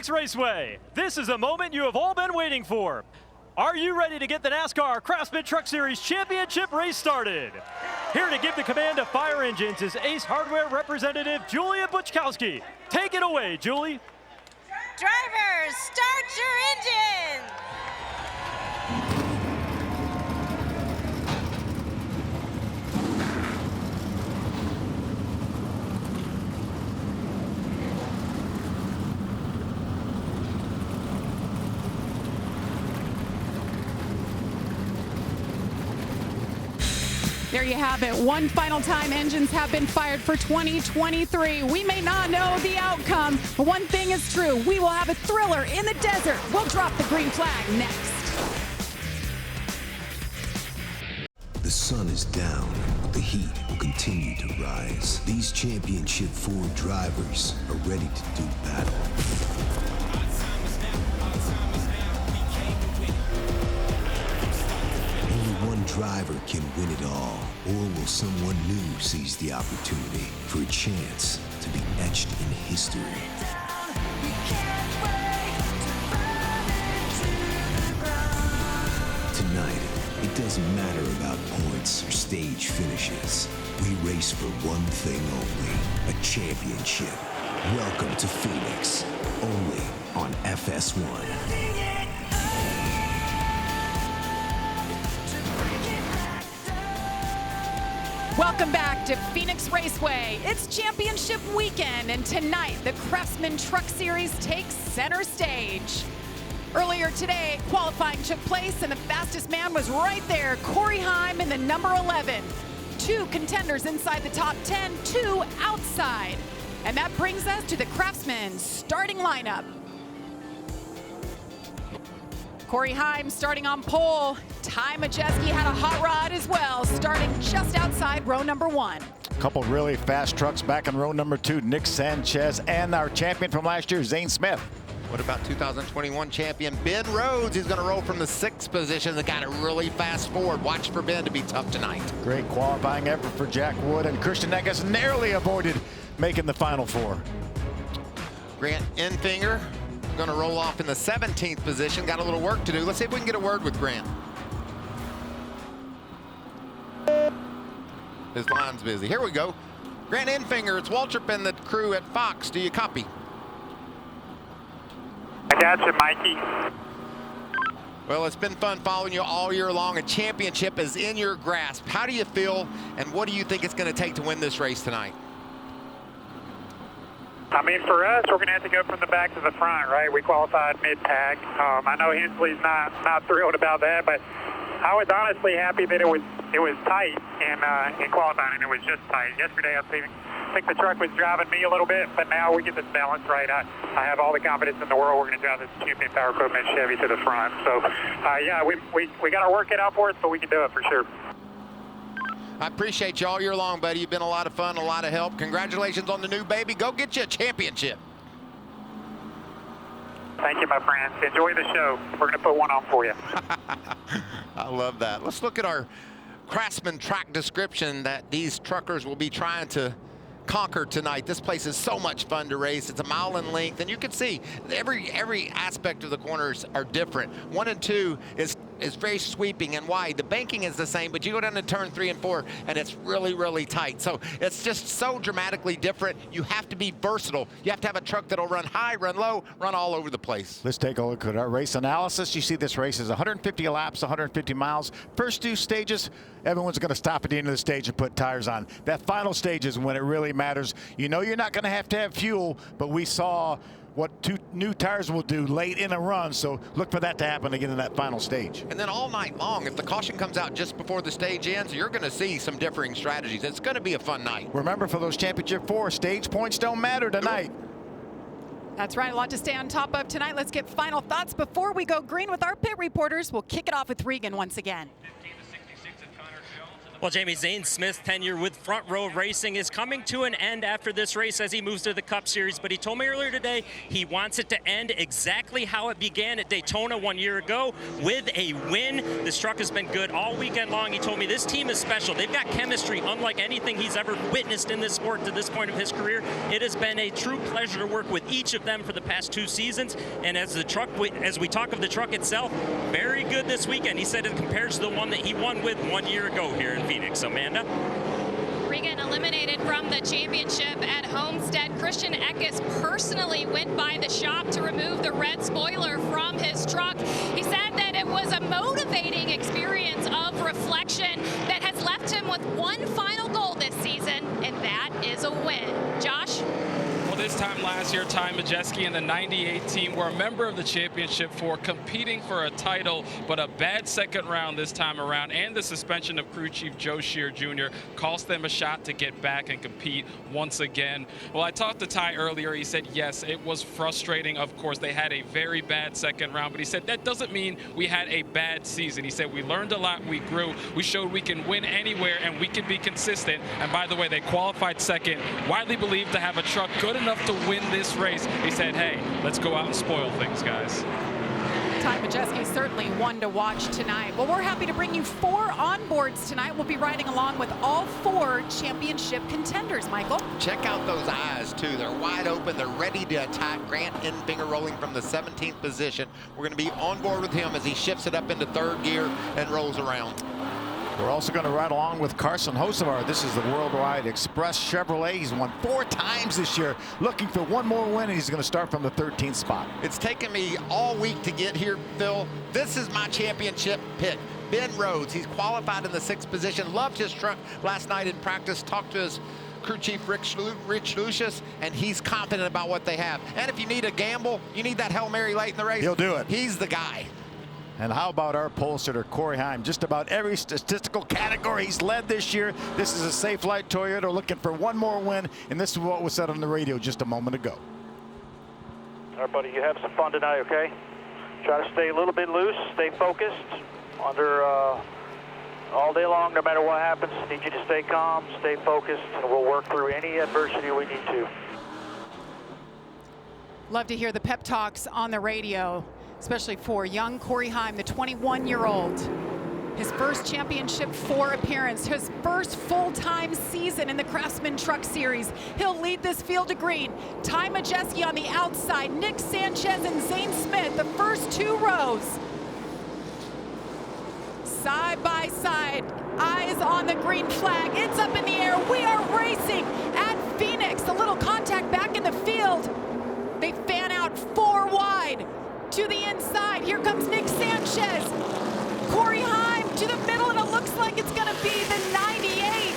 Phoenix Raceway. This is a moment you have all been waiting for. Are you ready to get the NASCAR Craftsman Truck Series Championship race started? Here to give the command of fire engines is Ace Hardware representative Julia Butchkowski. Take it away, Julie. Drivers, start your engine! There you have it. One final time engines have been fired for 2023. We may not know the outcome, but one thing is true. We will have a thriller in the desert. We'll drop the green flag next. The sun is down, but the heat will continue to rise. These championship Ford drivers are ready to do battle. One driver can win it all, or will someone new seize the opportunity for a chance to be etched in history? Tonight, it doesn't matter about points or stage finishes. We race for one thing only, a championship. Welcome to Phoenix, only on FS1. Welcome back to Phoenix Raceway. It's championship weekend, and tonight the Craftsman Truck Series takes center stage. Earlier today, qualifying took place, and the fastest man was right there, Corey Heim in the number 11. 2 contenders inside the top 10, 2 outside. And that brings us to the Craftsman starting lineup. Corey Heim starting on pole. Ty Majeski had a hot rod as well, starting just outside row number 1. A couple really fast trucks back in row number 2, Nick Sanchez and our champion from last year, Zane Smith. What about 2021 champion Ben Rhodes? He's going to roll from the 6th position. They got it really fast forward. Watch for Ben to be tough tonight. Great qualifying effort for Jack Wood, and Christian Eggers narrowly avoided making the Final Four. Grant Enfinger going to roll off in the 17th position. Got a little work to do. Let's see if we can get a word with Grant. His line's busy. Here we go. Grant Enfinger, it's Waltrip and the crew at Fox. Do you copy? I got you, Mikey. Well, it's been fun following you all year long. A championship is in your grasp. How do you feel, and what do you think it's going to take to win this race tonight? I mean, for us, we're going to have to go from the back to the front, right? We qualified mid-pack. I know Hensley's not thrilled about that, but I was honestly happy that it was tight in qualifying, and it was just tight. Yesterday, I think the truck was driving me a little bit, but now we get this balance right. I have all the confidence in the world we're going to drive this Champion Power Equipment Chevy to the front. So, yeah, we got to work it out for us, but we can do it for sure. I appreciate you all year long, buddy. You've been a lot of fun, a lot of help. Congratulations on the new baby. Go get you a championship. Thank you, my friends. Enjoy the show. We're going to put one on for you. I love that. Let's look at our Craftsman track description that these truckers will be trying to conquer tonight. This place is so much fun to race. It's a mile in length, and you can see every aspect of the corners are different. 1 and 2 is very sweeping and wide. The banking is the same, but you go down to turn 3 and 4, and it's really, really tight. So it's just so dramatically different. You have to be versatile. You have to have a truck that'll run high, run low, run all over the place. Let's take a look at our race analysis. You see this race is 150 laps, 150 miles. First 2 stages, everyone's going to stop at the end of the stage and put tires on. That final stage is when it really matters. You know you're not going to have fuel, but we saw what 2 new tires will do late in a run, so look for that to happen again in that final stage. And then all night long, if the caution comes out just before the stage ends, you're going to see some differing strategies. It's going to be a fun night. Remember, for those championship 4, stage points don't matter tonight. That's right, a lot to stay on top of tonight. Let's get final thoughts before we go green with our pit reporters. We'll kick it off with Regan once again. 15 to 66 at Connor Jones in the Well, Jamie, Zane Smith's tenure with Front Row Racing is coming to an end after this race as he moves to the Cup Series, but he told me earlier today he wants it to end exactly how it began at Daytona 1 year ago, with a win. This truck has been good all weekend long. He told me this team is special. They've got chemistry unlike anything he's ever witnessed in this sport to this point of his career. It has been a true pleasure to work with each of them for the past 2 seasons, and as we talk of the truck itself, very good this weekend. He said it compares to the one that he won with 1 year ago here in Phoenix. Amanda? Regan eliminated from the championship at Homestead. Christian Eckes personally went by the shop to remove the red spoiler from his truck. He said that it was a motivating experience of reflection that has left him with one final goal this season, and that is a win. Josh? Well, this time last year, Ty Majeski and the 98 team were a member of the championship for competing for a title, but a bad second round this time around, and the suspension of crew chief Joe Shear Jr. cost them a shot to get back and compete once again. Well, I talked to Ty earlier. He said, yes, it was frustrating. Of course, they had a very bad second round, but he said that doesn't mean we had a bad season. He said we learned a lot, we grew, we showed we can win anywhere, and we can be consistent. And by the way, they qualified second, widely believed to have a truck good enough to win this race. He said, hey, let's go out and spoil things, guys. Ty Majeski certainly one to watch tonight. Well, we're happy to bring you 4 onboards tonight. We'll be riding along with all 4 championship contenders, Michael. Check out those eyes, too. They're wide open. They're ready to attack. Grant Enfinger rolling from the 17th position. We're going to be on board with him as he shifts it up into 3rd gear and rolls around. We're also going to ride along with Carson Hocevar. This is the Worldwide Express Chevrolet. He's won 4 times this year, looking for one more win, and he's going to start from the 13th spot. It's taken me all week to get here, Phil. This is my championship pick. Ben Rhodes, he's qualified in the 6th position. Loved his truck last night in practice. Talked to his crew chief, Rich Lucius, and he's confident about what they have. And if you need a gamble, you need that Hail Mary late in the race, he'll do it. He's the guy. And how about our pole sitter, Corey Heim? Just about every statistical category he's led this year. This is a Safe Light Toyota looking for one more win, and this is what was said on the radio just a moment ago. All right, buddy, you have some fun tonight, okay? Try to stay a little bit loose, stay focused under all day long, no matter what happens. Need you to stay calm, stay focused, and we'll work through any adversity we need to. Love to hear the pep talks on the radio, especially for young Corey Heim, the 21-year-old. His first championship 4 appearance, his first full-time season in the Craftsman Truck Series. He'll lead this field to green. Ty Majeski on the outside, Nick Sanchez and Zane Smith, the first 2 rows. Side by side, eyes on the green flag. It's up in the air. We are racing at Phoenix. A little contact back in the field. They fan out 4 wide. To the inside, here comes Nick Sanchez. Corey Heim to the middle, and it looks like it's gonna be the 98.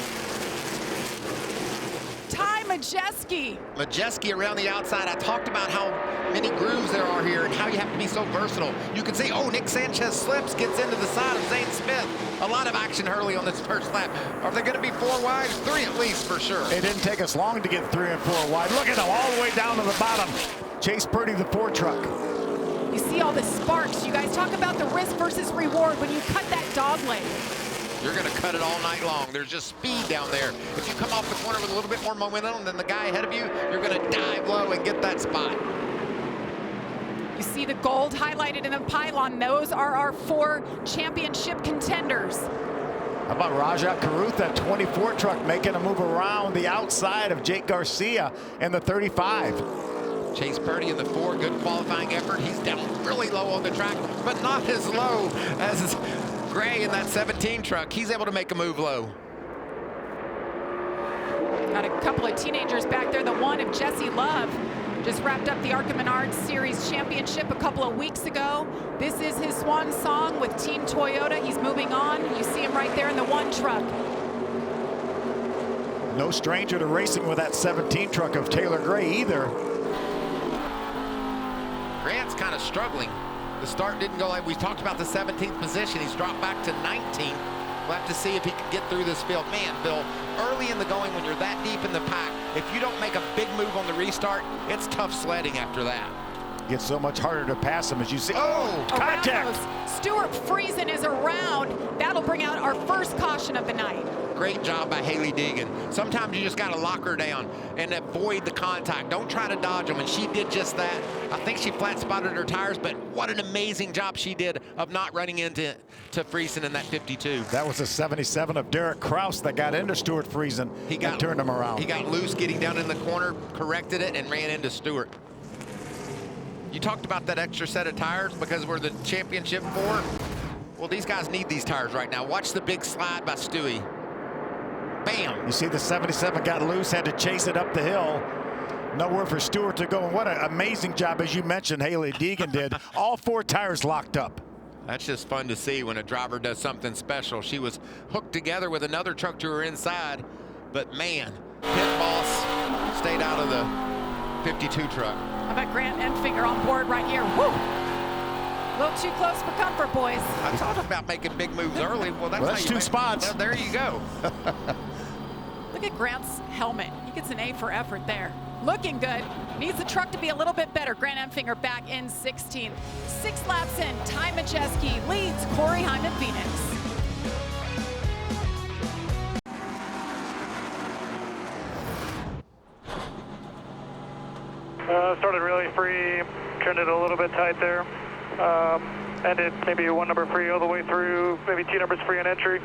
Ty Majeski. Majeski around the outside. I talked about how many grooves there are here and how you have to be so versatile. You can see, oh, Nick Sanchez slips, gets into the side of Zane Smith. A lot of action early on this first lap. Are they gonna be 4 wide? 3 at least for sure. It didn't take us long to get 3 and 4 wide. Look at them all the way down to the bottom. Chase Purdy, the Ford truck. You see all the sparks. You guys talk about the risk versus reward when you cut that dog leg. You're going to cut it all night long. There's just speed down there. If you come off the corner with a little bit more momentum than the guy ahead of you, you're going to dive low and get that spot. You see the gold highlighted in the pylon. Those are our 4 championship contenders. How about Rajat Karuth, that 24 truck, making a move around the outside of Jake Garcia in the 35. Chase Purdy in the 4, good qualifying effort. He's down really low on the track, but not as low as Gray in that 17 truck. He's able to make a move low. Got a couple of teenagers back there. The one of Jesse Love just wrapped up the ARCA Menards Series Championship a couple of weeks ago. This is his swan song with Team Toyota. He's moving on. You see him right there in the 1 truck. No stranger to racing with that 17 truck of Taylor Gray either. Grant's kind of struggling. The start didn't go like we talked about. The 17th position. He's dropped back to 19. We'll have to see if he can get through this field. Man, Bill, early in the going when you're that deep in the pack, if you don't make a big move on the restart, it's tough sledding after that. gets so much harder to pass him as you see. Oh, contact! Stuart Friesen is around. That'll bring out our first caution of the night. Great job by Hailie Deegan. Sometimes you just got to lock her down and avoid the contact. Don't try to dodge them, and she did just that. I think she flat spotted her tires, but what an amazing job she did of not running into Friesen in that 52. That was a 77 of Derek Kraus that got into Stuart Friesen and turned him around. He got loose getting down in the corner, corrected it, and ran into Stuart. You talked about that extra set of tires because we're the championship 4. Well, these guys need these tires right now. Watch the big slide by Stewie. Bam! You see the 77 got loose, had to chase it up the hill. Nowhere for Stewart to go. And what an amazing job, as you mentioned, Hailie Deegan did. All 4 tires locked up. That's just fun to see when a driver does something special. She was hooked together with another truck to her inside, but man, Pit Boss stayed out of the 52 truck. How about Grant Enfinger on board right here? Woo! A little too close for comfort, boys. I talked about making big moves early. Well, that's 2 spots. There you go. Look at Grant's helmet. He gets an A for effort there. Looking good. Needs the truck to be a little bit better. Grant Enfinger back in 16th. 6 laps in. Ty Majeski leads Corey Heim at Phoenix. Started really free, turned it a little bit tight there. Ended maybe 1 number free all the way through, maybe 2 numbers free on entry.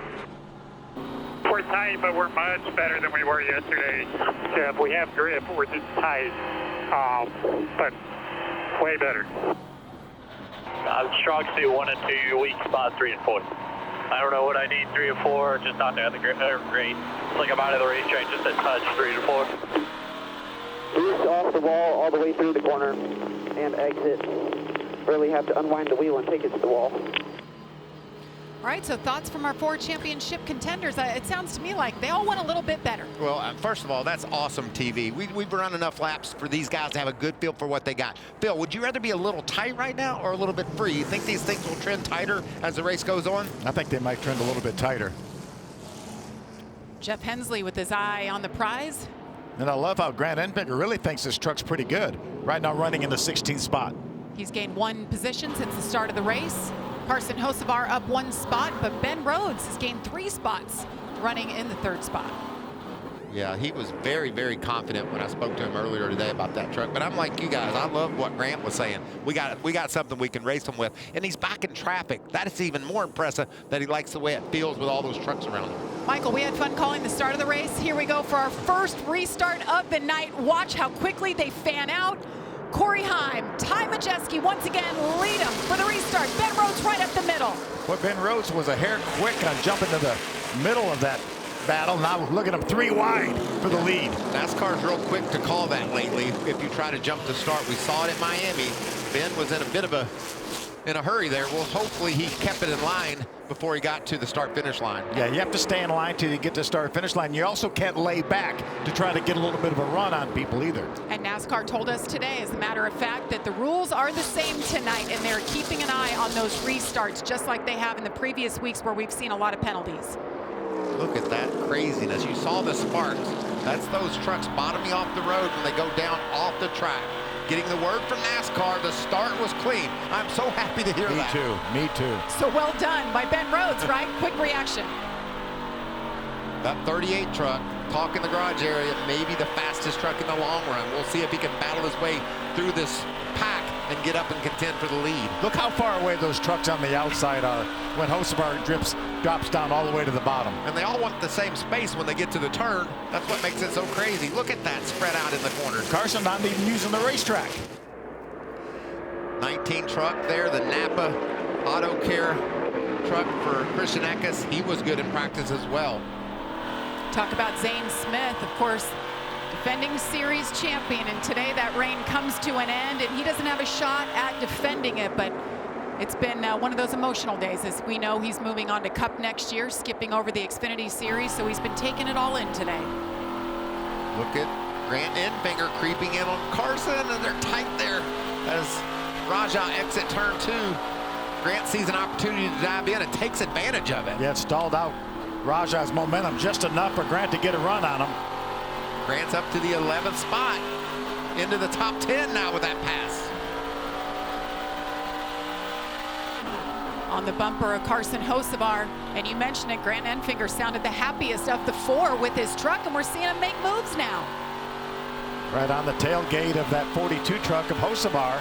We're tight, but we're much better than we were yesterday. Jeff, we have grip, we're just tight, but way better. Strong suit 1 and 2, weak spot 3 and 4. I don't know what I need 3 and 4, just not to have the great. It's like I'm out of the racetrack, just a touch 3 and 4. Boost off the wall all the way through the corner and exit. Really have to unwind the wheel and take it to the wall. All right, so thoughts from our 4 championship contenders. It sounds to me like they all went a little bit better. Well, first of all, that's awesome TV. We've run enough laps for these guys to have a good feel for what they got. Bill, would you rather be a little tight right now or a little bit free? You think these things will trend tighter as the race goes on? I think they might trend a little bit tighter. Jeff Hensley with his eye on the prize. And I love how Grant Enfinger really thinks this truck's pretty good. Right now running in the 16th spot. He's gained 1 position since the start of the race. Carson Hocevar up 1 spot, but Ben Rhodes has gained 3 spots, running in the 3rd spot. Yeah, he was very, very confident when I spoke to him earlier today about that truck. But I'm like you guys, I love what Grant was saying. We got something we can race him with. And he's back in traffic. That is even more impressive that he likes the way it feels with all those trucks around him. Michael, we had fun calling the start of the race. Here we go for our first restart of the night. Watch how quickly they fan out. Corey Heim, Ty Majeski once again lead him for the restart. Ben Rhodes right up the middle. Well, Ben Rhodes was a hair quick on jumping to the middle of that battle. Now look at him 3 wide for the lead. NASCAR's real quick to call that lately. If you try to jump to start, we saw it at Miami. Ben was in a bit of in a hurry there. Well, hopefully he kept it in line before he got to the start-finish line. Yeah, you have to stay in line till you get to the start-finish line. You also can't lay back to try to get a little bit of a run on people either. And NASCAR told us today, as a matter of fact, that the rules are the same tonight, and they're keeping an eye on those restarts, just like they have in the previous weeks where we've seen a lot of penalties. Look at that craziness. You saw the sparks. That's those trucks bottoming off the road when they go down off the track. Getting the word from NASCAR, the start was clean. I'm so happy to hear that. Me too. So well done by Ben Rhodes, right? Quick reaction. That 38 truck, talk in the garage area, maybe the fastest truck in the long run. We'll see if he can battle his way through this pack and get up and contend for the lead. Look how far away those trucks on the outside are when Hocevar drops down all the way to the bottom. And they all want the same space when they get to the turn. That's what makes it so crazy. Look at that spread out in the corners. Carson not even using the racetrack. 19 truck there, the Napa Auto Care truck for Christian Eckes. He was good in practice as well. Talk about Zane Smith, of course, defending series champion, and today that reign comes to an end, and he doesn't have a shot at defending it, but it's been one of those emotional days. As we know, he's moving on to Cup next year, skipping over the Xfinity Series, so he's been taking it all in today. Look at Grant Enfinger creeping in on Carson, and they're tight there as Raja exit turn 2. Grant sees an opportunity to dive in and takes advantage of it. Yeah, it stalled out Raja's momentum just enough for Grant to get a run on him. Grant's up to the 11th spot, into the top 10 now with that pass. on the bumper of Carson Hocevar. And you mentioned it, Grant Enfinger sounded the happiest of the four with his truck, and we're seeing him make moves now. Right on the tailgate of that 42 truck of Hocevar.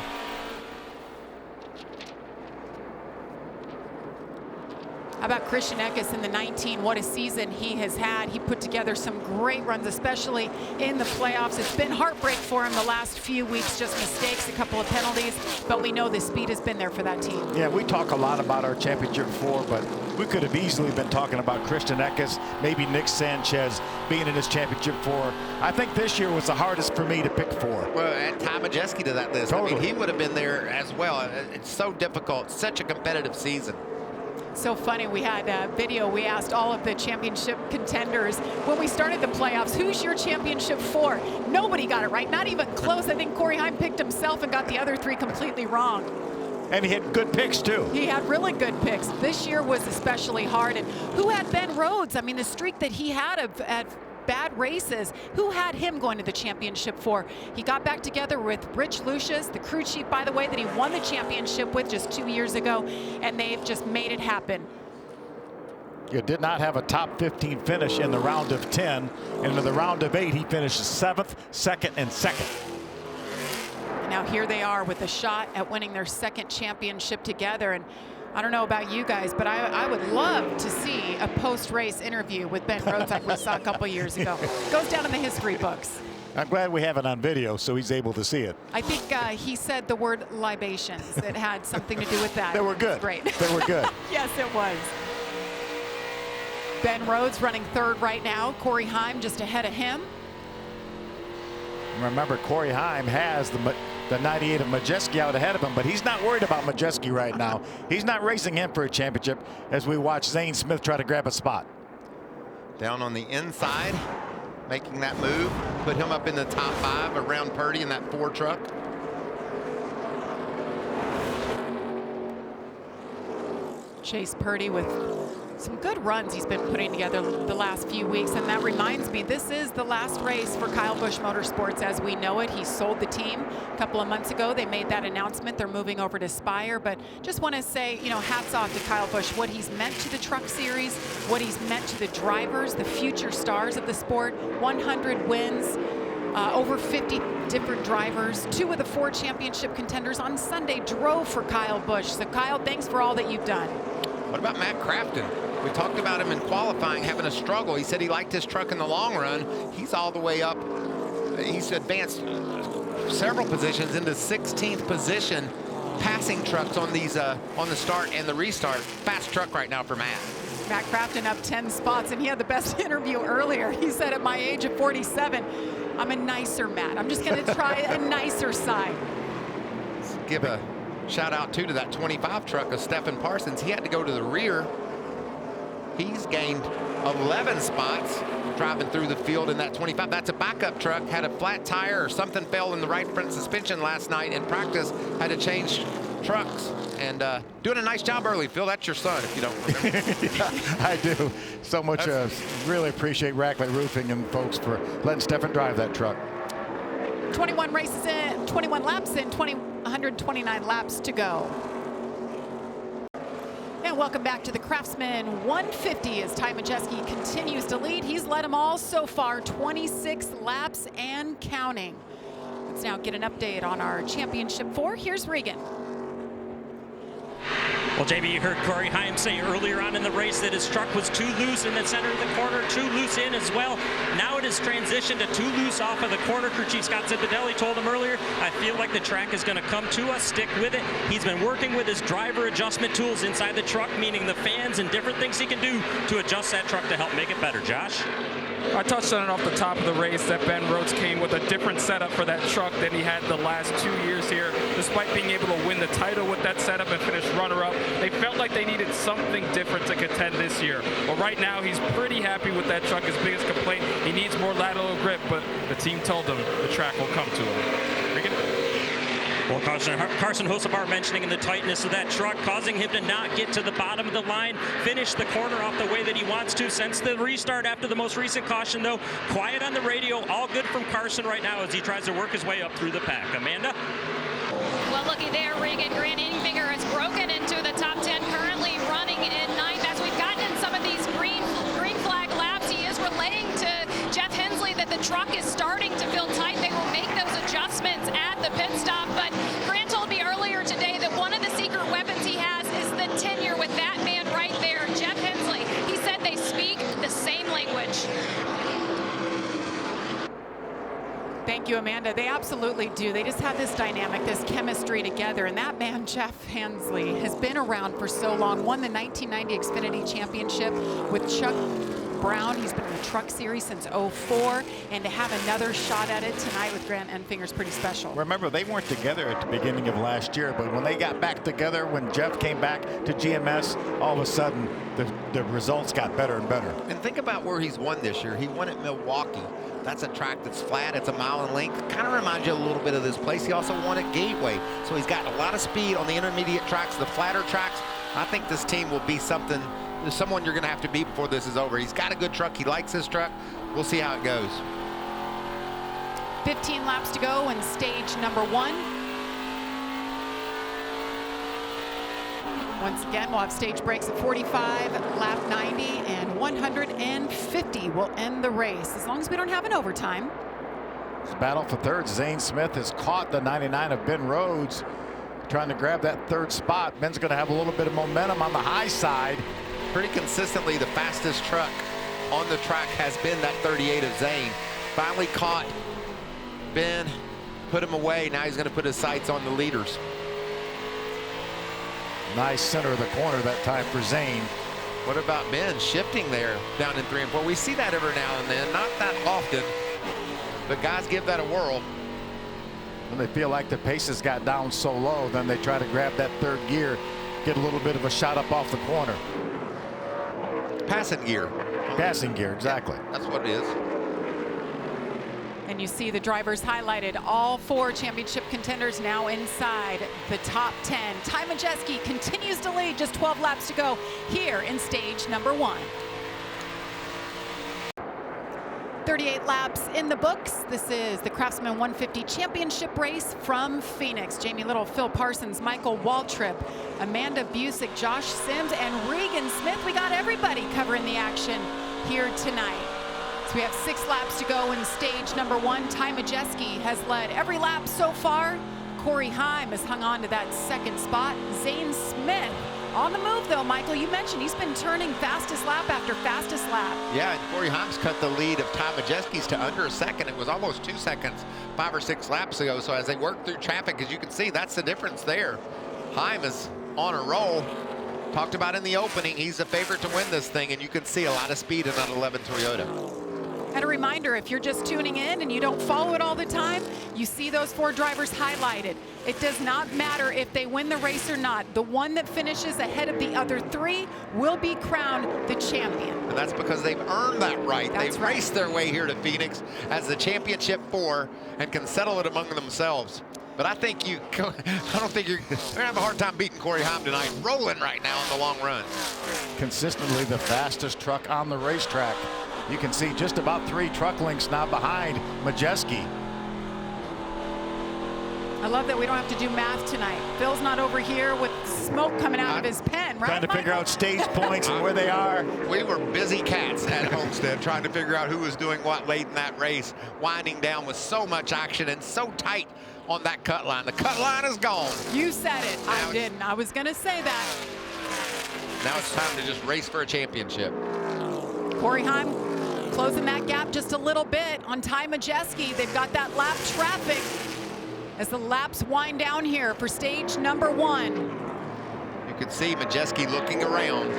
How about Christian Eckes in the 19? What a season he has had. He put together some great runs, especially in the playoffs. It's been heartbreak for him the last few weeks, just mistakes, a couple of penalties, but we know the speed has been there for that team. Yeah, we talk a lot about our championship four, but we could have easily been talking about Christian Eckes, maybe Nick Sanchez being in his championship four. I think this year was the hardest for me to pick four. Well, add Ty Majeski to that list. Totally. I mean, he would have been there as well. It's so difficult, such a competitive season. So funny, we had a video, we asked all of the championship contenders when we started the playoffs, who's your championship four? Nobody got it right, not even close. I think Corey Heim picked himself and got the other three completely wrong. And he had good picks too. He had really good picks. This year was especially hard. And who had Ben Rhodes? I mean, the streak that he had at bad races, who had him going to the championship four? He got back together with Rich Lucius, the crew chief, by the way, that he won the championship with just 2 years ago, and they've just made it happen. You did not have a top 15 finish in the round of 10, and in the round of 8 he finished 7th, 2nd, and 2nd. Now here they are with a shot at winning their second championship together. And I don't know about you guys, but I would love to see a post-race interview with Ben Rhodes like we saw a couple years ago. Goes down in the history books. I'm glad we have it on video so he's able to see it. I think he said the word libations. It had something to do with that. They were good. Great. They were good. Yes, it was. Ben Rhodes running third right now. Corey Heim just ahead of him. Remember, Corey Heim has the 98 of Majeski out ahead of him, but he's not worried about Majeski right now. He's not racing him for a championship as we watch Zane Smith try to grab a spot. Down on the inside, making that move, put him up in the top 5 around Purdy in that 4 truck. Chase Purdy with some good runs he's been putting together the last few weeks. And that reminds me, this is the last race for Kyle Busch Motorsports as we know it. He sold the team a couple of months ago. They made that announcement. They're moving over to Spire. But just want to say, you know, hats off to Kyle Busch, what he's meant to the truck series, what he's meant to the drivers, the future stars of the sport. 100 wins, over 50 different drivers. 2 of the 4 championship contenders on Sunday drove for Kyle Busch. So Kyle, thanks for all that you've done. What about Matt Crafton? We talked about him in qualifying having a struggle. He said he liked his truck in the long run. He's all the way up. He's advanced several positions into 16th position, passing trucks on these on the start and the restart. Fast truck right now for Matt. Matt Crafton up 10 spots, and he had the best interview earlier. He said, at my age of 47, I'm a nicer Matt. I'm just going to try a nicer side. Let's give a shout out to that 25 truck of Stephen Parsons. He had to go to the rear. He's gained 11 spots driving through the field in that 25. That's a backup truck, had a flat tire or something fell in the right front suspension last night in practice, had to change trucks. And doing a nice job early. Phil, that's your son, if you don't remember. Yeah, I do. So much, really appreciate Rackley Roofing and folks for letting Stephen drive that truck. 21 races in, 21 laps in, 129 laps to go. And welcome back to the Craftsman 150 as Ty Majeski continues to lead. He's led them all so far, 26 laps and counting. Let's now get an update on our championship 4. Here's Regan. Well, JB, you heard Corey Heim say earlier on in the race that his truck was too loose in the center of the corner, too loose in as well. Now it has transitioned to too loose off of the corner. Crew Chief Scott Zipadelli told him earlier, I feel like the track is going to come to us, stick with it. He's been working with his driver adjustment tools inside the truck, meaning the fans and different things he can do to adjust that truck to help make it better. Josh? I touched on it off the top of the race that Ben Rhodes came with a different setup for that truck than he had the last 2 years here. Despite being able to win the title with that setup and finish runner-up, they felt like they needed something different to contend this year. Well, right now, he's pretty happy with that truck. His biggest complaint, he needs more lateral grip, but the team told him the track will come to him. Regan? Well, Carson Hocevar mentioning in the tightness of that truck, causing him to not get to the bottom of the line, finish the corner off the way that he wants to. Since the restart after the most recent caution, though, quiet on the radio. All good from Carson right now as he tries to work his way up through the pack. Amanda? Well, looky there, Regan. Grant Enfinger has broken into the top 10 currently truck is starting to feel tight. They will make those adjustments at the pit stop. But Grant told me earlier today that one of the secret weapons he has is the tenure with that man right there, Jeff Hensley. He said they speak the same language. Thank you, Amanda. They absolutely do. They just have this dynamic, this chemistry together. And that man, Jeff Hensley, has been around for so long. Won the 1990 Xfinity Championship with Chuck Brown. He's been in the Truck Series since '04. And to have another shot at it tonight with Grant Enfinger is pretty special. Remember, they weren't together at the beginning of last year, but when they got back together, when Jeff came back to GMS, all of a sudden the results got better and better. And think about where he's won this year. He won at Milwaukee. That's a track that's flat. It's a mile in length. Kind of reminds you a little bit of this place. He also won at Gateway. So he's got a lot of speed on the intermediate tracks, the flatter tracks. I think this team will be something, someone you're going to have to beat before this is over. He's got a good truck. He likes his truck. We'll see how it goes. 15 laps to go in stage number 1. Once again, we'll have stage breaks at 45, lap 90, and 150 will end the race, as long as we don't have an overtime. This battle for third. Zane Smith has caught the 99 of Ben Rhodes, trying to grab that third spot. Ben's going to have a little bit of momentum on the high side. Pretty consistently, the fastest truck on the track has been that 38 of Zane. Finally caught Ben, put him away. Now he's going to put his sights on the leaders. Nice center of the corner that time for Zane. What about Ben shifting there down in 3 and 4? We see that every now and then, not that often, but guys give that a whirl. When they feel like the pace has got down so low, then they try to grab that third gear, get a little bit of a shot up off the corner. Passing gear. Passing gear, exactly. That's what it is. And you see the drivers highlighted. All 4 championship contenders now inside the top 10. Ty Majeski continues to lead, just 12 laps to go here in stage number 1. 38 laps in the books. This is the Craftsman 150 Championship race from Phoenix. Jamie Little, Phil Parsons, Michael Waltrip, Amanda Busick, Josh Sims, and Regan Smith. We got everybody covering the action here tonight. So we have 6 laps to go in stage number 1. Ty Majeski has led every lap so far. Corey Heim has hung on to that second spot. Zane Smith on the move, though. Michael, you mentioned he's been turning fastest lap after fastest lap. Yeah, and Corey Heim's cut the lead of Ty Majeski's to under a second. It was almost 2 seconds 5 or 6 laps ago. So as they work through traffic, as you can see, that's the difference there. Heim is on a roll. Talked about in the opening, he's the favorite to win this thing, and you can see a lot of speed in that 11 Toyota. And a reminder, if you're just tuning in and you don't follow it all the time, you see those 4 drivers highlighted. It does not matter if they win the race or not. The one that finishes ahead of the other 3 will be crowned the champion. And that's because they've earned that right. That's They've raced their way here to Phoenix as the championship 4 and can settle it among themselves. But I think I don't think you're going to have a hard time beating Corey Heim tonight. Rolling right now in the long run. Consistently the fastest truck on the racetrack. You can see just about 3 truck lengths now behind Majeski. I love that we don't have to do math tonight. Phil's not over here with smoke coming out of his pen, right? Trying to figure out stage points and where they are. We were busy cats at Homestead trying to figure out who was doing what late in that race, winding down with so much action and so tight on that cut line. The cut line is gone. You said it. I didn't. I was going to say that. Now it's time to just race for a championship. Corey Heim closing that gap just a little bit on Ty Majeski. They've got that lap traffic as the laps wind down here for stage number 1. You can see Majeski looking around.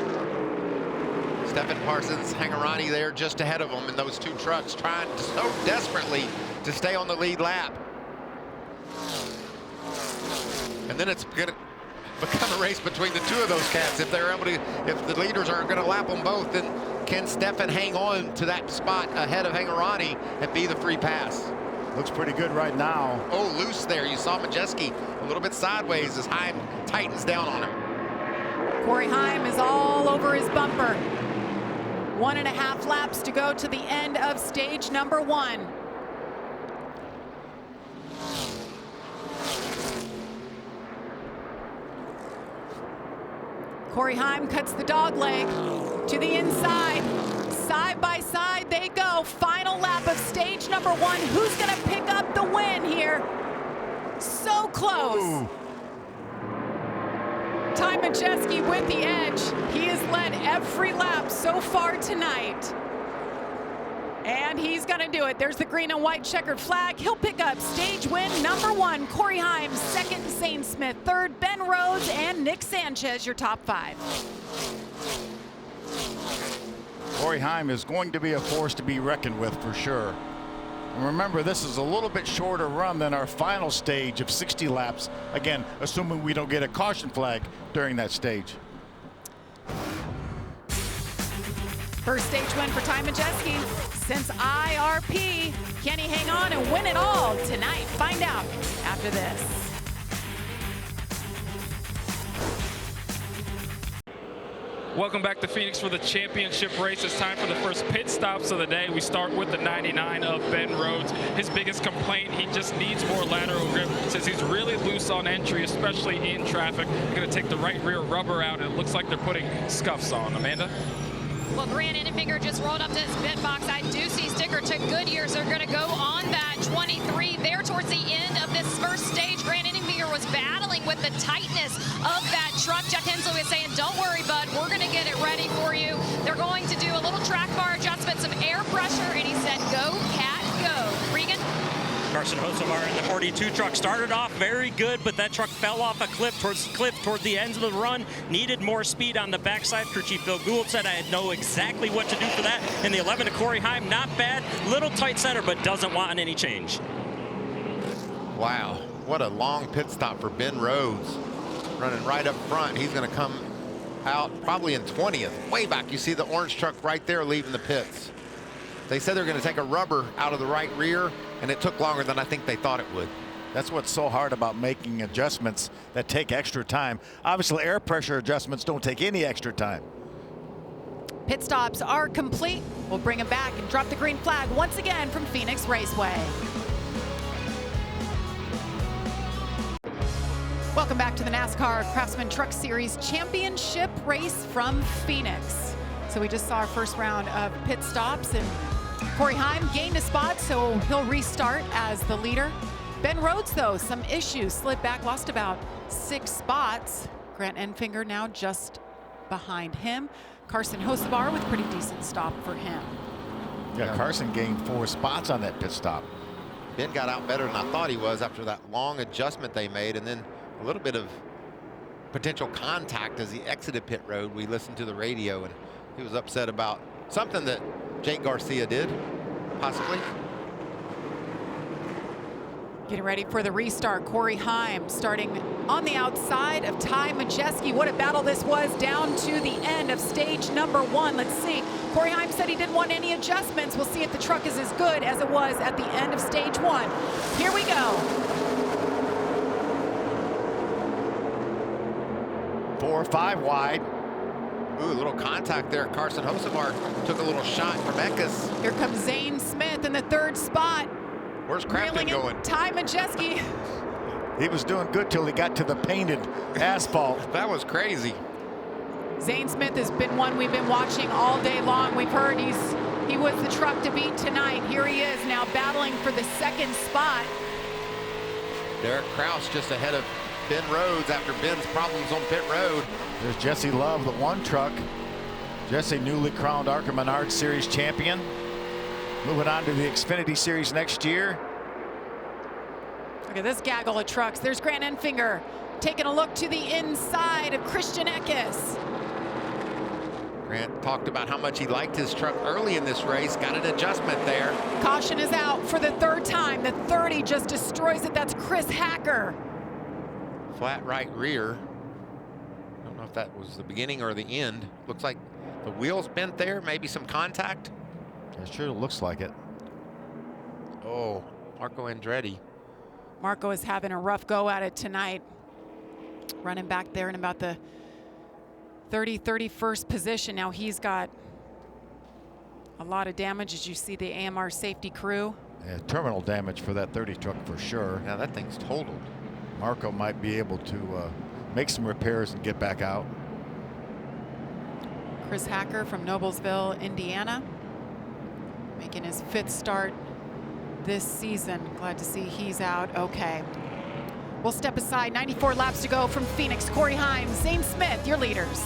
Stephen Parsons, Hangarani there just ahead of him in those 2 trucks, trying so desperately to stay on the lead lap. And then it's going to become a race between the 2 of those cats. If they're able to, if the leaders are going to lap them both, then can Stefan hang on to that spot ahead of Hangarani and be the free pass? Looks pretty good right now. Oh, loose there. You saw Majeski a little bit sideways as Heim tightens down on him. Corey Heim is all over his bumper. 1.5 laps to go to the end of stage number 1. Corey Heim cuts the dog leg to the inside. Side by side they go. go. Final lap of stage number 1. Who's going to pick up the win here? So close. Ooh. Ty Majeski with the edge. He has led every lap so far tonight. And he's going to do it. There's the green and white checkered flag. He'll pick up stage win number 1. Corey Himes, second. Zane Smith, third. Ben Rhodes and Nick Sanchez, your top 5. Corey Himes is going to be a force to be reckoned with for sure. And remember, this is a little bit shorter run than our final stage of 60 laps. Again, assuming we don't get a caution flag during that stage. First stage win for Ty Majeski since IRP. Can he hang on and win it all tonight? Find out after this. Welcome back to Phoenix for the championship race. It's time for the first pit stops of the day. We start with the 99 of Ben Rhodes. His biggest complaint, he just needs more lateral grip. Says he's really loose on entry, especially in traffic. They're going to take the right rear rubber out, and it looks like they're putting scuffs on. Amanda? Well, Grant Enfinger just rolled up to his pit box. I do see sticker to Goodyear's. They're going to go on that 23 there towards the end of this first stage. Grant Enfinger was battling with the tightness of that truck. Jeff Hensley was saying, don't worry, bud, we're going to get it ready for you. They're going to do a little track bar adjustment, some air pressure, and he said, go, Cat, go. Regan? Carson Hocevar in the 42 truck started off very good, but that truck fell off a cliff toward the ends of the run. Needed more speed on the backside. Crew Chief Phil Gould said, I know exactly what to do for that. And the 11 to Corey Himes, not bad. Little tight center, but doesn't want any change. Wow, what a long pit stop for Ben Rhodes. Running right up front. He's going to come out probably in 20th. Way back, you see the orange truck right there leaving the pits. They said they're going to take a rubber out of the right rear, and it took longer than I think they thought it would. That's what's so hard about making adjustments that take extra time. Obviously, air pressure adjustments don't take any extra time. Pit stops are complete. We'll bring him back and drop the green flag once again from Phoenix Raceway. Welcome back to the NASCAR Craftsman Truck Series Championship race from Phoenix. So we just saw our first round of pit stops, and Corey Himes gained a spot, so he'll restart as the leader. Ben Rhodes, though, some issues, slid back, lost about 6 spots. Grant Enfinger now just behind him. Carson Hocevar with a pretty decent stop for him. Yeah, Carson gained 4 spots on that pit stop. Ben got out better than I thought he was after that long adjustment they made, and then a little bit of potential contact as he exited pit road. We listened to the radio, and he was upset about something that Jake Garcia did, possibly. Getting ready for the restart. Corey Himes starting on the outside of Ty Majeski. What a battle this was down to the end of stage number 1. Let's see. Corey Himes said he didn't want any adjustments. We'll see if the truck is as good as it was at the end of stage 1. Here we go. 4 or 5 wide. Ooh, a little contact there. Carson Hocevar took a little shot from Eckes. Here comes Zane Smith in the 3rd spot. Where's Crafton going? Ty Majeski. He was doing good till he got to the painted asphalt. That was crazy. Zane Smith has been one we've been watching all day long. We've heard he was the truck to beat tonight. Here he is now battling for the 2nd spot. Derek Kraus just ahead of Ben Rhodes after Ben's problems on pit road. There's Jesse Love, the 1 truck. Jesse, newly crowned ARCA Menard Series champion. Moving on to the Xfinity Series next year. Look at this gaggle of trucks. There's Grant Enfinger taking a look to the inside of Christian Eckes. Grant talked about how much he liked his truck early in this race. Got an adjustment there. Caution is out for the 3rd time. The 30 just destroys it. That's Chris Hacker. Flat right rear. I don't know if that was the beginning or the end. Looks like the wheel's bent there. Maybe some contact. It sure looks like it. Oh, Marco Andretti. Marco is having a rough go at it tonight. Running back there in about the 31st position. Now he's got a lot of damage, as you see the AMR safety crew. Yeah, terminal damage for that 30 truck for sure. Yeah, that thing's totaled. Marco might be able to make some repairs and get back out. Chris Hacker from Noblesville, Indiana. making his 5th start this season. Glad to see he's out okay. We'll step aside. 94 laps to go from Phoenix. Corey Heim, Zane Smith, your leaders.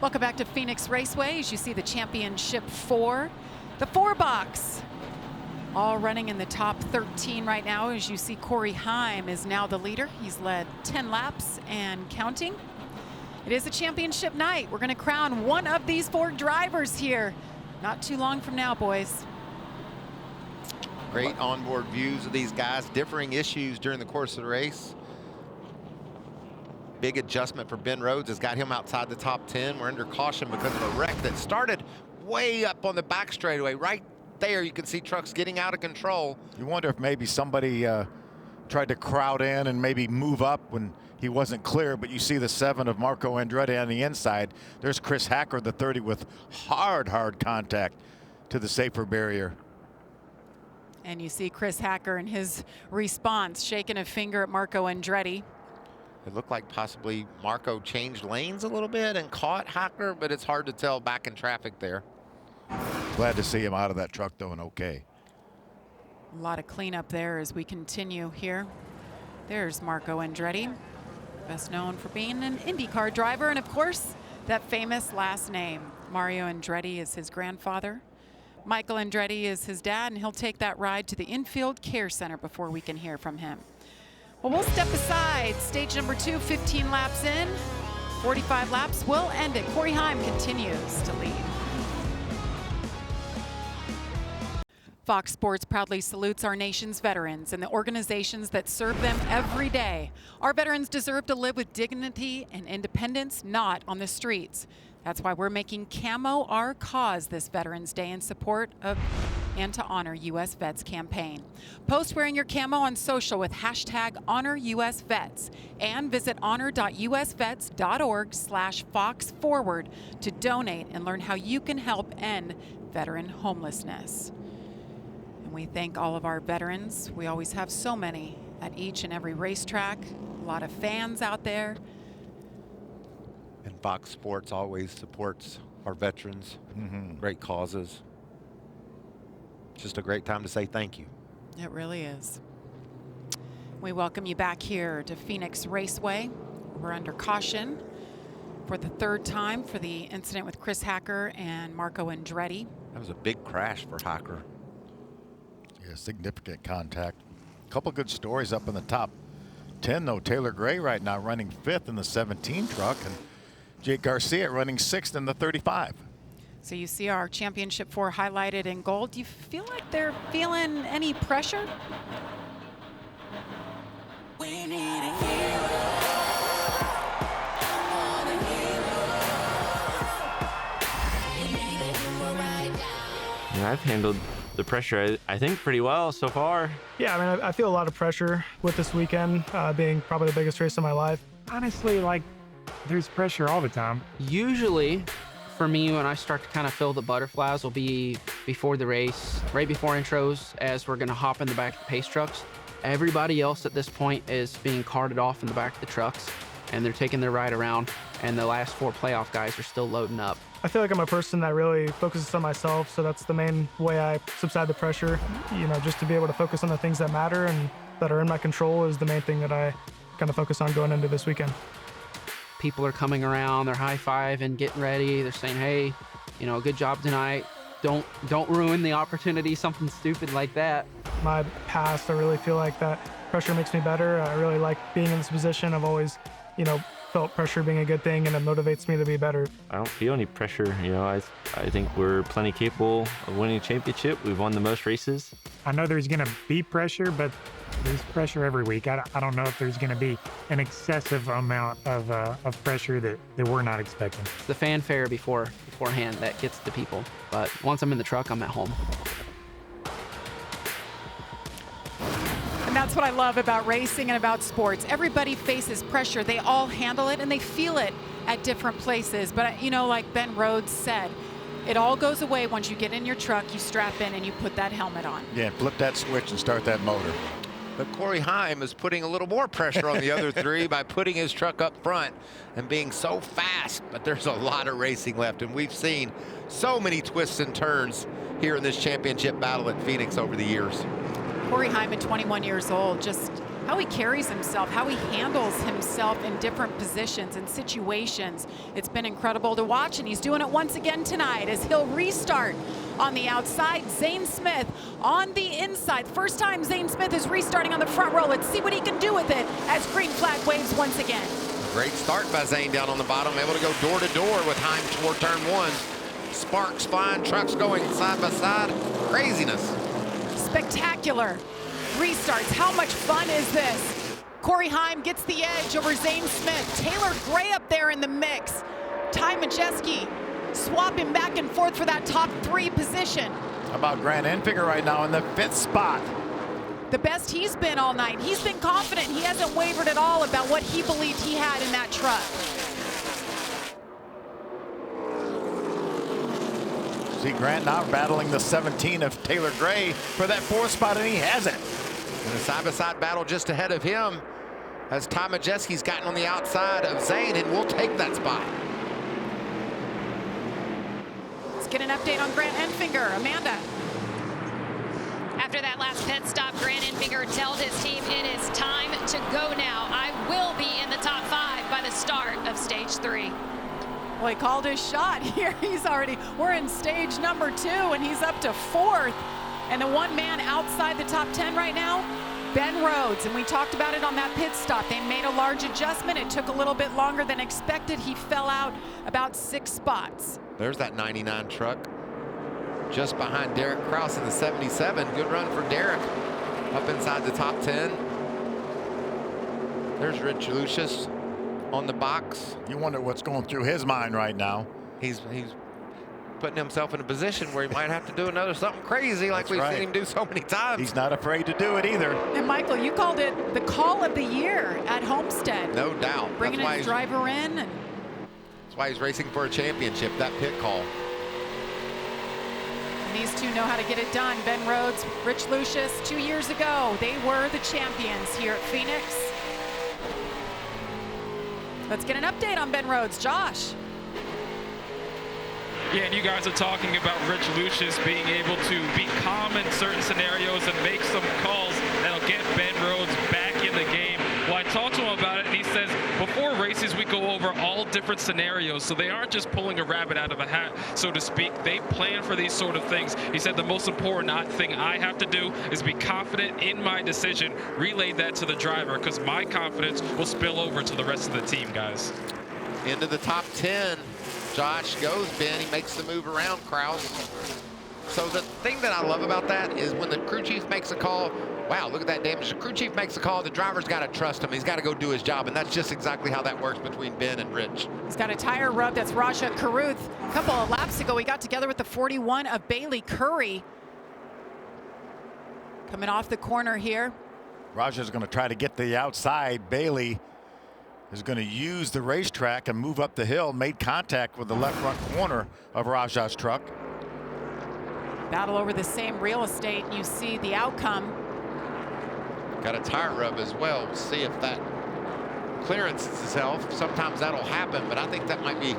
Welcome back to Phoenix Raceway. As you see the championship 4, the 4 box, all running in the top 13 right now. As you see, Corey Heim is now the leader. He's led 10 laps and counting. It is a championship night. We're going to crown one of these 4 drivers here not too long from now, boys. Great onboard views of these guys, differing issues during the course of the race. Big adjustment for Ben Rhodes has got him outside the top 10. We're under caution because of a wreck that started way up on the back straightaway. Right there, you can see trucks getting out of control. You wonder if maybe somebody tried to crowd in and maybe move up when he wasn't clear, but you see the 7 of Marco Andretti on the inside. There's Chris Hacker, the 30, with hard contact to the safer barrier. And you see Chris Hacker in his response, shaking a finger at Marco Andretti. It looked like possibly Marco changed lanes a little bit and caught Hacker, but it's hard to tell back in traffic there. Glad to see him out of that truck though and okay. A lot of cleanup there as we continue here. There's Marco Andretti, best known for being an IndyCar driver, and of course, that famous last name. Mario Andretti is his grandfather. Michael Andretti is his dad, and he'll take that ride to the infield care center before we can hear from him. Well, we'll step aside. Stage number 2, 15 laps in. 45 laps will end it. Corey Heim continues to lead. Fox Sports proudly salutes our nation's veterans and the organizations that serve them every day. Our veterans deserve to live with dignity and independence, not on the streets. That's why we're making camo our cause this Veterans Day in support of and to honor U.S. Vets campaign. Post wearing your camo on social with hashtag HonorUSVets and visit honor.usvets.org/foxforward to donate and learn how you can help end veteran homelessness. And we thank all of our veterans. We always have so many at each and every racetrack. A lot of fans out there. And Fox Sports always supports our veterans, great causes. Just a great time to say thank you. It really is. We welcome you back here to Phoenix Raceway. We're under caution for the 3rd time for the incident with Chris Hacker and Marco Andretti. That was a big crash for Hacker. Yeah, significant contact. A couple good stories up in the top 10 though. Taylor Gray right now running 5th in the 17 truck, and Jake Garcia running 6th in the 35. So you see our championship 4 highlighted in gold. Do you feel like they're feeling any pressure? We need a hero. I've handled the pressure, I think, pretty well so far. Yeah, I mean, I feel a lot of pressure with this weekend being probably the biggest race of my life. Honestly, like, there's pressure all the time. Usually, for me, when I start to kind of feel the butterflies will be before the race, right before intros, as we're gonna hop in the back of the pace trucks. Everybody else at this point is being carted off in the back of the trucks, and they're taking their ride around, and the last 4 playoff guys are still loading up. I feel like I'm a person that really focuses on myself, so that's the main way I subside the pressure. You know, just to be able to focus on the things that matter and that are in my control is the main thing that I kind of focus on going into this weekend. People are coming around, they're high-fiving, getting ready, they're saying, hey, you know, good job tonight. Don't ruin the opportunity, something stupid like that. My past, I really feel like that pressure makes me better. I really like being in this position. I've always, you know, felt pressure being a good thing, and it motivates me to be better. I don't feel any pressure. You know, I think we're plenty capable of winning a championship. We've won the most races. I know there's going to be pressure, but there's pressure every week. I don't know if there's going to be an excessive amount of pressure that we're not expecting. It's the fanfare beforehand that gets to people. But once I'm in the truck, I'm at home. And that's what I love about racing and about sports. Everybody faces pressure. They all handle it, and they feel it at different places. But, you know, like Ben Rhodes said, it all goes away once you get in your truck, you strap in, and you put that helmet on. Yeah, flip that switch and start that motor. But Corey Heim is putting a little more pressure on the other three by putting his truck up front and being so fast. But there's a lot of racing left, and we've seen so many twists and turns here in this championship battle at Phoenix over the years. Corey Heim at 21 years old, just how he carries himself, how he handles himself in different positions and situations. It's been incredible to watch, and he's doing it once again tonight as he'll restart on the outside. Zane Smith on the inside. First time Zane Smith is restarting on the front row. Let's see what he can do with it as green flag waves once again. Great start by Zane down on the bottom, able to go door to door with Heim toward turn one. Sparks flying, trucks going side by side. Craziness. Spectacular restarts. How much fun is this? Corey Heim gets the edge over Zane Smith. Taylor Gray up there in the mix. Ty Majeski swapping back and forth for that top 3 position. How about Grant Enfinger right now in the 5th spot? The best he's been all night. He's been confident. He hasn't wavered at all about what he believed he had in that truck. See Grant now battling the 17 of Taylor Gray for that 4th spot, and he has it. And a side-by-side battle just ahead of him as Ty Majeski's gotten on the outside of Zane, and will take that spot. Let's get an update on Grant Enfinger. Amanda. After that last pit stop, Grant Enfinger tells his team it is time to go now. I will be in the top 5 by the start of stage 3. Well, he called his shot here. We're in stage number 2, and he's up to 4th. And the one man outside the top 10 right now, Ben Rhodes. And we talked about it on that pit stop. They made a large adjustment. It took a little bit longer than expected. He fell out about 6 spots. There's that 99 truck just behind Derek Kraus in the 77. Good run for Derek up inside the top 10. There's Rich Lucius on the box. You wonder what's going through his mind right now. He's putting himself in a position where he might have to do something crazy like we've seen him do so many times. He's not afraid to do it either. And Michael, you called it the call of the year at Homestead. No doubt. Bringing his driver in. That's why he's racing for a championship, that pit call. And these two know how to get it done. Ben Rhodes, Rich Lucius, 2 years ago, they were the champions here at Phoenix. Let's get an update on Ben Rhodes. Josh. Yeah, and you guys are talking about Rich Lucius being able to be calm in certain scenarios and make some calls that'll get Ben Rhodes back in the game. Well, I talked to him about it, and he says before races we go over all different scenarios, so they aren't just pulling a rabbit out of a hat, so to speak. They plan for these sort of things. He said the most important thing I have to do is be confident in my decision, relay that to the driver, because my confidence will spill over to the rest of the team, guys. Into the top 10. Josh goes Ben. He makes the move around Kraus. So the thing that I love about that is when the crew chief makes a call, wow, look at that damage. The crew chief makes a call, the driver's got to trust him. He's got to go do his job, and that's just exactly how that works between Ben and Rich. He's got a tire rub. That's Raja Caruth. A couple of laps ago, he got together with the 41 of Bailey Curry. Coming off the corner here. Raja's going to try to get the outside. Bailey is going to use the racetrack and move up the hill. Made contact with the left front corner of Raja's truck. Battle over the same real estate. You see the outcome. Got a tire rub as well. We'll see if that clearances itself. Sometimes that'll happen, but I think that might be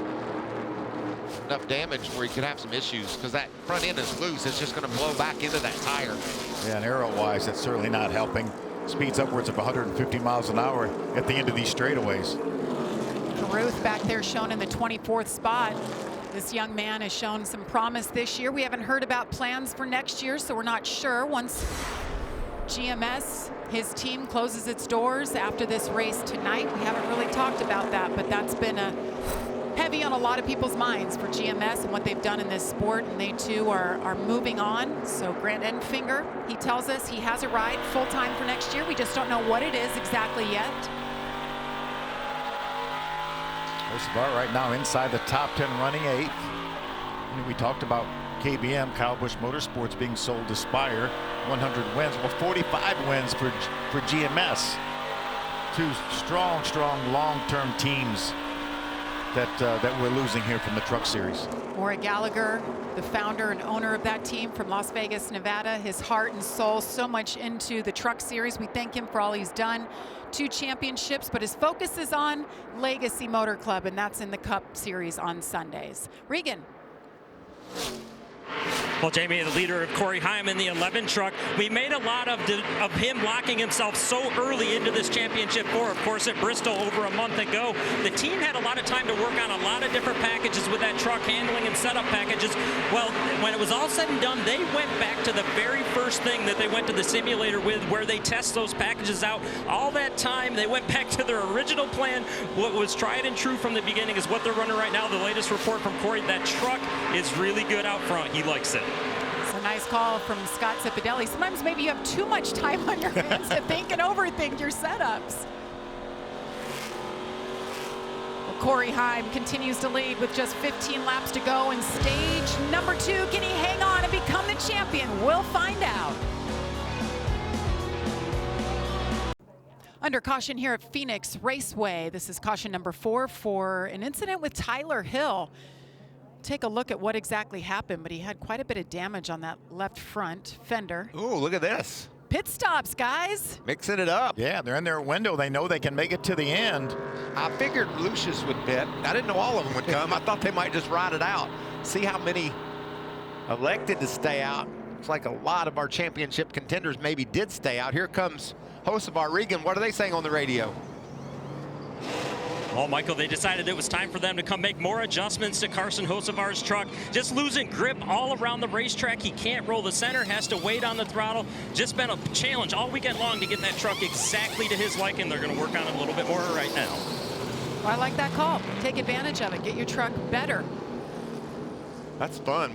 enough damage where he could have some issues, because that front end is loose. It's just going to blow back into that tire. Yeah, and aero-wise, that's certainly not helping. Speeds upwards of 150 miles an hour at the end of these straightaways. Caruth back there shown in the 24th spot. This young man has shown some promise this year. We haven't heard about plans for next year, so we're not sure. Once GMS, his team, closes its doors after this race tonight, we haven't really talked about that, but that's been heavy on a lot of people's minds for GMS and what they've done in this sport, and they too are moving on. So Grant Enfinger, he tells us he has a ride full-time for next year. We just don't know what it is exactly yet. Bar right now inside the top 10, running 8th. And we talked about KBM, Kyle Busch Motorsports, being sold to Spire. 100 wins, well, 45 wins for GMS. Two strong long-term teams that we're losing here from the Truck Series. Maury Gallagher, the founder and owner of that team from Las Vegas, Nevada, his heart and soul so much into the Truck Series. We thank him for all he's done. 2 championships, but his focus is on Legacy Motor Club, and that's in the Cup Series on Sundays. Regan. Well, Jamie, the leader of Corey Heim in the 11 truck, we made a lot of him locking himself so early into this championship 4. Of course, at Bristol over a month ago, the team had a lot of time to work on a lot of different packages with that truck, handling and setup packages. Well, when it was all said and done, they went back to the very first thing that they went to the simulator with, where they test those packages out. All that time, they went back to their original plan. What was tried and true from the beginning is what they're running right now. The latest report from Corey, that truck is really good out front. He likes it. It's a nice call from Scott Cipodelli. Sometimes maybe you have too much time on your hands to think and overthink your setups. Well, Corey Heim continues to lead with just 15 laps to go in stage number 2. Can he hang on and become the champion? We'll find out. Under caution here at Phoenix Raceway. This is caution number 4 for an incident with Tyler Hill. Take a look at what exactly happened, but he had quite a bit of damage on that left front fender. Ooh, look at this. Pit stops, guys. Mixing it up. Yeah, they're in their window. They know they can make it to the end. I figured Lucius would pit. I didn't know all of them would come. I thought they might just ride it out. See how many elected to stay out. Looks like a lot of our championship contenders maybe did stay out. Here comes Hocevar Regan. What are they saying on the radio? Well, Michael, they decided it was time for them to come make more adjustments to Carson Hocevar's truck. Just losing grip all around the racetrack. He can't roll the center, has to wait on the throttle. Just been a challenge all weekend long to get that truck exactly to his liking. They're going to work on it a little bit more right now. Well, I like that call. Take advantage of it. Get your truck better. That's fun.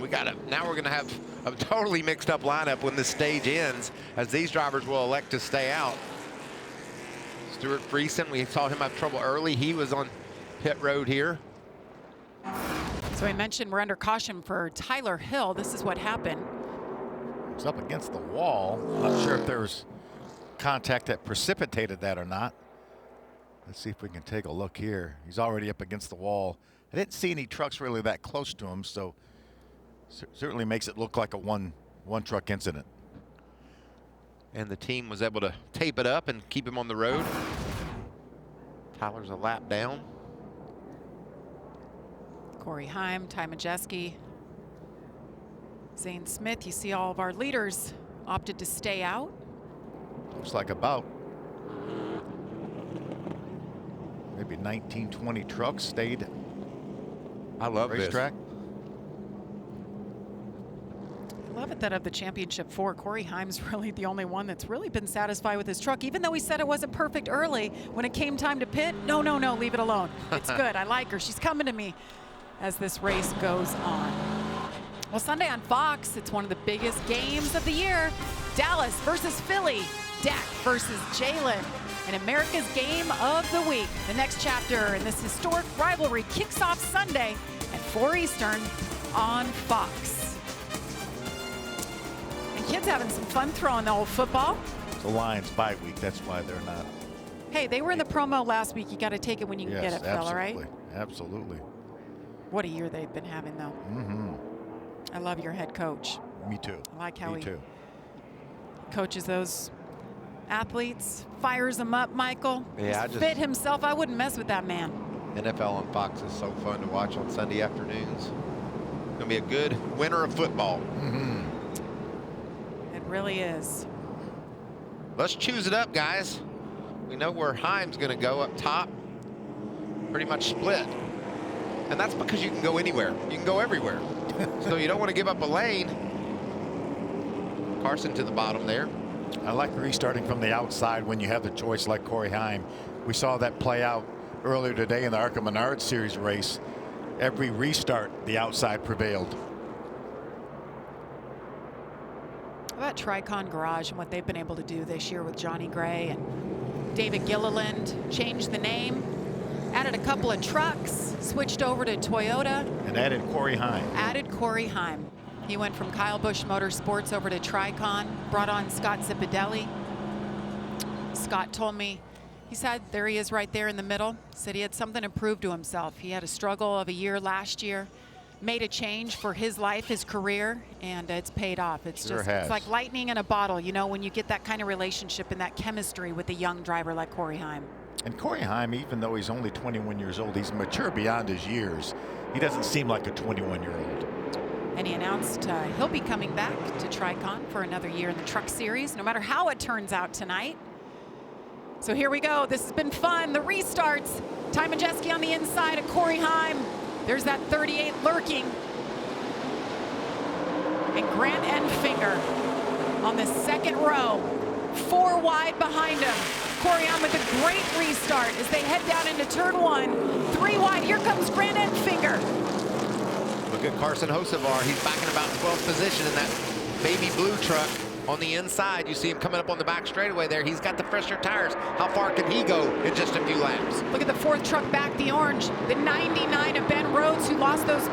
Now we're going to have a totally mixed up lineup when this stage ends, as these drivers will elect to stay out. Stuart Friesen, we saw him have trouble early. He was on pit road here. So I mentioned we're under caution for Tyler Hill. This is what happened. It's up against the wall. Not sure if there was contact that precipitated that or not. Let's see if we can take a look here. He's already up against the wall. I didn't see any trucks really that close to him, so certainly makes it look like a one truck incident. And the team was able to tape it up and keep him on the road. Tyler's a lap down. Corey Heim, Ty Majeski, Zane Smith. You see all of our leaders opted to stay out. Looks like about maybe 19, 20 trucks stayed. I love racetrack. I love it that of the championship 4, Corey Heim's really the only one that's really been satisfied with his truck, even though he said it wasn't perfect early. When it came time to pit, no, leave it alone. It's good. I like her. She's coming to me as this race goes on. Well, Sunday on Fox, it's one of the biggest games of the year. Dallas versus Philly, Dak versus Jalen, and America's game of the week. The next chapter in this historic rivalry kicks off Sunday at 4 Eastern on Fox. Kids having some fun throwing the old football. The Lions bye week, that's why they're not. Hey, they were in the promo last week. You got to take it when you can get it, fella, right? Absolutely. What a year they've been having, though. Mm-hmm. I love your head coach. Me too. I like how he coaches those athletes, fires them up, Michael. Yeah, He's fit himself. I wouldn't mess with that man. NFL on Fox is so fun to watch on Sunday afternoons. It's going to be a good winter of football. Mm-hmm. Really is. Let's choose it up, guys. We know where Heim's going to go up top. Pretty much split. And that's because you can go anywhere. You can go everywhere. So you don't want to give up a lane. Carson to the bottom there. I like restarting from the outside when you have the choice like Corey Heim. We saw that play out earlier today in the ARCA Menard Series race. Every restart, the outside prevailed. How about Tricon Garage and what they've been able to do this year with Johnny Gray and David Gilliland? Changed the name, added a couple of trucks, switched over to Toyota. And added Corey Heim. Added Corey Heim. He went from Kyle Busch Motorsports over to Tricon, brought on Scott Cipodelli. Scott told me He said, there he is right there in the middle, said he had something to prove to himself. He had a struggle of a year last year, made a change for his life, his career, and it's paid off. It's Sure just, has. it's like lightning in a bottle, you know, when you get that kind of relationship and that chemistry with a young driver like Corey Heim. And Corey Heim, even though he's only 21 years old, he's mature beyond his years. He doesn't seem like a 21-year-old. And he announced he'll be coming back to Tricon for another year in the Truck Series, no matter how it turns out tonight. So here we go. This has been fun. The restarts. Ty Majeski on the inside of Corey Heim. There's that 38 lurking. And Grant Enfinger on the second row. 4 wide behind him. Corey Heim with a great restart as they head down into turn 1. 3 wide. Here comes Grant Enfinger. Look at Carson Hocevar. He's back in about 12th position in that baby blue truck on the inside. You see him coming up on the back straightaway there. He's got the fresher tires. How far can he go in just a few laps? Look at the 4th truck back, the orange. The 99 of Ben Rhodes, who lost those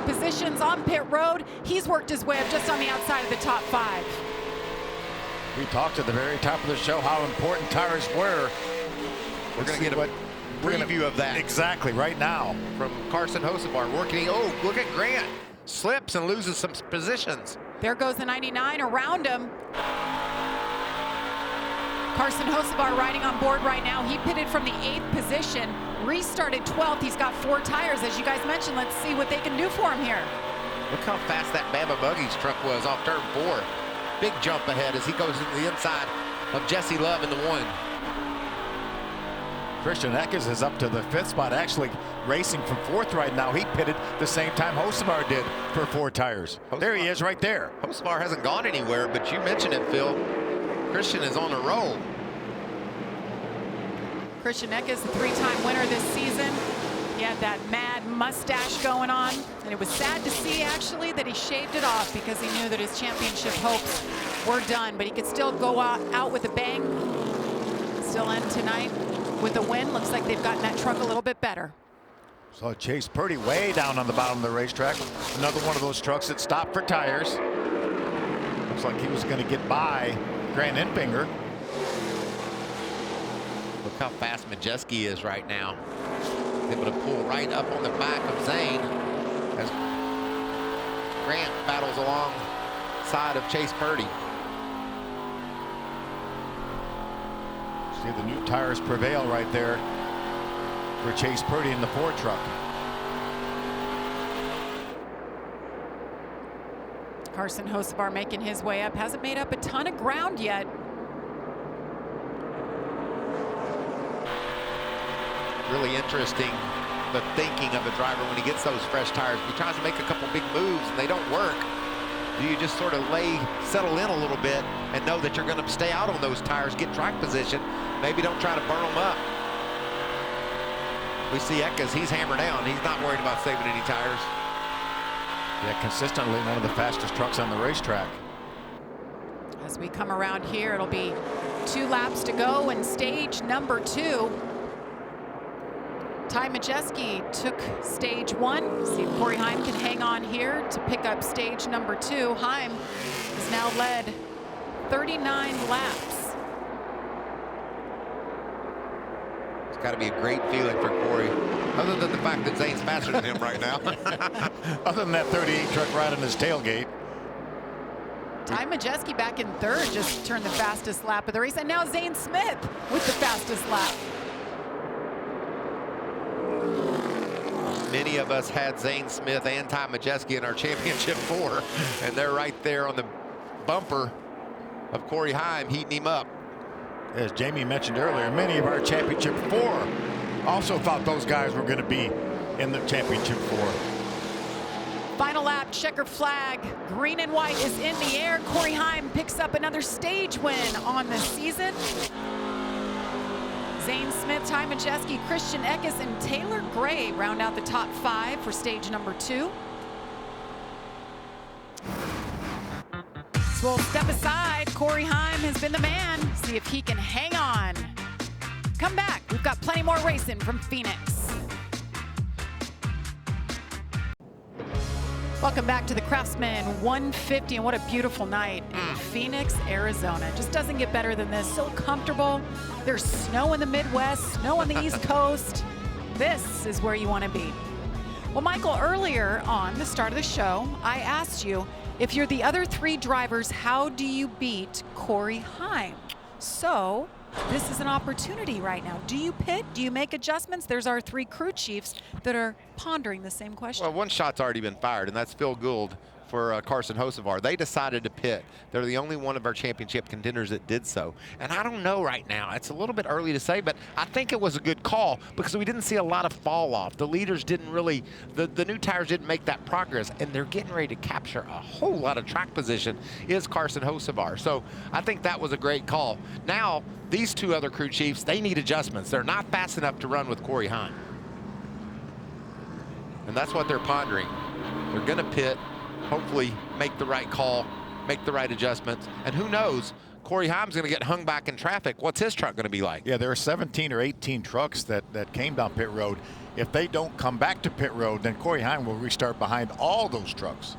positions on pit road. He's worked his way up just on the outside of the top 5. We talked at the very top of the show how important tires were. We're going to get a preview of that. Exactly, right now. From Carson Hocevar working. Oh, look at Grant. Slips and loses some positions. There goes the 99 around him. Carson Hocevar riding on board right now. He pitted from the 8th position, restarted 12th. He's got 4 tires, as you guys mentioned. Let's see what they can do for him here. Look how fast that Bama Buggies truck was off turn 4. Big jump ahead as he goes into the inside of Jesse Love in the 1. Christian Eckes is up to the 5th spot, actually racing from 4th right now. He pitted the same time Hocevar did for 4 tires. There he is right there. Hocevar hasn't gone anywhere, but you mentioned it, Phil. Christian is on a roll. Christian Eckes, the 3-time winner this season. He had that mad mustache going on, and it was sad to see, actually, that he shaved it off because he knew that his championship hopes were done, but he could still go out with a bang. Still end tonight with a win. Looks like they've gotten that truck a little bit better. So Chase Purdy way down on the bottom of the racetrack. Another one of those trucks that stopped for tires. Looks like he was going to get by Grant Enfinger. Look how fast Majeski is right now. He's able to pull right up on the back of Zane as Grant battles alongside of Chase Purdy. See the new tires prevail right there for Chase Purdy in the Ford truck. Carson Hocevar making his way up. Hasn't made up a ton of ground yet. Really interesting, the thinking of a driver when he gets those fresh tires. He tries to make a couple big moves and they don't work. Do you just sort of settle in a little bit and know that you're going to stay out on those tires, get track position, maybe don't try to burn them up. We see Eckes, he's hammered down. He's not worried about saving any tires. Yeah, consistently one of the fastest trucks on the racetrack. As we come around here, it'll be 2 laps to go in stage number 2. Ty Majeski took stage 1. See if Corey Heim can hang on here to pick up stage number 2. Heim has now led 39 laps. It's got to be a great feeling for Corey, other than the fact that Zane's faster than him right now. Other than that 38 truck right on his tailgate. Ty Majeski back in 3rd, just turned the fastest lap of the race. And now Zane Smith with the fastest lap. Many of us had Zane Smith and Ty Majeski in our championship 4, and they're right there on the bumper of Corey Heim, heating him up. As Jamie mentioned earlier, many of our championship 4 also thought those guys were going to be in the championship 4. Final lap, checker flag, green and white is in the air. Corey Heim picks up another stage win on the season. Zane Smith, Ty Majeski, Christian Eckes, and Taylor Gray round out the top 5 for stage number 2. So we'll step aside. Corey Heim has been the man. See if he can hang on. Come back. We've got plenty more racing from Phoenix. Welcome back to the Craftsman 150, and what a beautiful night in Phoenix, Arizona. Just doesn't get better than this. So comfortable. There's snow in the Midwest, snow on the East Coast. This is where you want to be. Well, Michael, earlier on the start of the show, I asked you, if you're the other three drivers, how do you beat Corey Heim? So this is an opportunity right now. Do you pit? Do you make adjustments? There's our three crew chiefs that are pondering the same question. Well, one shot's already been fired, and that's Phil Gould for Carson Hocevar. They decided to pit. They're the only one of our championship contenders that did so. And I don't know right now. It's a little bit early to say, but I think it was a good call because we didn't see a lot of fall off. The leaders didn't really, the new tires didn't make that progress, and they're getting ready to capture a whole lot of track position is Carson Hocevar. So I think that was a great call. Now, these two other crew chiefs, they need adjustments. They're not fast enough to run with Corey Heim. And that's what they're pondering. They're gonna pit, hopefully make the right call, make the right adjustments. And who knows, Corey Heim's gonna get hung back in traffic. What's his truck gonna be like? Yeah, there are 17 or 18 trucks that came down pit road. If they don't come back to pit road, then Corey Heim will restart behind all those trucks.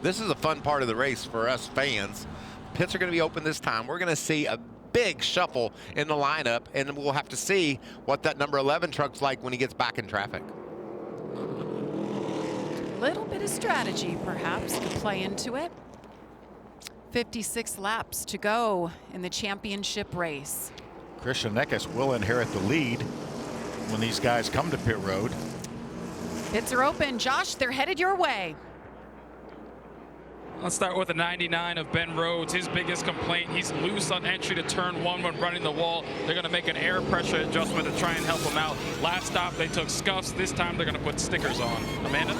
This is a fun part of the race for us fans. Pits are gonna be open this time. We're gonna see a big shuffle in the lineup, and we'll have to see what that number 11 truck's like when he gets back in traffic. Little bit of strategy, perhaps, to play into it. 56 laps to go in the championship race. Christian Eckes will inherit the lead when these guys come to pit road. Pits are open. Josh, they're headed your way. Let's start with the 99 of Ben Rhodes. His biggest complaint, he's loose on entry to turn one when running the wall. They're going to make an air pressure adjustment to try and help him out. Last stop, they took scuffs. This time, they're going to put stickers on. Amanda?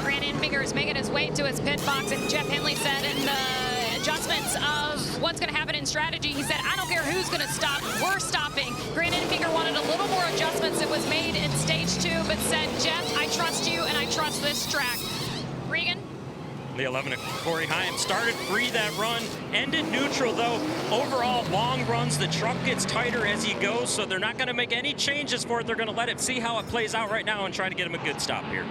Brandon Fingers making his way to his pit box, and Jeff Henley said in the adjustments of what's going to happen in strategy, he said, I don't care who's going to stop, we're stopping. Brandon Finger wanted a little more adjustments that was made in stage 2, but said, Jeff, I trust you and I trust this track. Regan? The 11 of Corey Heim started free that run, ended neutral though. Overall, long runs, the truck gets tighter as he goes, so they're not going to make any changes for it. They're going to let it see how it plays out right now and try to get him a good stop here.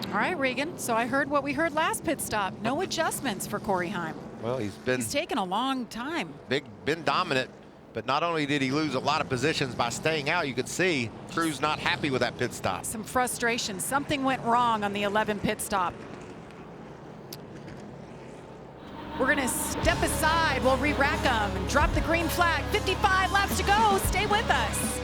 All right, Regan. So I heard what we heard last pit stop. No adjustments for Corey Heim. Well, he's taken a long time. Been dominant, but not only did he lose a lot of positions by staying out, you could see crew's not happy with that pit stop. Some frustration. Something went wrong on the 11 pit stop. We're going to step aside. We'll re-rack them and drop the green flag. 55 laps to go. Stay with us.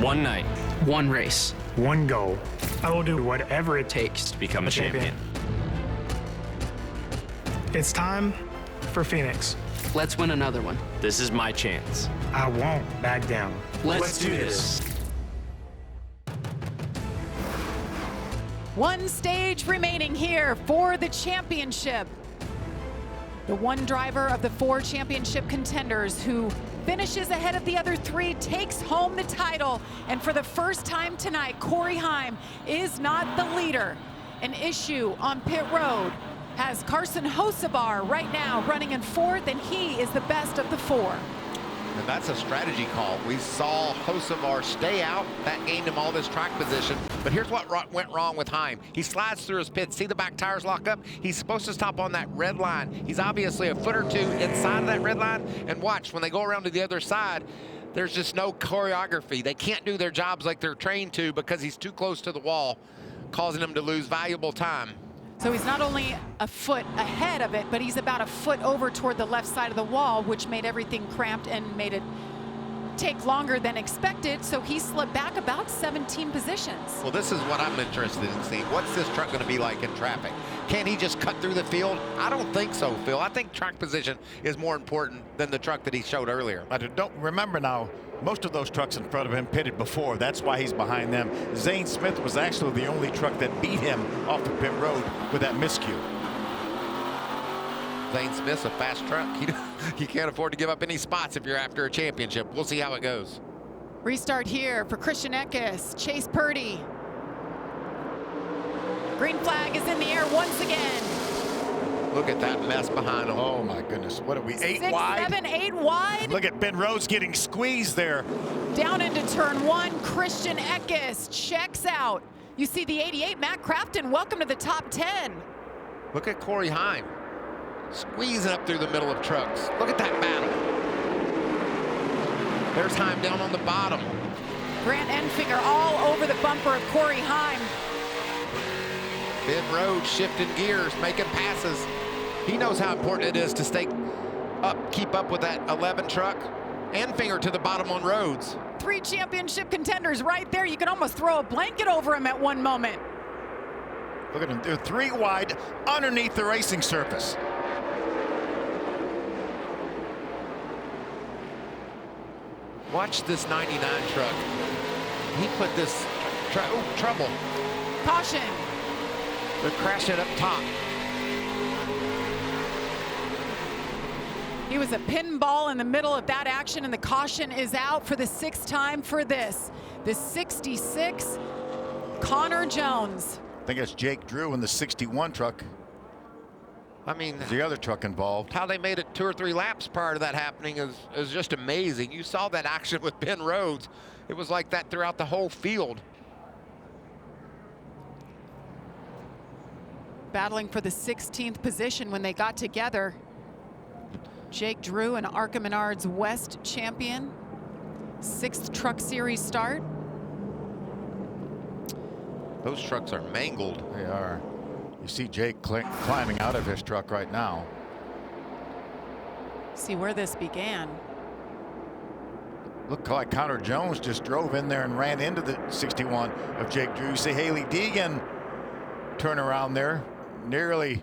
One night. One race. One goal. I will do whatever it takes To become a champion. It's time for Phoenix. Let's win another one. This is my chance. I won't back down. Let's do this. One stage remaining here for the championship. The one driver of the 4 championship contenders who finishes ahead of the other 3 takes home the title. And for the first time tonight, Corey Heim is not the leader. An issue on pit road has Carson Hocevar right now running in 4th, and he is the best of the 4. And that's a strategy call. We saw Hocevar stay out. That gained him all this track position. But here's what went wrong with Heim. He slides through his pit. See the back tires lock up? He's supposed to stop on that red line. He's obviously a foot or 2 inside of that red line. And watch, when they go around to the other side, there's just no choreography. They can't do their jobs like they're trained to because he's too close to the wall, causing them to lose valuable time. So he's not only a foot ahead of it, but he's about a foot over toward the left side of the wall, which made everything cramped and made it take longer than expected. So he slipped back about 17 positions. Well, this is what I'm interested in seeing. What's this truck going to be like in traffic? Can he just cut through the field? I don't think so, Phil. I think track position is more important than the truck that he showed earlier. I don't remember now. Most of those trucks in front of him pitted before. That's why he's behind them. Zane Smith was actually the only truck that beat him off the pit road with that miscue. Zane Smith's a fast truck. You can't afford to give up any spots if you're after a championship. We'll see how it goes. Restart here for Christian Eckes, Chase Purdy. Green flag is in the air once again. Look at that mess behind him. Oh my goodness, what are we, 8 6, wide? 7, 8 wide. Look at Ben Rhodes getting squeezed there. Down into turn 1, Christian Eckes checks out. You see the 88, Matt Crafton, welcome to the top 10. Look at Corey Heim squeezing up through the middle of trucks. Look at that battle. There's Heim down on the bottom. Grant Enfinger all over the bumper of Corey Heim. Ben Rhodes shifting gears, making passes. He knows how important it is to stay up, keep up with that 11 truck. Enfinger to the bottom on Rhodes. 3 championship contenders right there. You can almost throw a blanket over him at one moment. Look at them. They're 3 wide underneath the racing surface. Watch this 99 truck. He put this trouble. Caution. They're crashing up top. He was a pinball in the middle of that action, and the caution is out for the 6th time for this. The 66, Connor Jones. I think it's Jake Drew in the 61 truck. I mean, the other truck involved. How they made it 2 or 3 laps prior to that happening is just amazing. You saw that action with Ben Rhodes. It was like that throughout the whole field. Battling for the 16th position when they got together. Jake Drew, an ARCA Menards West champion. 6th Truck Series start. Those trucks are mangled. They are. You see Jake climbing out of his truck right now. See where this began. Looked like Connor Jones just drove in there and ran into the 61 of Jake Drew. You see Haley Deegan turn around there. Nearly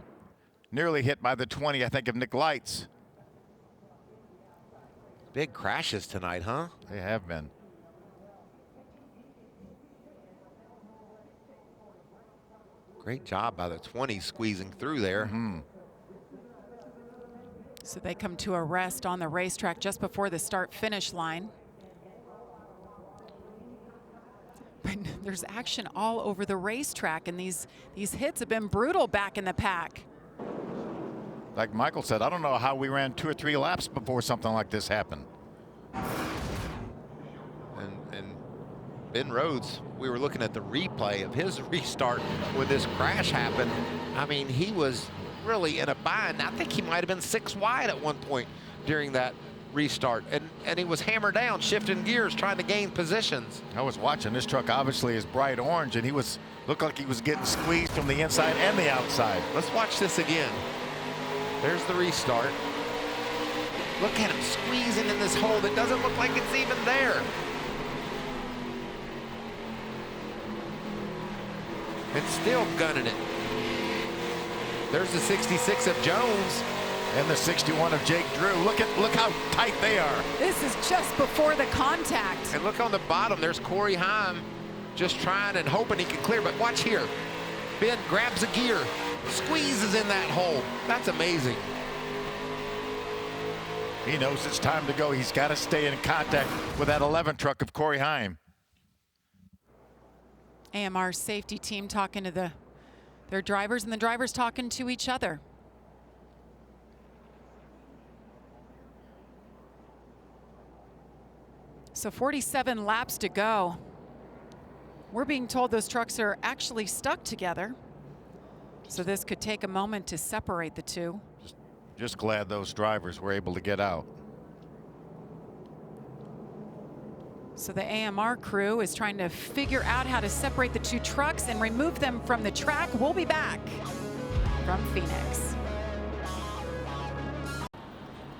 hit by the 20, I think, of Nick Lights. Big crashes tonight, huh? They have been. Great job by the 20 squeezing through there. Mm-hmm. So they come to a rest on the racetrack just before the start-finish line. But there's action all over the racetrack, and these hits have been brutal back in the pack. Like Michael said, I don't know how we ran 2 or 3 laps before something like this happened. And Ben Rhodes, we were looking at the replay of his restart when this crash happened. I mean, he was really in a bind. I think he might have been 6 wide at one point during that restart, and he was hammered down, shifting gears, trying to gain positions. I was watching. This truck obviously is bright orange, and he looked like he was getting squeezed from the inside and the outside. Let's watch this again. There's the restart. Look at him squeezing in this hole that doesn't look like it's even there. And still gunning it. There's the 66 of Jones. And the 61 of Jake Drew. Look how tight they are. This is just before the contact. And look on the bottom, there's Corey Heim just trying and hoping he can clear, but watch here. Ben grabs a gear, squeezes in that hole. That's amazing. He knows it's time to go. He's got to stay in contact with that 11 truck of Corey Heim. AMR safety team talking to their drivers, and the drivers talking to each other. So 47 laps to go. We're being told those trucks are actually stuck together. So this could take a moment to separate the two. Just glad those drivers were able to get out. So the AMR crew is trying to figure out how to separate the 2 trucks and remove them from the track. We'll be back from Phoenix.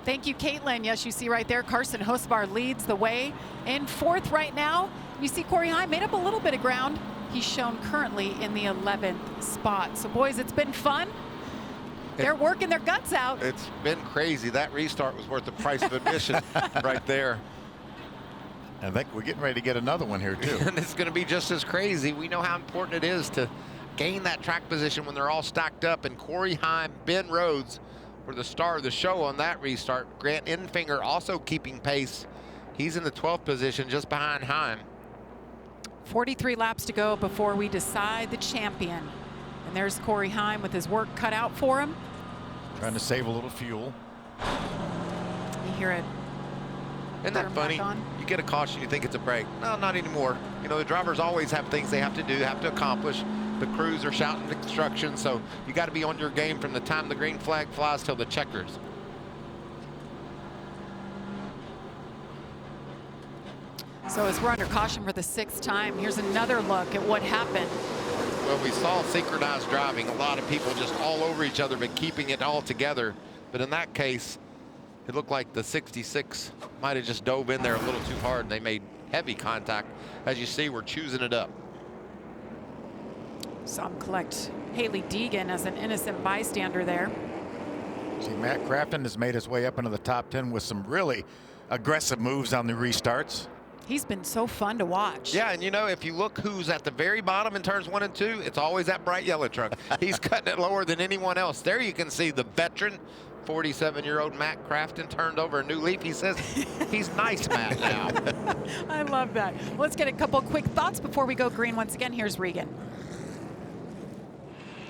Thank you, Caitlin. Yes, you see right there, Carson Hosbar leads the way in 4th right now. You see Corey Heim made up a little bit of ground. He's shown currently in the 11th spot. So boys, it's been fun. They're working their guts out. It's been crazy. That restart was worth the price of admission right there. I think we're getting ready to get another one here too. And it's going to be just as crazy. We know how important it is to gain that track position when they're all stacked up. And Corey Heim, Ben Rhodes were the star of the show on that restart. Grant Enfinger also keeping pace. He's in the 12th position just behind Heim. 43 laps to go before we decide the champion. And there's Corey Heim with his work cut out for him. Trying to save a little fuel. You hear it Isn't that funny? You get a caution, you think it's a break. No, not anymore. You know, the drivers always have things they have to do, have to accomplish. The crews are shouting instructions, so you got to be on your game from the time the green flag flies till the checkers. So as we're under caution for the 6th time, here's another look at what happened. Well, we saw synchronized driving. A lot of people just all over each other, but keeping it all together. But in that case, it looked like the 66 might have just dove in there a little too hard, and they made heavy contact. As you see, we're choosing it up. Some collect Haley Deegan as an innocent bystander there. See, Matt Crafton has made his way up into the top 10 with some really aggressive moves on the restarts. He's been so fun to watch. Yeah, and you know, if you look who's at the very bottom in turns 1 and 2, it's always that bright yellow truck. He's cutting it lower than anyone else. There you can see the veteran 47-year-old Matt Crafton turned over a new leaf. He says he's nice, Matt, now. I love that. Let's get a couple quick thoughts before we go green. Once again, here's Regan.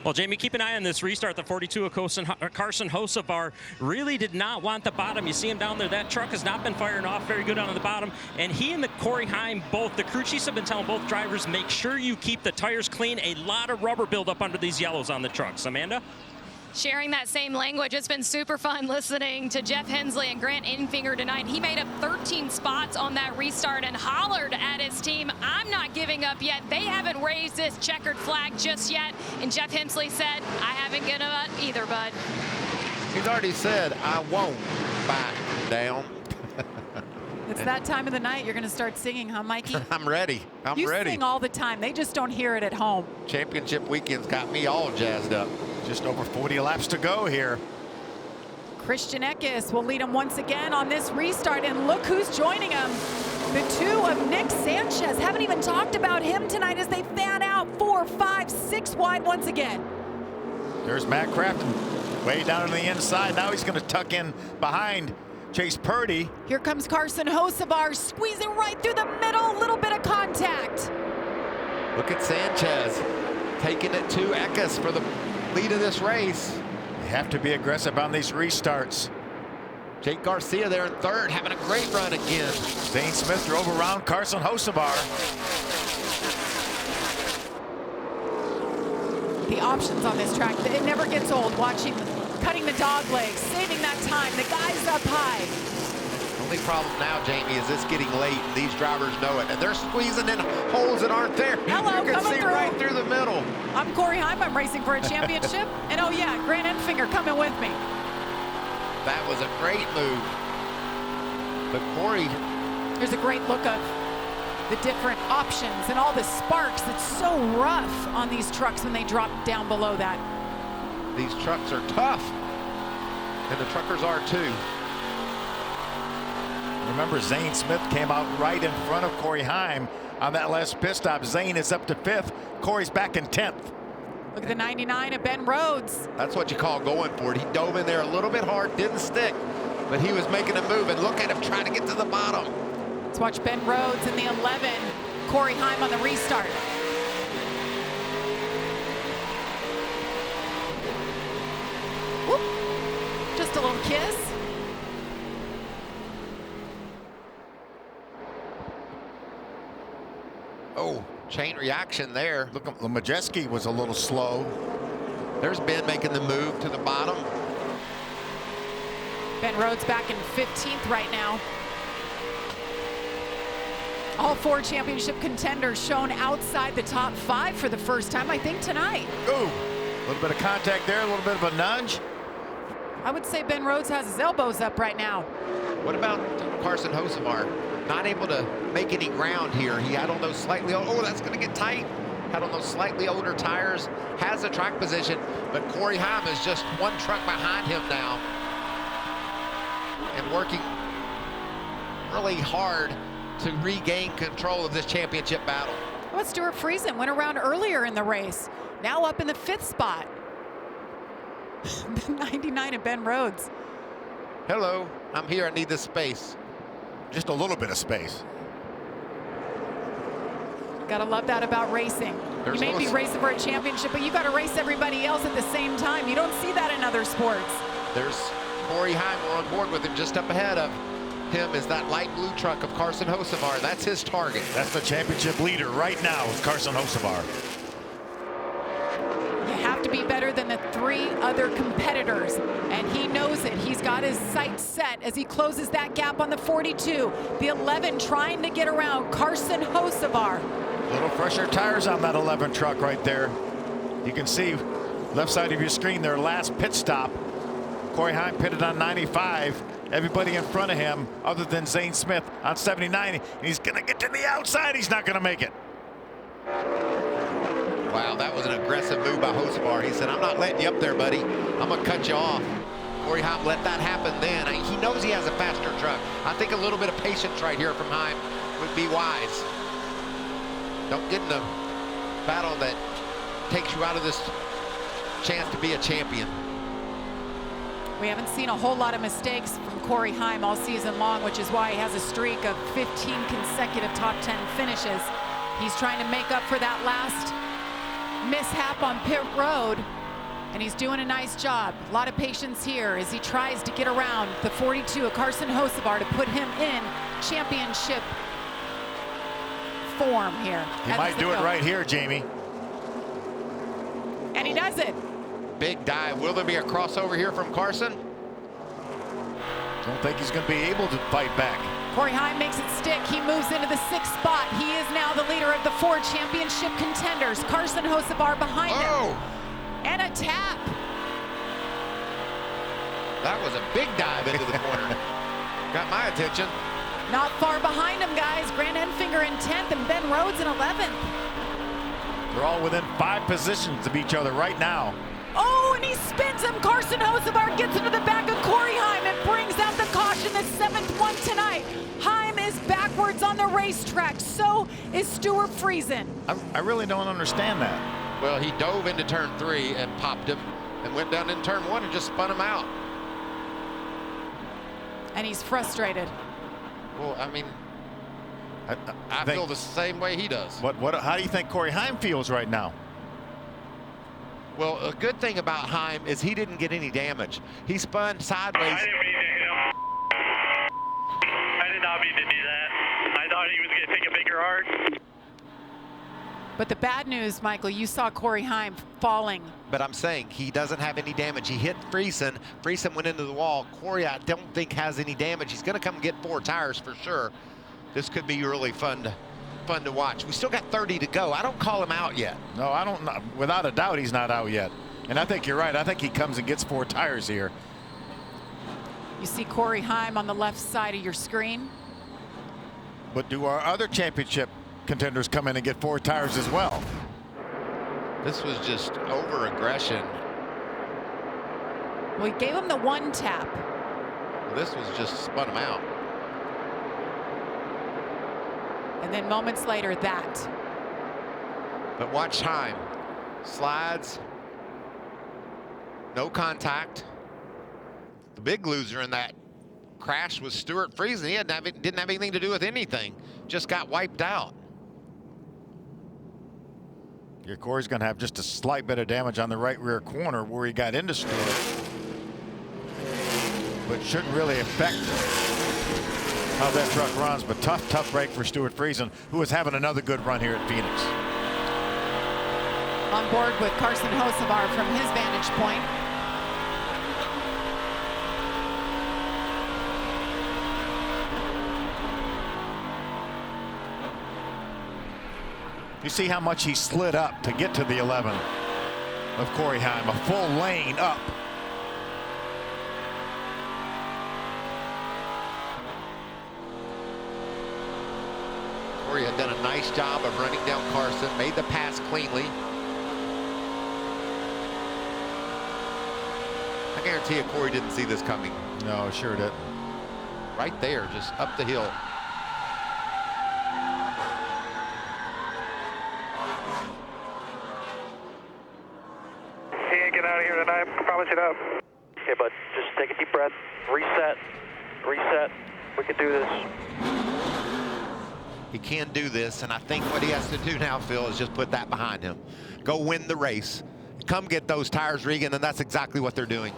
Well, Jamie, keep an eye on this restart. The 42 of Carson Hocevar really did not want the bottom. You see him down there. That truck has not been firing off very good on the bottom. And he and the Corey Heim, both, the crew chiefs have been telling both drivers, make sure you keep the tires clean. A lot of rubber buildup under these yellows on the trucks. Amanda? Sharing that same language. It's been super fun listening to Jeff Hensley and Grant Enfinger tonight. He made up 13 spots on that restart and hollered at his team, I'm not giving up yet. They haven't raised this checkered flag just yet. And Jeff Hensley said, I haven't given up either, bud. He's already said, I won't back down. It's that time of the night you're going to start singing, huh, Mikey? I'm ready. I'm you ready. You sing all the time. They just don't hear it at home. Championship weekend's got me all jazzed up. Just over 40 laps to go here. Christian Eckes will lead him once again on this restart, and look who's joining him. The 2 of Nick Sanchez. Haven't even talked about him tonight as they fan out 4, 5, 6 wide once again. There's Matt Crafton way down on the inside. Now he's going to tuck in behind Chase Purdy. Here comes Carson Hocevar squeezing right through the middle. A little bit of contact. Look at Sanchez taking it to Eckes for the lead of this race. You have to be aggressive on these restarts. Jake Garcia there in 3rd, having a great run again. Zane Smith drove around Carson Hocevar. The options on this track, it never gets old watching, cutting the dog legs, saving that time. The guy's up high. Only problem now, Jamie, is it's getting late, and these drivers know it, and they're squeezing in holes that aren't there. Hello, you can see right through the middle. I'm Corey Heim. I'm racing for a championship, and oh yeah, Grant Enfinger coming with me. That was a great move. But Corey, there's a great look of the different options and all the sparks. It's so rough on these trucks when they drop down below that. These trucks are tough, and the truckers are too. Remember, Zane Smith came out right in front of Corey Heim on that last pit stop. Zane is up to 5th. Corey's back in 10th. Look at the 99 of Ben Rhodes. That's what you call going for it. He dove in there a little bit hard, didn't stick, but he was making a move, and look at him trying to get to the bottom. Let's watch Ben Rhodes in the 11. Corey Heim on the restart. Whoop. Just a little kiss. Oh, chain reaction there. Look, Majeski was a little slow. There's Ben making the move to the bottom. Ben Rhodes back in 15th right now. All 4 championship contenders shown outside the top 5 for the first time, I think, tonight. Ooh, a little bit of contact there, a little bit of a nudge. I would say Ben Rhodes has his elbows up right now. What about Carson Hocevar? Not able to make any ground here. He had on those slightly, oh, that's going to get tight. Had on those slightly older tires, has the track position, but Corey Heim is just 1 truck behind him now and working really hard to regain control of this championship battle. Well, Stuart Friesen went around earlier in the race, now up in the 5th spot. The 99 of Ben Rhodes. Hello, I'm here, I need this space. Just a little bit of space. Gotta love that about racing. You may be racing for a championship, but you gotta race everybody else at the same time. You don't see that in other sports. There's Corey Heim, we're on board with him, just up ahead of him is that light blue truck of Carson Hocevar. That's his target. That's the championship leader right now is Carson Hocevar. You have to be better than the 3 other competitors, and he knows it. He's got his sights set as he closes that gap on the 42. The 11 trying to get around Carson Hocevar. Little fresher tires on that 11 truck right there. You can see left side of your screen their last pit stop. Corey Heim pitted on 95. Everybody in front of him other than Zane Smith on 79. And he's going to get to the outside. He's not going to make it. Wow, that was an aggressive move by Hocevar. He said, I'm not letting you up there, buddy. I'm going to cut you off. Corey Heim let that happen then. He knows he has a faster truck. I think a little bit of patience right here from Heim would be wise. Don't get in a battle that takes you out of this chance to be a champion. We haven't seen a whole lot of mistakes from Corey Heim all season long, which is why he has a streak of 15 consecutive top 10 finishes. He's trying to make up for that last mishap on pit road, and he's doing a nice job. A lot of patience here as he tries to get around the 42 of Carson Hocevar to put him in championship form here. He might do it right here, Jamie. And he does it. Big dive. Will there be a crossover here from Carson? Don't think he's going to be able to fight back. Corey Heim makes it stick. He moves into the 6th spot. He is now the leader of the 4 championship contenders. Carson Hocevar behind him. And a tap. That was a big dive into the corner. Got my attention. Not far behind him, guys. Grant Enfinger in 10th and Ben Rhodes in 11th. They're all within 5 positions of each other right now. Oh, and he spins him. Carson Hocevar gets into the back of Corey Heim and brings out the caution, the 7th one tonight. Heim is backwards on the racetrack. So is Stuart Friesen. I really don't understand that. Well, he dove into turn 3 and popped him and went down in turn 1 and just spun him out. And he's frustrated. Well, I mean, I feel the same way he does. How do you think Corey Heim feels right now? Well, a good thing about Heim is he didn't get any damage. He spun sideways. I didn't mean to hit him. I did not mean to do that. I thought he was going to take a bigger arc. But the bad news, Michael, you saw Corey Heim falling. But I'm saying he doesn't have any damage. He hit Friesen. Friesen went into the wall. Corey, I don't think has any damage. He's going to come get 4 tires for sure. This could be really fun to watch. We still got 30 to go. I don't call him out yet. No, I don't. Without a doubt, he's not out yet. And I think you're right. I think he comes and gets 4 tires here. You see Corey Heim on the left side of your screen. But do our other championship contenders come in and get 4 tires as well? This was just over aggression. Well, he gave him the 1 tap. This was just spun him out. And then moments later, that. But watch Heim. Slides. No contact. The big loser in that crash was Stuart Friesen. He didn't have anything to do with anything. Just got wiped out. Your Corey's going to have just a slight bit of damage on the right rear corner where he got into Stuart. But shouldn't really affect how that truck runs. But tough break for Stuart Friesen, who is having another good run here at Phoenix. On board with Carson Hocevar from his vantage point. You see how much he slid up to get to the 11 of Corey Heim, a full lane up. Corey had done a nice job of running down Carson, made the pass cleanly. I guarantee you Corey didn't see this coming. No, sure didn't. Right there, just up the hill. He ain't get out of here tonight. Promise it up. Okay, bud, just take a deep breath. Reset. We can do this. He can do this, and I think what he has to do now, Phil, is just put that behind him. Go win the race. Come get those tires, Regan, and that's exactly what they're doing.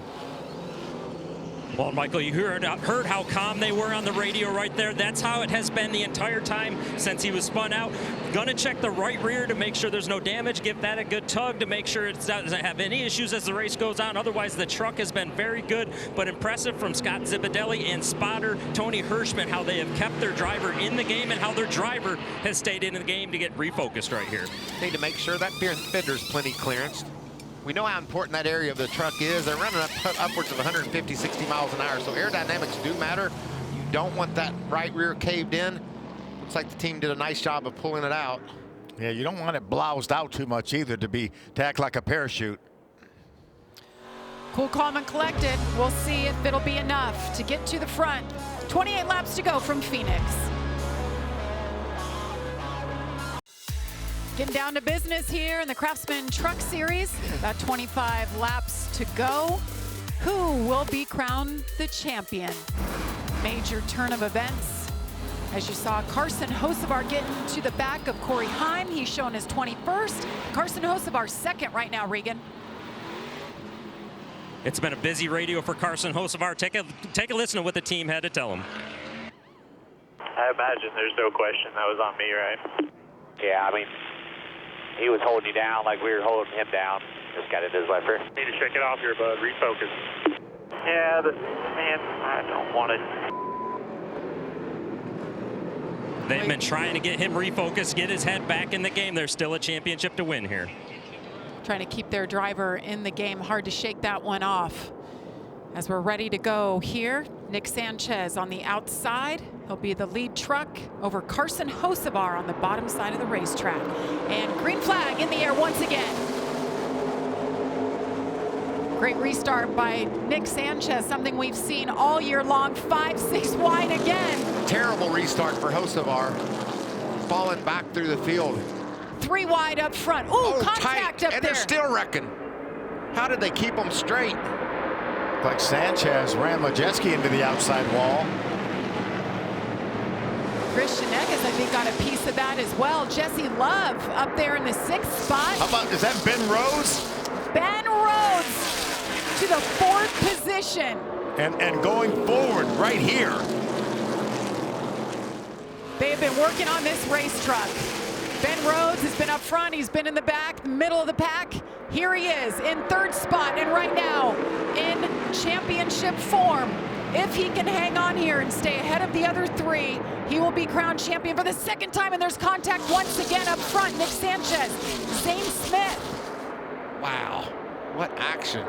Well, Michael, you heard how calm they were on the radio right there. That's how it has been the entire time since he was spun out. Gonna check the right rear to make sure there's no damage. Give that a good tug to make sure it doesn't have any issues as the race goes on. Otherwise, the truck has been very good, but impressive from Scott Zipadelli and spotter Tony Hirschman, how they have kept their driver in the game and how their driver has stayed in the game to get refocused right here. Need to make sure that fender's plenty clearance. We know how important that area of the truck is. They're running upwards of 150, 60 miles an hour, so aerodynamics do matter. You don't want that right rear caved in. Looks like the team did a nice job of pulling it out. Yeah, you don't want it bloused out too much either to act like a parachute. Cool, calm, and collected. We'll see if it'll be enough to get to the front. 28 laps to go from Phoenix. Getting down to business here in the Craftsman Truck Series. About 25 laps to go. Who will be crowned the champion? Major turn of events. As you saw, Carson Hocevar getting to the back of Corey Heim. He's shown his 21st. Carson Hocevar second right now, Regan. It's been a busy radio for Carson Hocevar. Take a listen to what the team had to tell him. I imagine there's no question that was on me, right? Yeah, I mean, he was holding you down like we were holding him down. Just got into his left rear. Need to shake it off here, bud. Refocus. Yeah, man, I don't want it. They've been trying to get him refocused, get his head back in the game. There's still a championship to win here. Trying to keep their driver in the game. Hard to shake that one off. As we're ready to go here, Nick Sanchez on the outside. He'll be the lead truck over Carson Hocevar on the bottom side of the racetrack. And green flag in the air once again. Great restart by Nick Sanchez, something we've seen all year long. 5-6 wide again. Terrible restart for Hocevar. Falling back through the field. 3 wide up front. Ooh, contact tight. up and there. They're still wrecking. How did they keep them straight? Like Sanchez ran Majeski into the outside wall. Christian Eckes, I think, got a piece of that as well. Jesse Love up there in the 6th spot. How about, is that Ben Rhodes? Ben Rhodes to the 4th position. And going forward right here. They have been working on this race truck. Ben Rhodes has been up front. He's been in the back, middle of the pack. Here he is in 3rd spot, and right now in championship form. If he can hang on here and stay ahead of the other 3, he will be crowned champion for the 2nd time. And there's contact once again up front. Nick Sanchez, Zane Smith. Wow, what action.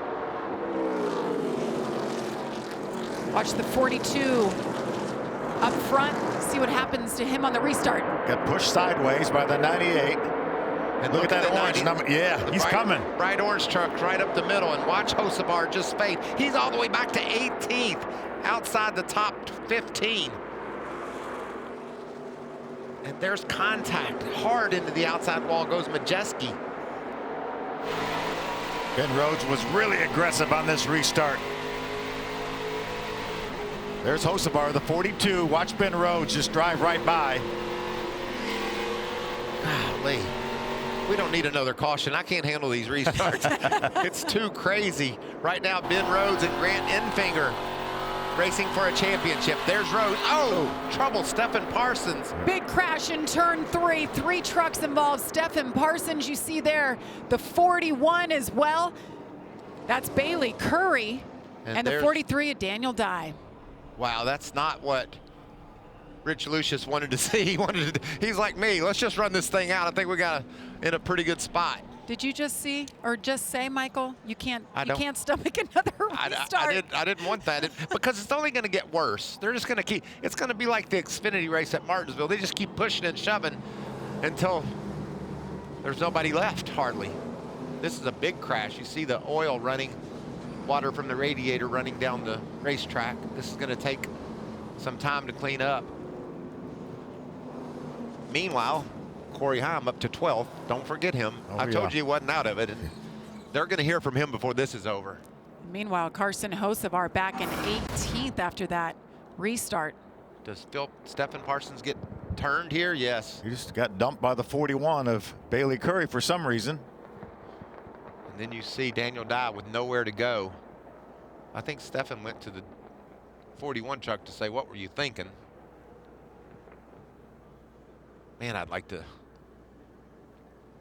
Watch the 42 up front. See what happens to him on the restart. Got pushed sideways by the 98. And look at that orange number. Yeah, he's coming. Bright orange truck right up the middle, and watch Hocevar just fade. He's all the way back to 18th, outside the top 15. And there's contact. Hard into the outside wall goes Majeski. Ben Rhodes was really aggressive on this restart. There's Hocevar, the 42. Watch Ben Rhodes just drive right by. Golly. We don't need another caution. I can't handle these restarts. It's too crazy. Right now, Ben Rhodes and Grant Enfinger racing for a championship. There's Rhodes. Oh, trouble, Stephen Parsons. Big crash in turn 3. 3 trucks involved. Stephen Parsons, you see there, the 41 as well. That's Bailey Curry. And the 43 of Daniel Dye. Wow, that's not what Rich Lucius wanted to see. He's like me. Let's just run this thing out. I think we got in a pretty good spot. Did you just see or just say, Michael, you can't stomach another restart? I didn't want that because it's only going to get worse. They're just going to keep. It's going to be like the Xfinity race at Martinsville. They just keep pushing and shoving until there's nobody left hardly. This is a big crash. You see the oil running, water from the radiator running down the racetrack. This is going to take some time to clean up. Meanwhile, Corey Heim up to 12th. Don't forget him. I told you he wasn't out of it. And they're going to hear from him before this is over. Meanwhile, Carson Hocevar back in 18th after that restart. Does Stephen Parsons get turned here? Yes. He just got dumped by the 41 of Bailey Curry for some reason. And then you see Daniel Dye with nowhere to go. I think Stephen went to the 41 truck to say, what were you thinking? Man, I'd like to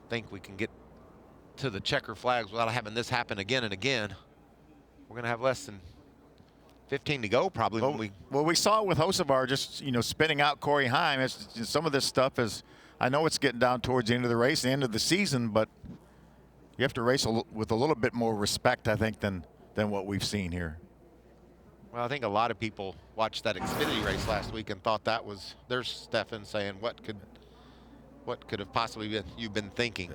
think we can get to the checker flags without having this happen again and again. We're going to have less than 15 to go probably. Well, we saw it with Hocevar just, you know, spinning out Corey Heim. Some of this stuff is, I know it's getting down towards the end of the race, the end of the season, but you have to race with a little bit more respect, I think, than what we've seen here. Well, I think a lot of people watched that Xfinity race last week and thought that was, there's Stefan saying, what could have possibly been you've been thinking?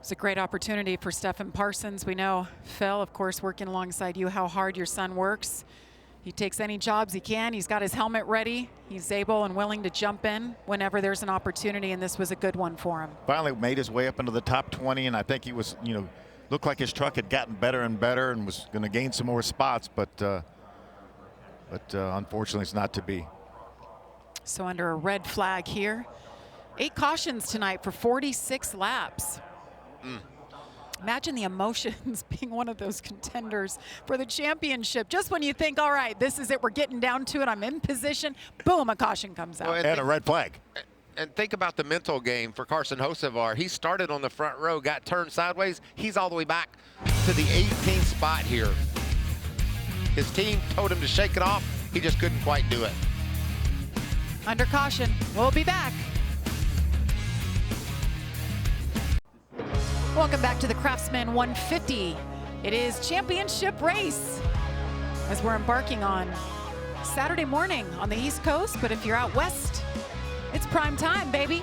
It's a great opportunity for Stefan Parsons. We know, Phil, of course, working alongside you, how hard your son works. He takes any jobs he can. He's got his helmet ready. He's able and willing to jump in whenever there's an opportunity, and this was a good one for him. Finally made his way up into the top 20, and I think he was, you know, looked like his truck had gotten better and better and was going to gain some more spots, but unfortunately it's not to be. So under a red flag here. 8 cautions tonight for 46 laps. Imagine the emotions being one of those contenders for the championship. Just when you think, all right, this is it, we're getting down to it, I'm in position, boom, a caution comes out. Well, and a red flag. And think about the mental game for Carson Hocevar. He started on the front row, got turned sideways. He's all the way back to the 18th spot here. His team told him to shake it off. He just couldn't quite do it. Under caution, we'll be back. Welcome back to the Craftsman 150. It is championship race as we're embarking on Saturday morning on the East Coast, but if you're out west, it's prime time, baby.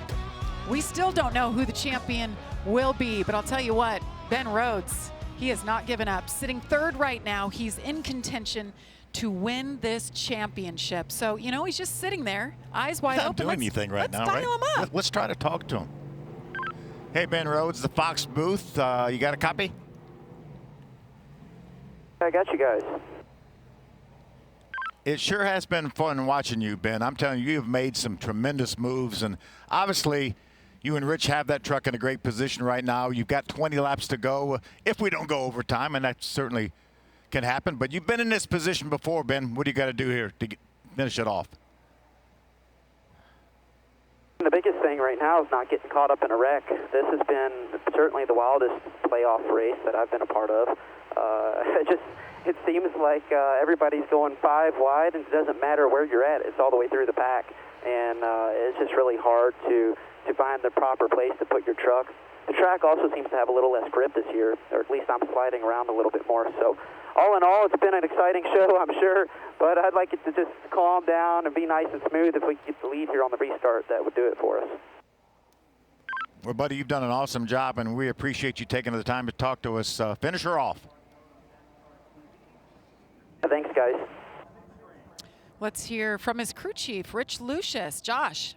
We still don't know who the champion will be, but I'll tell you what, Ben Rhodes, he has not given up. Sitting third right now, he's in contention to win this championship. So, you know, he's just sitting there, eyes wide open. Not doing anything right now, right? Let's dial him up. Let's try to talk to him. Hey, Ben Rhodes, the Fox booth. You got a copy? I got you guys. It sure has been fun watching you, Ben. I'm telling you, you've made some tremendous moves, and obviously you and Rich have that truck in a great position right now. You've got 20 laps to go if we don't go overtime, and that certainly can happen. But you've been in this position before, Ben. What do you got to do here to finish it off? The biggest thing right now is not getting caught up in a wreck. This has been certainly the wildest playoff race that I've been a part of. It seems like everybody's going 5 wide, and it doesn't matter where you're at. It's all the way through the pack, and it's just really hard to find the proper place to put your truck. The track also seems to have a little less grip this year, or at least I'm sliding around a little bit more. So all in all, it's been an exciting show, I'm sure, but I'd like it to just calm down and be nice and smooth. If we could get the lead here on the restart, that would do it for us. Well, buddy, you've done an awesome job, and we appreciate you taking the time to talk to us. Finish her off. Thanks, guys. Let's hear from his crew chief, Rich Lucius. Josh.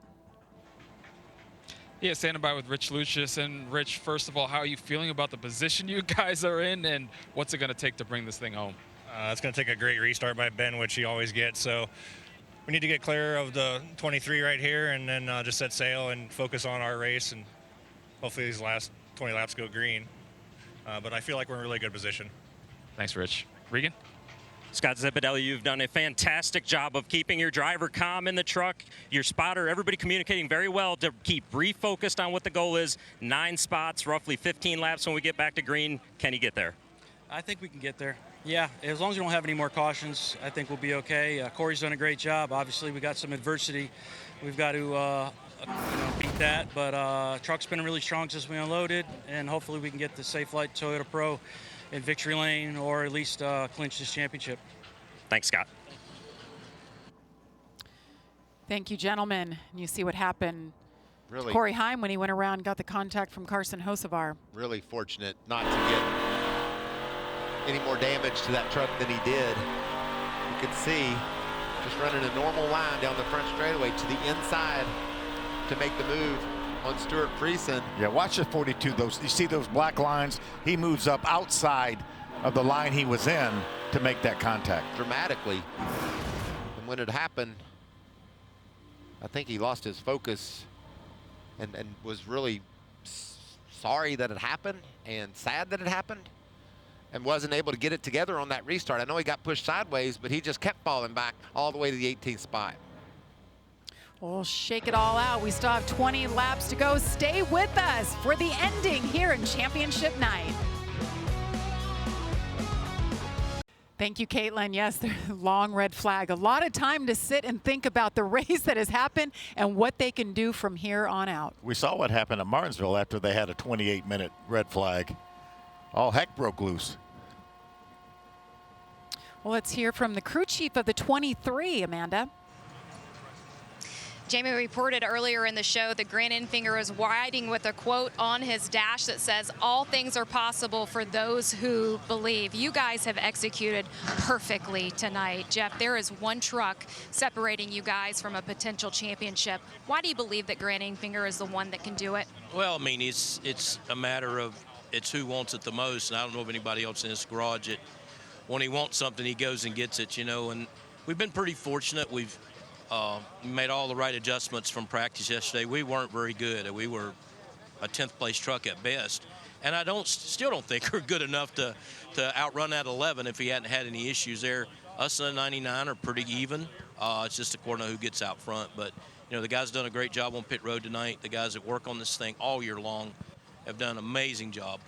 Yeah, standing by with Rich Lucius. And Rich, first of all, how are you feeling about the position you guys are in, and what's it going to take to bring this thing home? It's going to take a great restart by Ben, which he always gets. So we need to get clear of the 23 right here and then just set sail and focus on our race. And hopefully these last 20 laps go green. But I feel like we're in a really good position. Thanks, Rich. Regan? Scott Zipadelli, you've done a fantastic job of keeping your driver calm in the truck, your spotter, everybody communicating very well to keep refocused on what the goal is. 9 spots, roughly 15 laps when we get back to green. Can you get there? I think we can get there. Yeah, as long as we don't have any more cautions, I think we'll be okay. Corey's done a great job. Obviously, we got some adversity. We've got to beat that, but truck's been really strong since we unloaded, and hopefully we can get the Safe Light Toyota Pro in victory lane, or at least clinch this championship. Thanks, Scott. Thank you, gentlemen. You see what happened. Really, Corey Heim, when he went around, got the contact from Carson Hocevar. Really fortunate not to get any more damage to that truck than he did. You could see just running a normal line down the front straightaway to the inside to make the move on Stuart Friesen. Yeah, watch the 42. You see those black lines? He moves up outside of the line he was in to make that contact. Dramatically. And when it happened, I think he lost his focus and was really sorry that it happened and sad that it happened. and wasn't able to get it together on that restart. I know he got pushed sideways, but he just kept falling back all the way to the 18th spot. We'll shake it all out. We still have 20 laps to go. Stay with us for the ending here in championship night. Thank you, Caitlin. Yes, the long red flag. A lot of time to sit and think about the race that has happened and what they can do from here on out. We saw what happened at Martinsville after they had a 28-minute red flag. All heck broke loose. Well, let's hear from the crew chief of the 23, Amanda. Jamie reported earlier in the show that Grant Enfinger is riding with a quote on his dash that says, "All things are possible for those who believe." You guys have executed perfectly tonight. Jeff, there is one truck separating you guys from a potential championship. Why do you believe that Grant Enfinger is the one that can do it? Well, I mean, it's a matter of it's who wants it the most, and I don't know of anybody else in this garage that when he wants something, he goes and gets it, you know, and we've been pretty fortunate. We've made all the right adjustments from practice yesterday. We weren't very good. We were a 10th place truck at best. And I still don't think we're good enough to outrun that 11 if he hadn't had any issues there. Us and the 99 are pretty even. It's just according to who gets out front. But, you know, the guys done a great job on pit road tonight. The guys that work on this thing all year long have done an amazing job.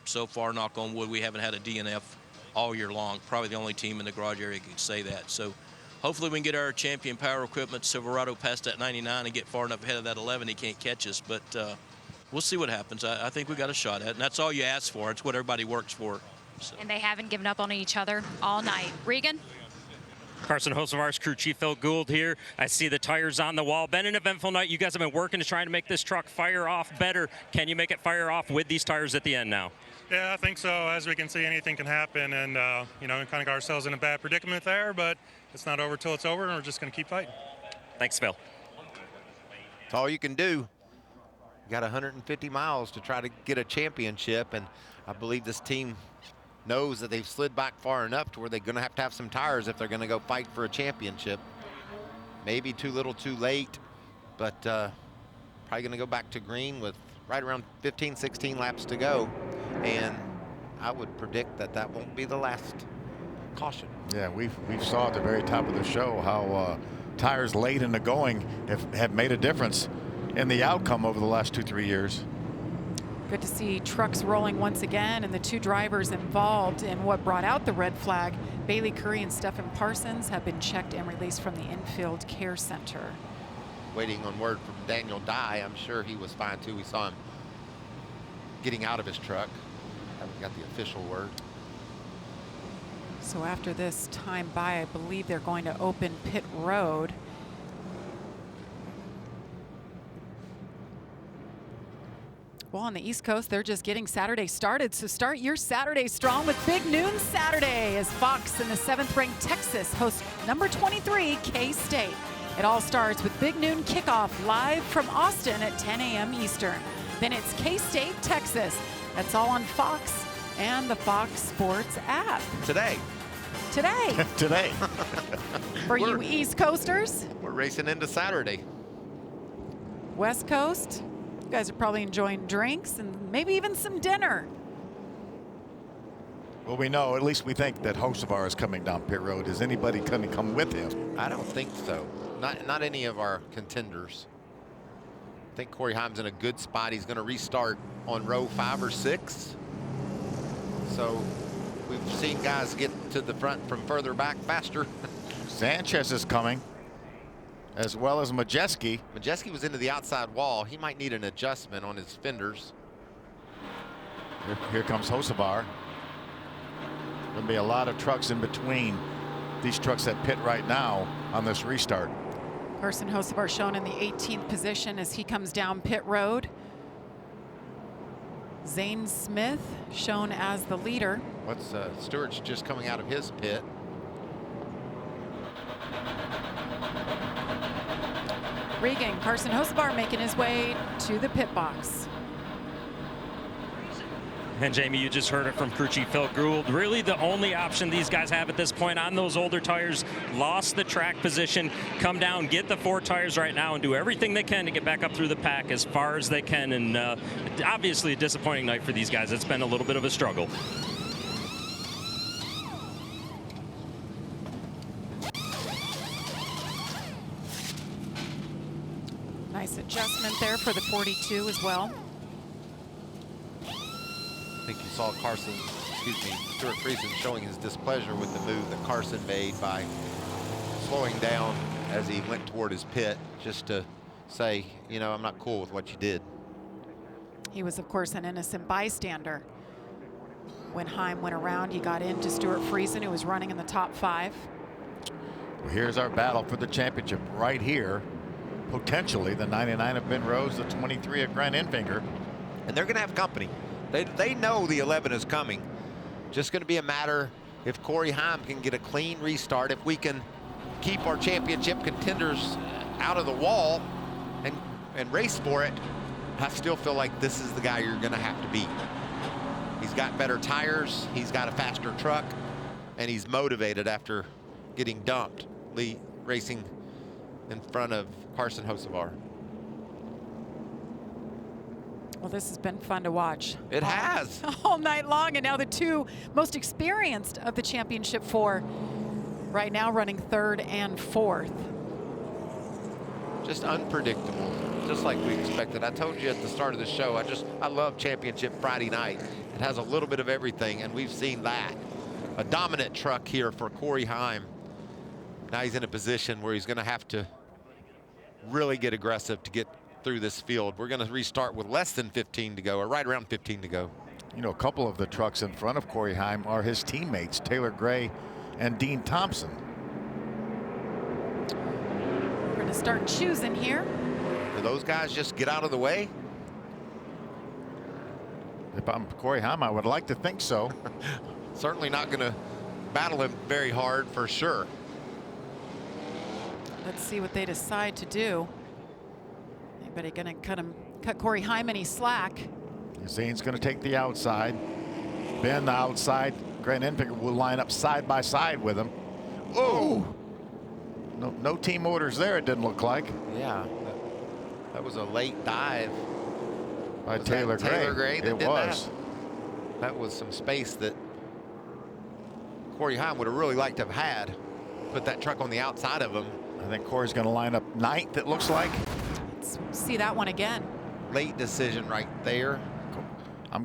So far, knock on wood, we haven't had a DNF all year long. Probably the only team in the garage area can say that. So hopefully we can get our champion power equipment Silverado past that 99 and get far enough ahead of that 11 he can't catch us. But we'll see what happens. I think we got a shot at it, and that's all you ask for. It's what everybody works for. So. And they haven't given up on each other all night. Regan? Carson Hocevar's crew chief Phil Gould here. I see the tires on the wall. Been an eventful night. You guys have been working to try to make this truck fire off better. Can you make it fire off with these tires at the end now? Yeah, I think so. As we can see, anything can happen, and you know, we kind of got ourselves in a bad predicament there, but it's not over till it's over, and we're just going to keep fighting. Thanks, Phil. It's all you can do. You got 150 miles to try to get a championship, and I believe this team knows that they've slid back far enough to where they're going to have some tires if they're going to go fight for a championship. Maybe too little too late, but probably going to go back to green with right around 15, 16 laps to go. And I would predict that that won't be the last caution. Yeah, we saw at the very top of the show how tires late in the going have made a difference in the outcome over the last 2-3 years. Good to see trucks rolling once again, and the two drivers involved in what brought out the red flag, Bailey Curry and Stephen Parsons, have been checked and released from the infield care center. Waiting on word from Daniel Dye. I'm sure he was fine too. We saw him getting out of his truck. Haven't got the official word. So after this time by, I believe they're going to open pit road. Well, on the East Coast, they're just getting Saturday started. So start your Saturday strong with Big Noon Saturday as Fox and the 7th-ranked Texas host number 23, K-State. It all starts with Big Noon kickoff live from Austin at 10 a.m. Eastern. Then it's K-State, Texas. That's all on Fox and the Fox Sports app. Today. Today. For you East Coasters. We're racing into Saturday. West Coast. You guys are probably enjoying drinks and maybe even some dinner. Well, we know, at least we think that Hocevar is coming down pit road. Is anybody going to come with him? I don't think so. Not any of our contenders. I think Corey Heim's in a good spot. He's going to restart on row 5 or 6. So we've seen guys get to the front from further back faster. Sanchez is coming, as well as Majeski. Majeski was into the outside wall. He might need an adjustment on his fenders. Here comes Hocevar. There'll be a lot of trucks in between these trucks that pit right now on this restart. Carson Hocevar shown in the 18th position as he comes down pit road. Zane Smith shown as the leader. What's Stewart's just coming out of his pit. Regan, Carson Hocevar making his way to the pit box. And Jamie, you just heard it from crew chief Phil Gould. Really the only option these guys have at this point on those older tires. Lost the track position, come down, get the 4 tires right now and do everything they can to get back up through the pack as far as they can. And obviously a disappointing night for these guys. It's been a little bit of a struggle. Nice adjustment there for the 42 as well. I think you saw Stuart Friesen showing his displeasure with the move that Carson made by slowing down as he went toward his pit, just to say, you know, I'm not cool with what you did. He was, of course, an innocent bystander. When Heim went around, he got into Stuart Friesen, who was running in the top 5. Well, here's our battle for the championship right here. Potentially the 99 of Ben Rhodes, the 23 of Grant Enfinger. And they're going to have company. They know the 11 is coming. Just going to be a matter if Corey Heim can get a clean restart, if we can keep our championship contenders out of the wall and race for it. I still feel like this is the guy you're going to have to beat. He's got better tires, he's got a faster truck, and he's motivated after getting dumped, racing in front of Carson Hocevar. Well, this has been fun to watch. It has. All night long, and now the 2 most experienced of the championship 4 right now running 3rd and 4th. Just unpredictable, just like we expected. I told you at the start of the show, I love Championship Friday night. It has a little bit of everything, and we've seen that. A dominant truck here for Corey Heim. Now he's in a position where he's going to have to really get aggressive to get through this field. We're going to restart with less than 15 to go, or right around 15 to go. You know, a couple of the trucks in front of Corey Heim are his teammates, Taylor Gray and Dean Thompson. We're going to start choosing here. Do those guys just get out of the way? If I'm Corey Heim, I would like to think so. Certainly not going to battle him very hard, for sure. Let's see what they decide to do. Anybody going to cut Corey Heim any slack? Zane's going to take the outside. Ben the outside. Grant Enfinger will line up side by side with him. Oh! No team orders there, it didn't look like. Yeah, that was a late dive by Taylor Gray. That it was. That was some space that Corey Heim would have really liked to have had. Put that truck on the outside of him. I think Corey's going to line up 9th, it looks like. Let's see that one again. Late decision right there. I'm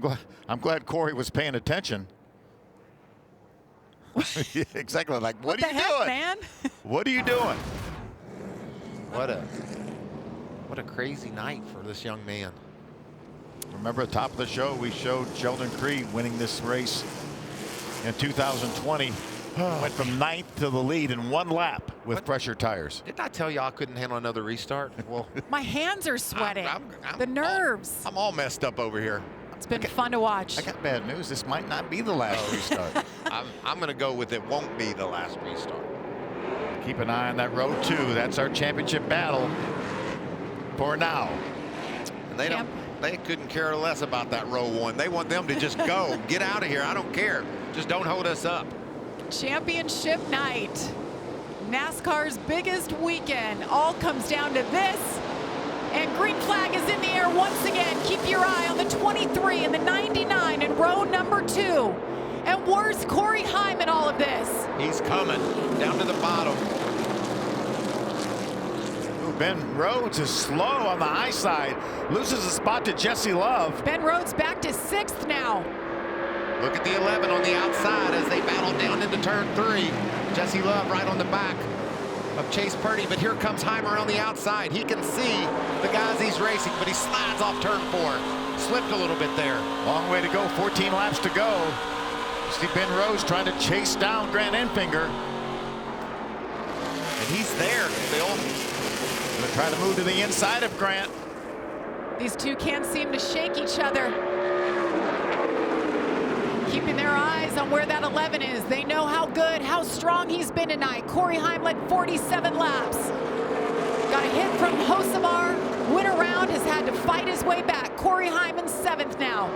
glad Corey was paying attention. Yeah, exactly. Like, what are you doing, man? What are you doing? What a crazy night for this young man. Remember at the top of the show, we showed Sheldon Creed winning this race in 2020. Went from 9th to the lead in 1 lap with fresher tires. Didn't I tell you I couldn't handle another restart? Well, my hands are sweating. The nerves. I'm all messed up over here. It's been fun to watch. I got bad news. This might not be the last restart. I'm going to go with it won't be the last restart. Keep an eye on that row 2. That's our championship battle for now. And they couldn't care less about that row 1. They want them to just go. Get out of here. I don't care. Just don't hold us up. Championship night. NASCAR's biggest weekend. All comes down to this. And green flag is in the air once again. Keep your eye on the 23 and the 99 in row number 2. And where's Corey Heim in all of this? He's coming down to the bottom. Ooh, Ben Rhodes is slow on the high side. Loses a spot to Jesse Love. Ben Rhodes back to 6th now. Look at the 11 on the outside as they battle down into turn 3. Jesse Love right on the back of Chase Purdy, but here comes Heimer on the outside. He can see the guys he's racing, but he slides off turn 4. Slipped a little bit there. Long way to go, 14 laps to go. See Ben Rhodes trying to chase down Grant Enfinger. And he's there, Phil. Gonna try to move to the inside of Grant. These two can't seem to shake each other. Keeping their eyes on where that 11 is. They know how good, how strong he's been tonight. Corey Heim led 47 laps. Got a hit from Hocevar. Went around, has had to fight his way back. Corey Heim in 7th now.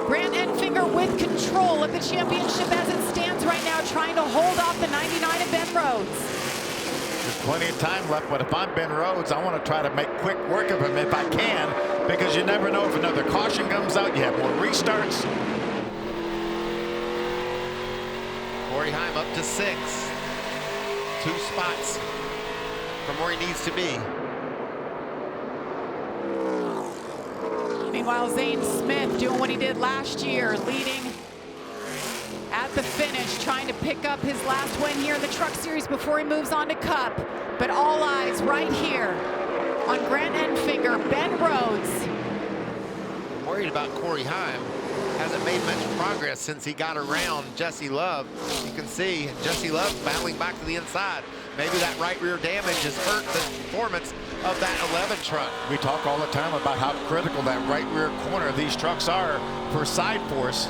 Grant Enfinger with control of the championship as it stands right now, trying to hold off the 99 of Ben Rhodes. There's plenty of time left, but if I'm Ben Rhodes, I want to try to make quick work of him if I can, because you never know if another caution comes out, you have more restarts. Corey Heim up to 6. 2 spots from where he needs to be. Meanwhile, Zane Smith doing what he did last year, leading at the finish, trying to pick up his last win here in the Truck Series before he moves on to Cup. But all eyes right here on Grant Enfinger, Ben Rhodes. I'm worried about Corey Heim. Hasn't made much progress since he got around Jesse Love. You can see Jesse Love battling back to the inside. Maybe that right rear damage has hurt the performance of that 11 truck. We talk all the time about how critical that right rear corner of these trucks are for side force.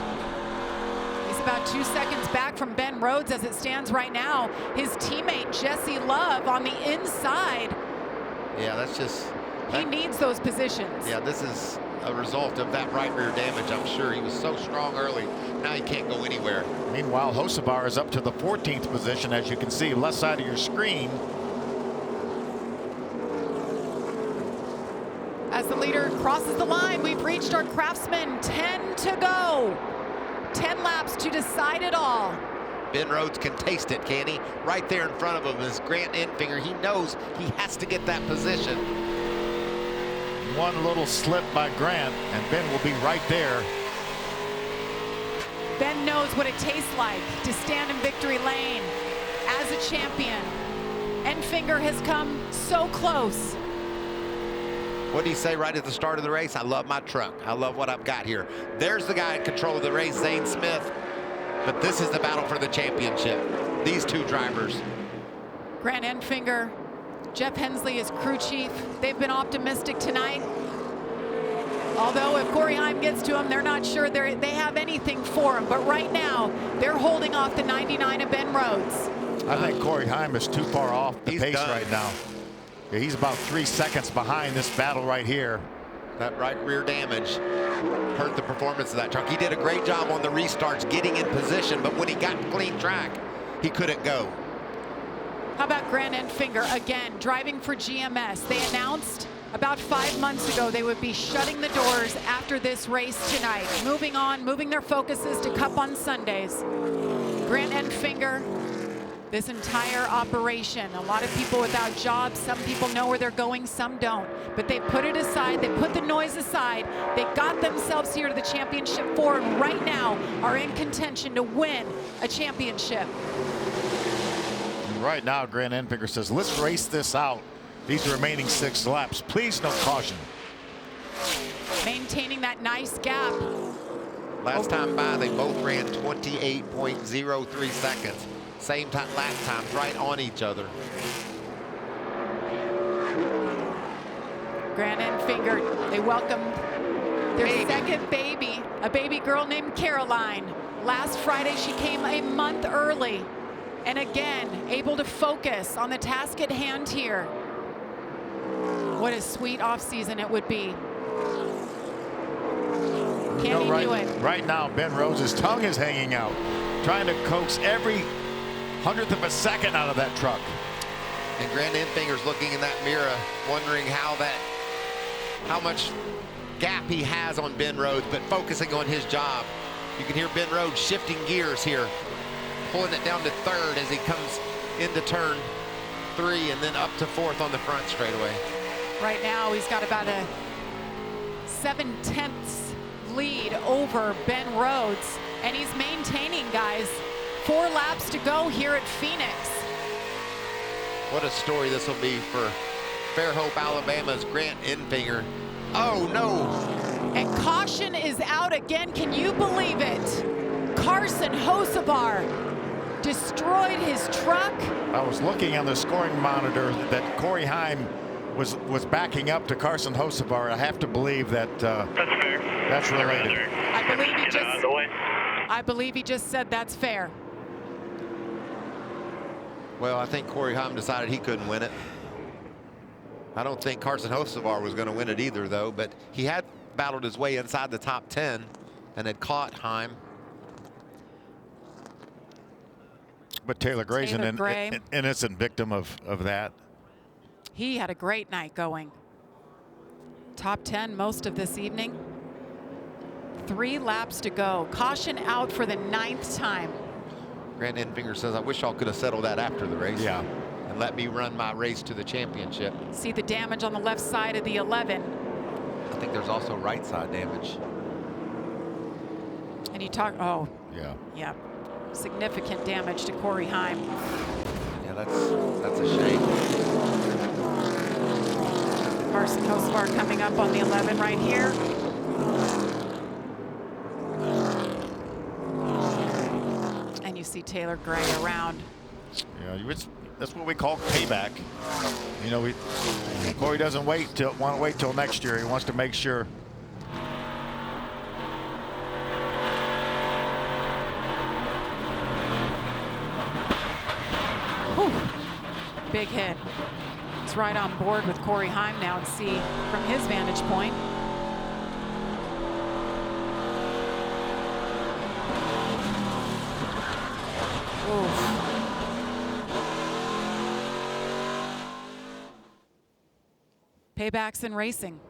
He's about 2 seconds back from Ben Rhodes as it stands right now. His teammate Jesse Love on the inside. Yeah, that's just... He needs those positions. Yeah, this is a result of that right rear damage, I'm sure. He was so strong early. Now he can't go anywhere. Meanwhile, Hocevar is up to the 14th position, as you can see, left side of your screen. As the leader crosses the line, we've reached our Craftsman. 10 to go. 10 laps to decide it all. Ben Rhodes can taste it, can he? Right there in front of him is Grant Enfinger. He knows he has to get that position. One little slip by Grant, and Ben will be right there. Ben knows what it tastes like to stand in victory lane as a champion. Enfinger has come so close. What did he say right at the start of the race? I love my truck. I love what I've got here. There's the guy in control of the race, Zane Smith. But this is the battle for the championship. These two drivers. Grant Enfinger, Jeff Hensley is crew chief. They've been optimistic tonight. Although if Corey Heim gets to him, they're not sure they have anything for him. But right now, they're holding off the 99 of Ben Rhodes. I think Corey Heim is too far off the pace done right now. Yeah, he's about 3 seconds behind this battle right here. That right rear damage hurt the performance of that truck. He did a great job on the restarts getting in position, but when he got clean track, he couldn't go. How about Grant Enfinger again, driving for GMS? They announced about 5 months ago they would be shutting the doors after this race tonight. Moving on, moving their focuses to Cup on Sundays. Grant Enfinger, this entire operation, a lot of people without jobs, some people know where they're going, some don't. But they put it aside, they put the noise aside, they got themselves here to the championship four, and right now are in contention to win a championship. Right now, Grant Enfinger says, let's race this out. These remaining 6 laps. Please, no caution. Maintaining that nice gap. Last time by, they both ran 28.03 seconds. Same time, lap times, right on each other. Grant Enfinger, they welcome their second baby, a baby girl named Caroline. Last Friday, she came a month early. And again, able to focus on the task at hand here. What a sweet offseason it would be. Can he do it? Right now, Ben Rhodes' tongue is hanging out, trying to coax every 100th of a second out of that truck. And Grant Enfinger's looking in that mirror, wondering how much gap he has on Ben Rhodes, but focusing on his job. You can hear Ben Rhodes shifting gears here, pulling it down to third as he comes into turn 3 and then up to 4th on the front straightaway. Right now, he's got about a 7/10 lead over Ben Rhodes, and he's maintaining, guys. 4 laps to go here at Phoenix. What a story this will be for Fairhope, Alabama's Grant Enfinger. Oh, no. And caution is out again. Can you believe it? Carson Hocevar destroyed his truck. I was looking on the scoring monitor that Corey Heim was backing up to Carson Hocevar. I have to believe that that's related. I believe he just said that's fair. Well, I think Corey Heim decided he couldn't win it. I don't think Carson Hocevar was going to win it either, though, but he had battled his way inside the top 10 and had caught Heim. But Taylor Gray's an innocent victim of that. He had a great night going. Top 10 most of this evening. 3 laps to go. Caution out for the 9th time. Grant Enfinger says, I wish y'all could have settled that after the race. Yeah. And let me run my race to the championship. See the damage on the left side of the 11. think there's also right side damage. And you talk, oh. Yeah. Yeah. Significant damage to Corey Heim. Yeah, that's a shame. Carson Hocevar coming up on the 11 right here. And you see Taylor Gray around. Yeah, that's what we call payback. You know, Corey doesn't want to wait till next year. He wants to make sure. Whew. Big hit. It's right on board with Corey Heim now and see from his vantage point. Oof. Paybacks in racing.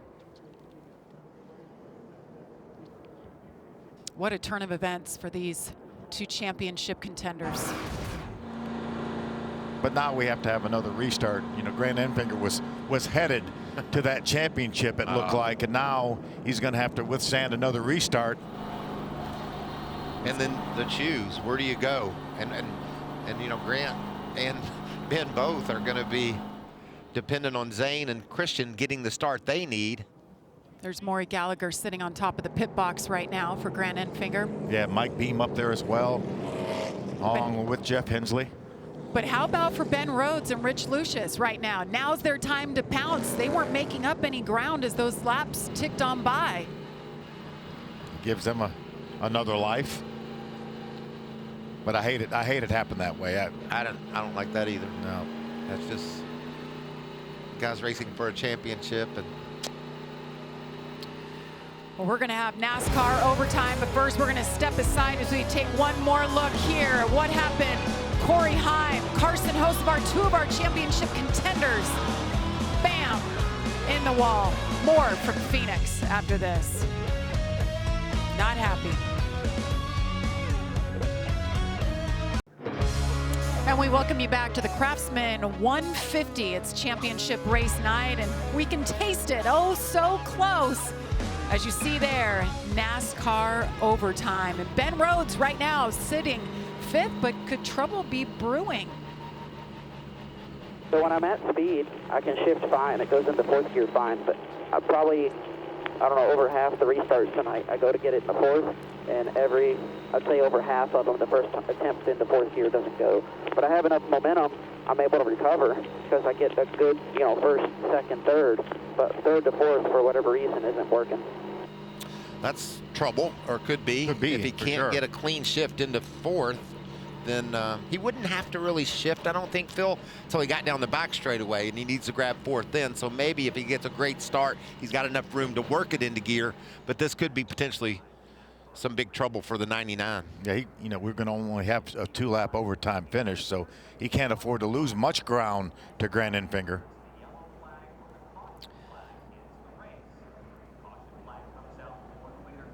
What a turn of events for these two championship contenders. But now we have to have another restart. You know, Grant Enfinger was headed to that championship, it looked like, and now he's going to have to withstand another restart. And then the choose, where do you go? And you know, Grant and Ben both are going to be dependent on Zane and Christian getting the start they need. There's Maury Gallagher sitting on top of the pit box right now for Grant Enfinger. Yeah, Mike Beam up there as well, along with Jeff Hensley. But how about for Ben Rhodes and Rich Lucius right now? Now's their time to pounce. They weren't making up any ground as those laps ticked on by. Gives them another life. But I hate it happened that way. I don't like that either. No, that's just guys racing for a championship. And well, we're going to have NASCAR overtime, but first we're going to step aside as we take one more look here. What happened? Corey Heim, Carson Hocevar, two of our championship contenders. Bam! In the wall. More from Phoenix after this. Not happy. And we welcome you back to the Craftsman 150. It's championship race night, and we can taste it. Oh, so close. As you see there, NASCAR overtime. And Ben Rhodes right now sitting fifth, but could trouble be brewing? So when I'm at speed, I can shift fine. It goes into fourth gear fine, but I probably, I don't know, over half the restarts tonight, I go to get it in the fourth, and I'd say over half of them, the first attempt into fourth gear doesn't go. But I have enough momentum, I'm able to recover because I get a good, you know, first, second, third, but third to fourth, for whatever reason, isn't working. that's trouble, or could be. If he can't get a clean shift into fourth, then he wouldn't have to really shift, I don't think, Phil, until he got down the back straightaway, and he needs to grab fourth then. So maybe if he gets a great start, he's got enough room to work it into gear. But this could be potentially some big trouble for the 99. Yeah, you know, we're going to only have a 2-lap overtime finish, so he can't afford to lose much ground to Grant Enfinger.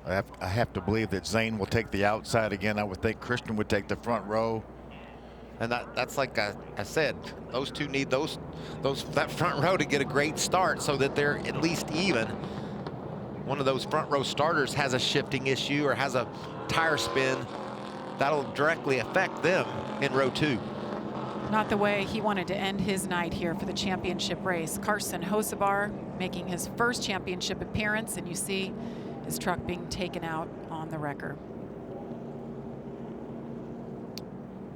I have to believe that Zane will take the outside again. I would think Christian would take the front row. And that's like I said, those two need that front row to get a great start so that they're at least even. One of those front row starters has a shifting issue or has a tire spin, that'll directly affect them in row 2. Not the way he wanted to end his night here for the championship race. Carson Hocevar making his first championship appearance, and you see his truck being taken out on the wrecker.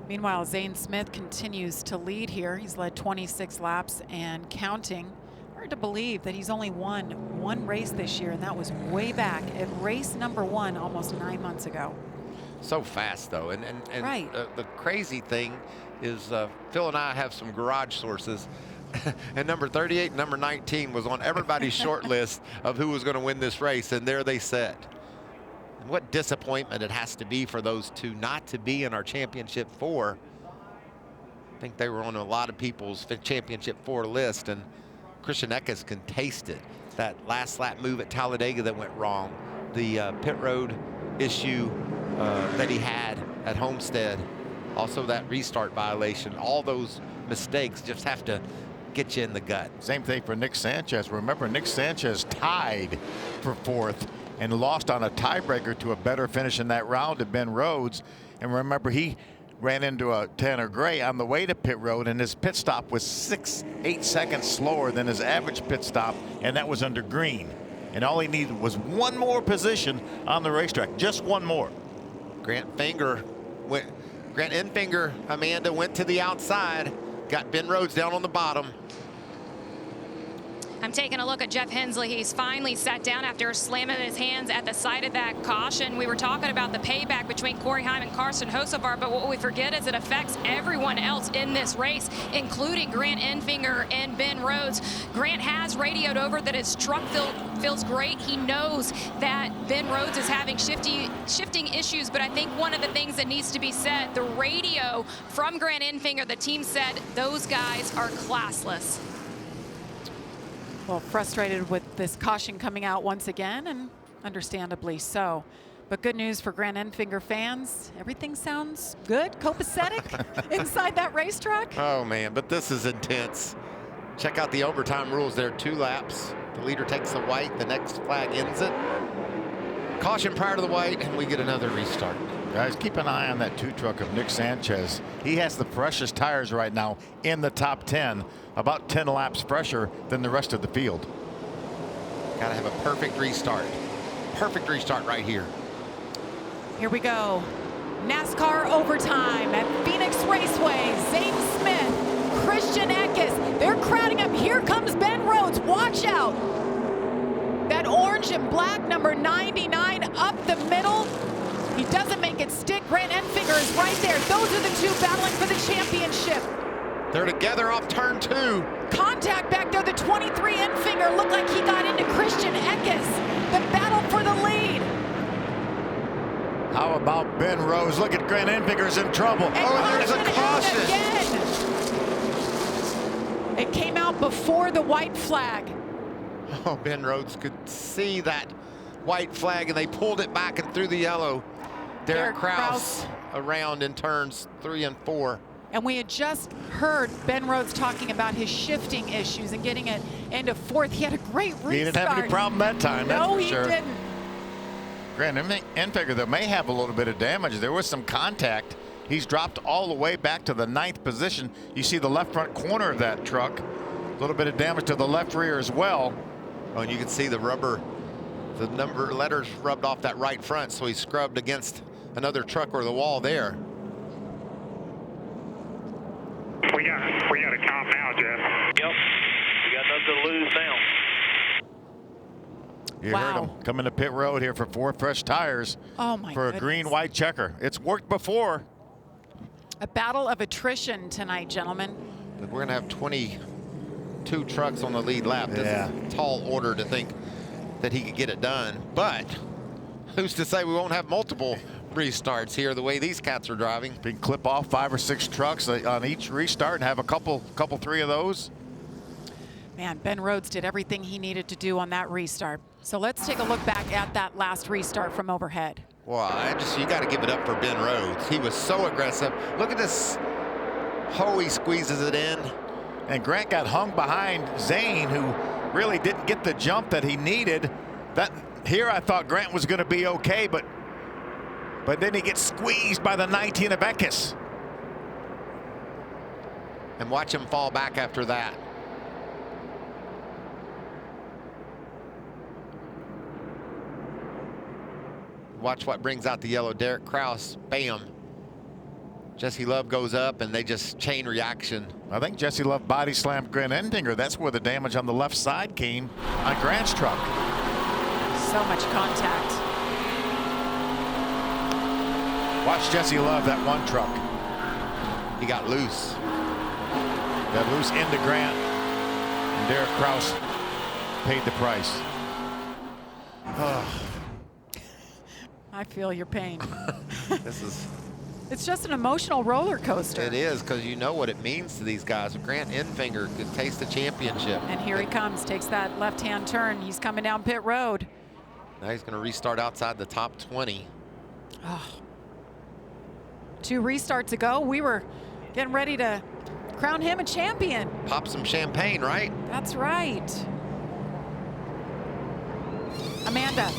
Meanwhile, Zane Smith continues to lead here. He's led 26 laps and counting. Hard to believe that he's only won one race this year, and that was way back at race number 1 almost 9 months ago. So fast, though. And right. The crazy thing is Phil and I have some garage sources. And number 38 and number 19 was on everybody's short list of who was going to win this race, and there they sat. And what disappointment it has to be for those two not to be in our championship 4. I think they were on a lot of people's championship 4 list, and Christian Eckes can taste it. That last lap move at Talladega that went wrong, the pit road issue that he had at Homestead, also that restart violation, all those mistakes just have to get you in the gut. Same thing for Nick Sanchez. Remember, Nick Sanchez tied for 4th and lost on a tiebreaker to a better finish in that round to Ben Rhodes. And remember, he ran into a Tanner Gray on the way to pit road, and his pit stop was 8 seconds slower than his average pit stop, and that was under green. And all he needed was one more position on the racetrack, just one more. Grant Enfinger, Amanda, went to the outside, got Ben Rhodes down on the bottom. I'm taking a look at Jeff Hensley. He's finally sat down after slamming his hands at the side of that caution. We were talking about the payback between Corey Heim and Carson Hocevar, but what we forget is it affects everyone else in this race, including Grant Enfinger and Ben Rhodes. Grant has radioed over that his truck feels great. He knows that Ben Rhodes is having shifting issues, but I think one of the things that needs to be said, the radio from Grant Enfinger, the team said those guys are classless. Well, frustrated with this caution coming out once again, and understandably so. But good news for Grant Enfinger fans. Everything sounds good, copacetic inside that racetrack. Oh, man, but this is intense. Check out the overtime rules there. 2 laps. The leader takes the white. The next flag ends it. Caution prior to the white, and we get another restart. Guys, keep an eye on that 2 truck of Nick Sanchez. He has the freshest tires right now in the top 10, about 10 laps fresher than the rest of the field. Got to have a perfect restart. Perfect restart right here. Here we go. NASCAR overtime at Phoenix Raceway. Zane Smith, Christian Eckes, they're crowding up. Here comes Ben Rhodes. Watch out. That orange and black number 99 up the middle. He doesn't make it stick. Grant Enfinger is right there. Those are the 2 battling for the championship. They're together off turn 2. Contact back there. The 23 Enfinger looked like he got into Christian Eckes. The battle for the lead. How about Ben Rhodes? Look at Grant Enfinger's in trouble. And there's a caution. Again. It came out before the white flag. Oh, Ben Rhodes could see that white flag, and they pulled it back and threw the yellow. Derek Kraus around in turns 3 and 4. And we had just heard Ben Rhodes talking about his shifting issues and getting it into 4th. He had a great restart. He didn't have any problem that time. No, he didn't. Grant Enfinger, though, may have a little bit of damage. There was some contact. He's dropped all the way back to the 9th position. You see the left front corner of that truck. A little bit of damage to the left rear as well. Oh, and you can see the rubber, the number letters rubbed off that right front, so he scrubbed against another truck or the wall there. We got to calm now, Jeff. Yep. We got nothing to lose now. You heard him coming to pit road here for 4 fresh tires for a green-white checker. It's worked before. A battle of attrition tonight, gentlemen. But we're going to have 22 trucks on the lead lap. This is a tall order to think that he could get it done. But who's to say we won't have multiple restarts here the way these cats are driving? We can clip off 5 or 6 trucks on each restart and have a couple 3 of those. Man, Ben Rhodes did everything he needed to do on that restart. So let's take a look back at that last restart from overhead. Well, you got to give it up for Ben Rhodes. He was so aggressive. Look at this. Hoey squeezes it in. And Grant got hung behind Zane, who really didn't get the jump that he needed. Here I thought Grant was going to be okay, but then he gets squeezed by the 19 of Eckes. And watch him fall back after that. Watch what brings out the yellow. Derek Kraus, bam. Jesse Love goes up, and they just chain reaction. I think Jesse Love body slammed Grant Enfinger. That's where the damage on the left side came on Grant's truck. So much contact. Watch Jesse Love, that one truck. He got loose. Got loose into Grant. And Derek Kraus paid the price. Oh. I feel your pain. It's just an emotional roller coaster. It is, because you know what it means to these guys. Grant Enfinger could taste the championship. And here he comes, takes that left-hand turn. He's coming down pit road. Now he's going to restart outside the top 20. Oh. 2 restarts ago, we were getting ready to crown him a champion. Pop some champagne, right? That's right. Amanda.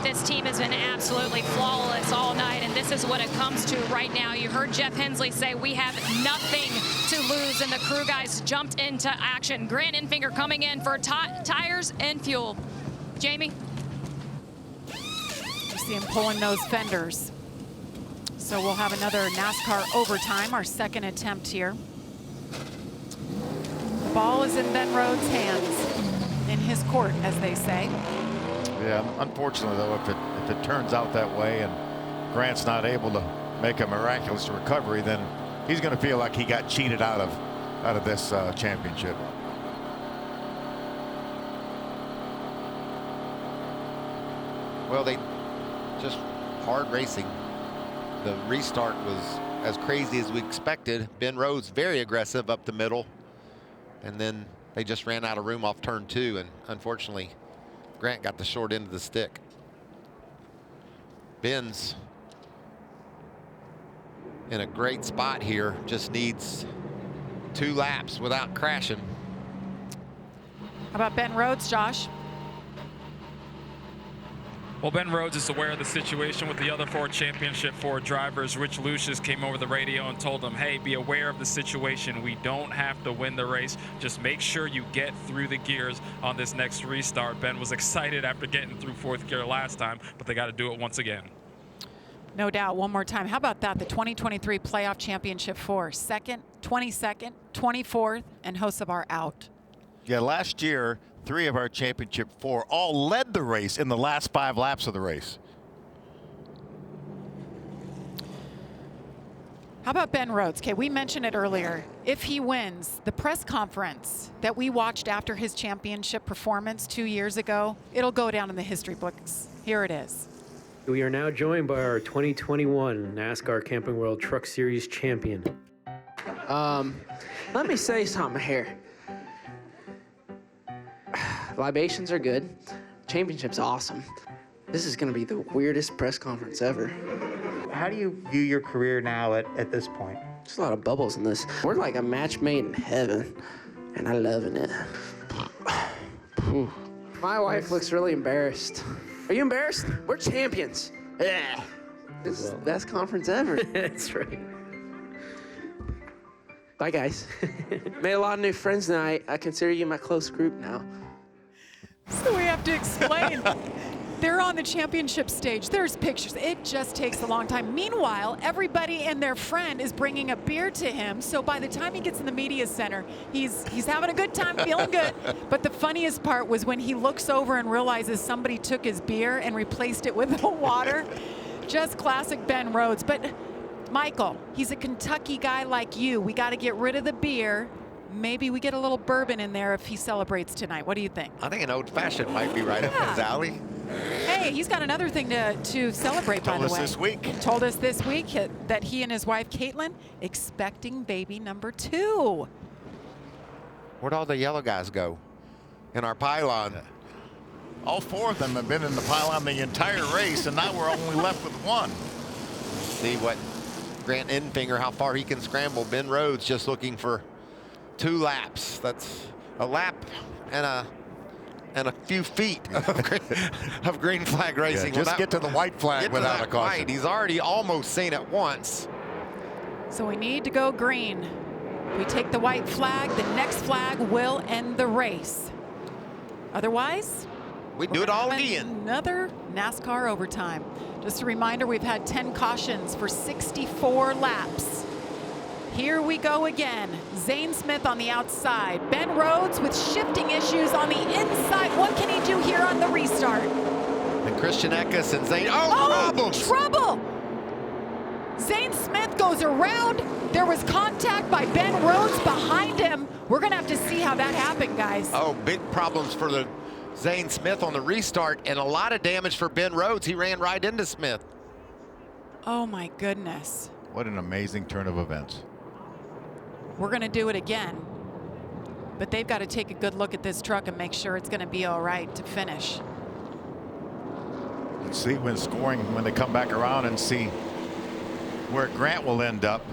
This team has been absolutely flawless all night, and this is what it comes to right now. You heard Jeff Hensley say we have nothing to lose, and the crew guys jumped into action. Grant Enfinger coming in for tires and fuel. Jamie? You see him pulling those fenders. So we'll have another NASCAR overtime, our second attempt here. The ball is in Ben Rhodes' hands, in his court, as they say. Yeah, unfortunately though, if it turns out that way and Grant's not able to make a miraculous recovery, then he's going to feel like he got cheated out of this championship. Well, they just hard racing. The restart was as crazy as we expected. Ben Rhodes very aggressive up the middle, and then they just ran out of room off turn 2, and unfortunately Grant got the short end of the stick. Ben's in a great spot here, just needs 2 laps without crashing. How about Ben Rhodes, Josh? Well, Ben Rhodes is aware of the situation with the other 4 Championship 4 drivers. Rich Lucius came over the radio and told them, hey, be aware of the situation. We don't have to win the race. Just make sure you get through the gears on this next restart. Ben was excited after getting through 4th gear last time, but they got to do it once again. No doubt. One more time. How about that? The 2023 Playoff Championship 4, 2nd, 22nd, 24th, and Hocevar out. Yeah, last year, 3 of our championship 4 all led the race in the last 5 laps of the race. How about Ben Rhodes? Okay, we mentioned it earlier. If he wins, the press conference that we watched after his championship performance 2 years ago, it'll go down in the history books. Here it is. We are now joined by our 2021 NASCAR Camping World Truck Series champion. Let me say something here. Libations are good. Championship's awesome. This is going to be the weirdest press conference ever. How do you view your career now at this point? There's a lot of bubbles in this. We're like a match made in heaven, and I'm loving it. My wife looks really embarrassed. Are you embarrassed? We're champions. Yeah. This is the best conference ever. That's right. Bye, guys. Made a lot of new friends tonight. I consider you my close group now. So we have to explain. They're on the championship stage. There's pictures. It just takes a long time. Meanwhile, everybody and their friend is bringing a beer to him. So by the time he gets in the media center, he's having a good time, feeling good. But the funniest part was when he looks over and realizes somebody took his beer and replaced it with the water. Just classic Ben Rhodes. But Michael, he's a Kentucky guy like you. We got to get rid of the beer. Maybe we get a little bourbon in there if he celebrates tonight. What do you think? I think an old-fashioned might be right up his alley. Hey, he's got another thing to celebrate, by the way. Told us this week. Told us this week that he and his wife, Caitlin, expecting baby number 2. Where'd all the yellow guys go in our pylon? All 4 of them have been in the pylon the entire race, and now we're only left with 1. See what Grant Enfinger, how far he can scramble. Ben Rhodes just looking for 2 laps. That's a lap and a few feet of green flag racing. Yeah, just get to the white flag without a caution. White. He's already almost seen it once. So we need to go green. We take the white flag, the next flag will end the race. Otherwise, we do it all again. Another NASCAR overtime. Just a reminder, we've had 10 cautions for 64 laps. Here we go again. Zane Smith on the outside. Ben Rhodes with shifting issues on the inside. What can he do here on the restart? And Christian Eckes and Zane. Oh, trouble! Zane Smith goes around. There was contact by Ben Rhodes behind him. We're going to have to see how that happened, guys. Oh, big problems for the Zane Smith on the restart, and a lot of damage for Ben Rhodes. He ran right into Smith. Oh, my goodness. What an amazing turn of events. We're going to do it again. But they've got to take a good look at this truck and make sure it's going to be all right to finish. Let's see when scoring, when they come back around and see where Grant will end up.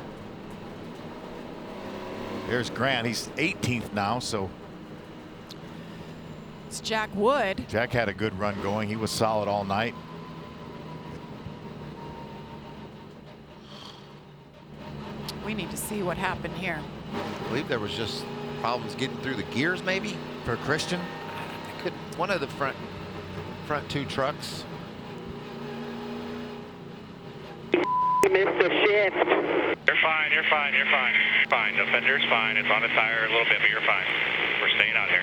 There's Grant. He's 18th now, so. It's Jack Wood. Jack had a good run going. He was solid all night. We need to see what happened here. I believe there was just problems getting through the gears, maybe for Christian. One of the front two trucks. Missed the shift. You're fine. You're fine. You're fine. Fine. The fender's fine. It's on the tire a little bit, but you're fine. We're staying out here.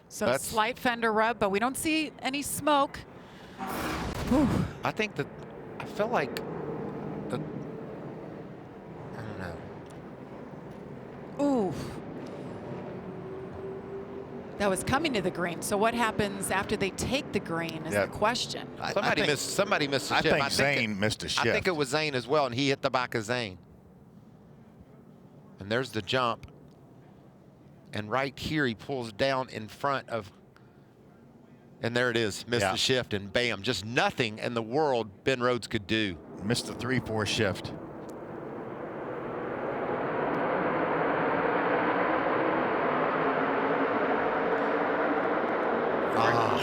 So slight fender rub, but we don't see any smoke. Whew. I think that I feel like I don't know. Ooh. That was coming to the green. So what happens after they take the green is the question. Somebody missed a shift. I think Zane missed a shift. I think it was Zane as well, and he hit the back of Zane. And there's the jump. And right here, he pulls down in front of, and there it is, missed the shift, and bam, just nothing in the world Ben Rhodes could do. Missed the 3-4 shift.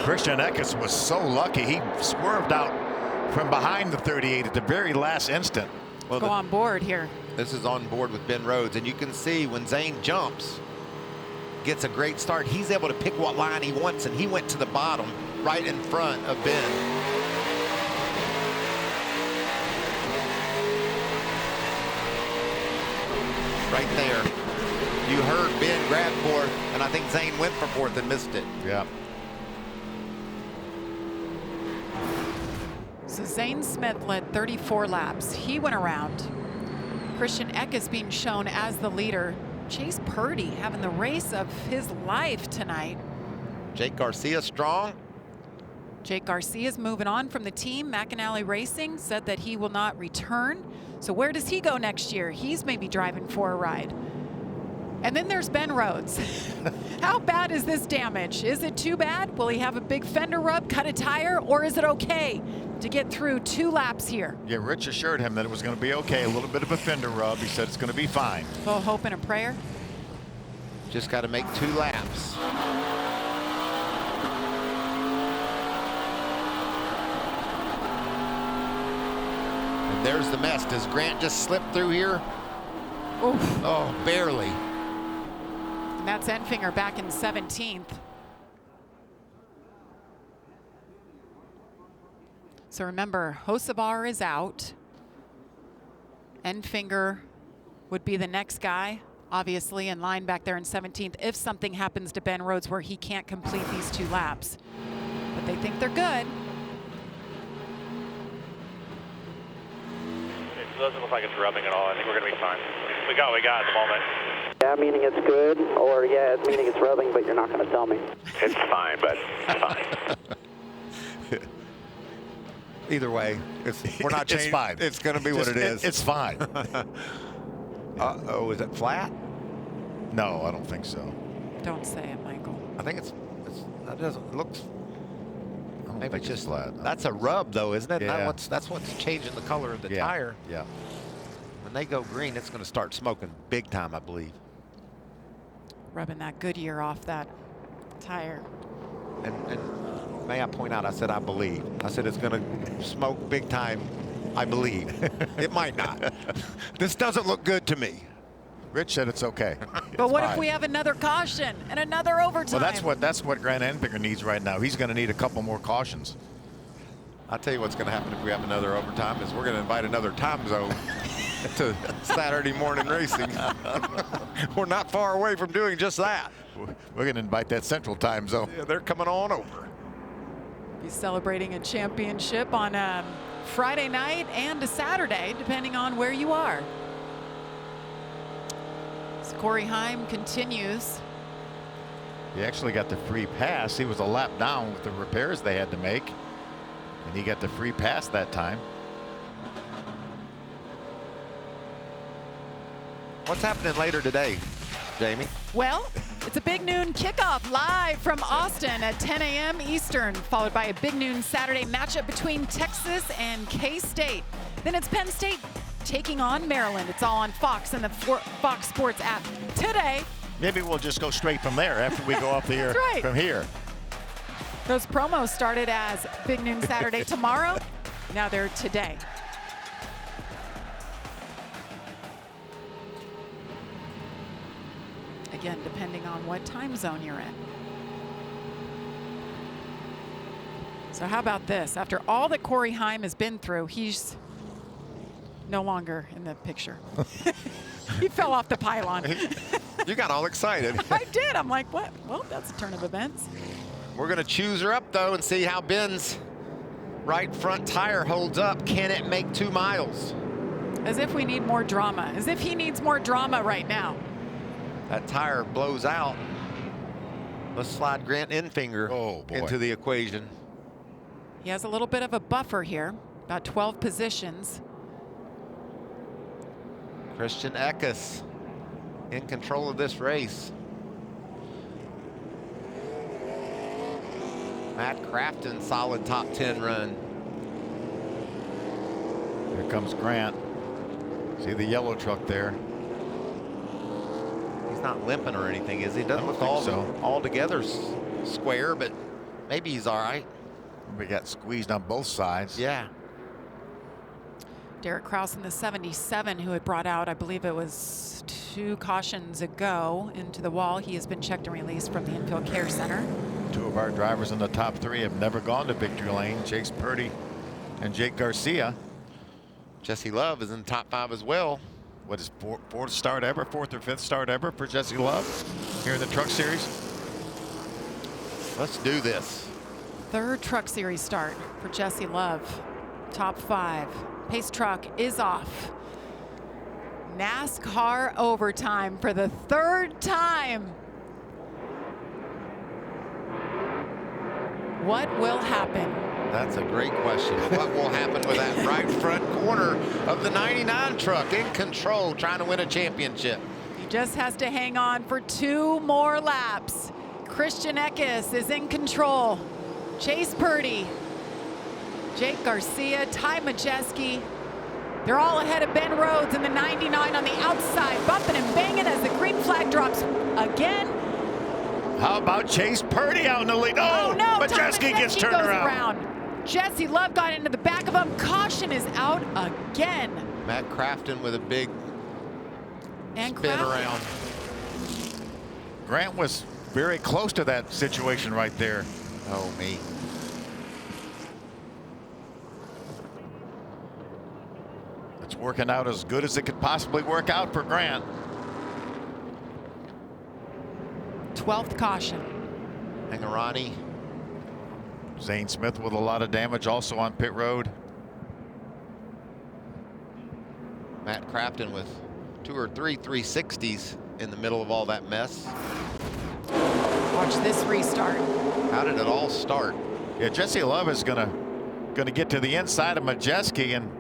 Christian Eckes was so lucky. He swerved out from behind the 38 at the very last instant. Well, go on board here. This is on board with Ben Rhodes, and you can see when Zane jumps, gets a great start, he's able to pick what line he wants, and he went to the bottom right in front of Ben. Right there. You heard Ben grab fourth, and I think Zane went for fourth and missed it. Yeah. So Zane Smith led 34 laps. He went around. Christian Eckes being shown as the leader. Chase Purdy having the race of his life tonight. Jake Garcia strong. Jake Garcia's moving on from the team. McAnally Racing said that he will not return. So where does he go next year? He's maybe driving for a ride. And then there's Ben Rhodes. How bad is this damage? Is it too bad? Will he have a big fender rub, cut a tire, or is it okay to get through 2 laps here? Yeah, Rich assured him that it was going to be okay. A little bit of a fender rub. He said it's going to be fine. Full hope and a prayer. Just got to make 2 laps. And there's the mess. Does Grant just slip through here? Oof. Oh, barely. And that's Enfinger back in 17th. So remember, Hocevar is out. Enfinger would be the next guy, obviously, in line back there in 17th, if something happens to Ben Rhodes where he can't complete these 2 laps. But they think they're good. It doesn't look like it's rubbing at all. I think we're going to be fine. We got what we got at the moment. Yeah, meaning it's good, or yeah, meaning it's rubbing, but you're not going to tell me. It's fine, but it's fine. Either way, we're not changing. It's fine. It's going to be what it is. It's fine. Uh-oh, is it flat? No, I don't think so. Don't say it, Michael. I think that doesn't look. Maybe it's just flat. That's a rub, though, isn't it? Yeah. That's what's changing the color of the tire. Yeah. When they go green, it's going to start smoking big time, I believe. Rubbing that Goodyear off that tire. And may I point out, I said I believe. I said it's going to smoke big time, I believe. It might not. This doesn't look good to me. Rich said it's okay. But what if we have another caution and another overtime? Well, that's what Grant Enfinger needs right now. He's going to need a couple more cautions. I'll tell you what's going to happen if we have another overtime is we're going to invite another time zone to Saturday morning racing. We're not far away from doing just that. We're going to invite that Central Time Zone. Yeah, they're coming on over. Be celebrating a championship on a Friday night and a Saturday, depending on where you are. So Corey Heim continues. He actually got the free pass. He was a lap down with the repairs they had to make, and he got the free pass that time. What's happening later today, Jamie? Well, it's a big noon kickoff live from Austin at 10 a.m. Eastern, followed by a big noon Saturday matchup between Texas and K-State. Then it's Penn State taking on Maryland. It's all on Fox and the Fox Sports app today. Maybe we'll just go straight from there after we go up the air right. from here. Those promos started as Big Noon Saturday tomorrow. Now they're today. Again, depending on what time zone you're in. So how about this? After all that Corey Heim has been through, he's no longer in the picture. He fell off the pylon. You got all excited. I did. I'm like, what? Well, that's a turn of events. We're going to choose her up, though, and see how Ben's right front tire holds up. Can it make 2 miles? As if we need more drama. As if he needs more drama right now. That tire blows out. Let's slide Grant Enfinger into the equation. He has a little bit of a buffer here, about 12 positions. Christian Eckes in control of this race. Matt Crafton, solid top 10 run. Here comes Grant. See the yellow truck there. He's not limping or anything, is he? Doesn't look all together square, but maybe he's all right. We got squeezed on both sides. Yeah. Derek Kraus in the 77, who had brought out, I believe it was 2 cautions ago, into the wall. He has been checked and released from the Infield Care Center. 2 of our drivers in the top 3 have never gone to victory lane. Chase Purdy and Jake Garcia. Jesse Love is in the top 5 as well. What is fourth start ever, 4th or 5th start ever for Jesse Love here in the Truck Series? Let's do this. 3rd Truck Series start for Jesse Love. Top 5. Pace truck is off. NASCAR overtime for the 3rd time. What will happen? That's a great question. What will happen with that right front corner of the 99 truck in control, trying to win a championship? He just has to hang on for 2 more laps. Christian Eckes is in control. Chase Purdy, Jake Garcia, Ty Majeski. They're all ahead of Ben Rhodes in the 99 on the outside, bumping and banging as the green flag drops again. How about Chase Purdy out in the lead? Oh, no, Majeski gets turned goes around. Jesse Love got into the back of him. Caution is out again. Matt Crafton with a big spin around. Grant was very close to that situation right there. Oh, me. It's working out as good as it could possibly work out for Grant. 12th caution. Hangarani. Zane Smith with a lot of damage also on pit road. Matt Crafton with 2 or 3 360s in the middle of all that mess. Watch this restart. How did it all start? Yeah, Jesse Love is gonna get to the inside of Majeski and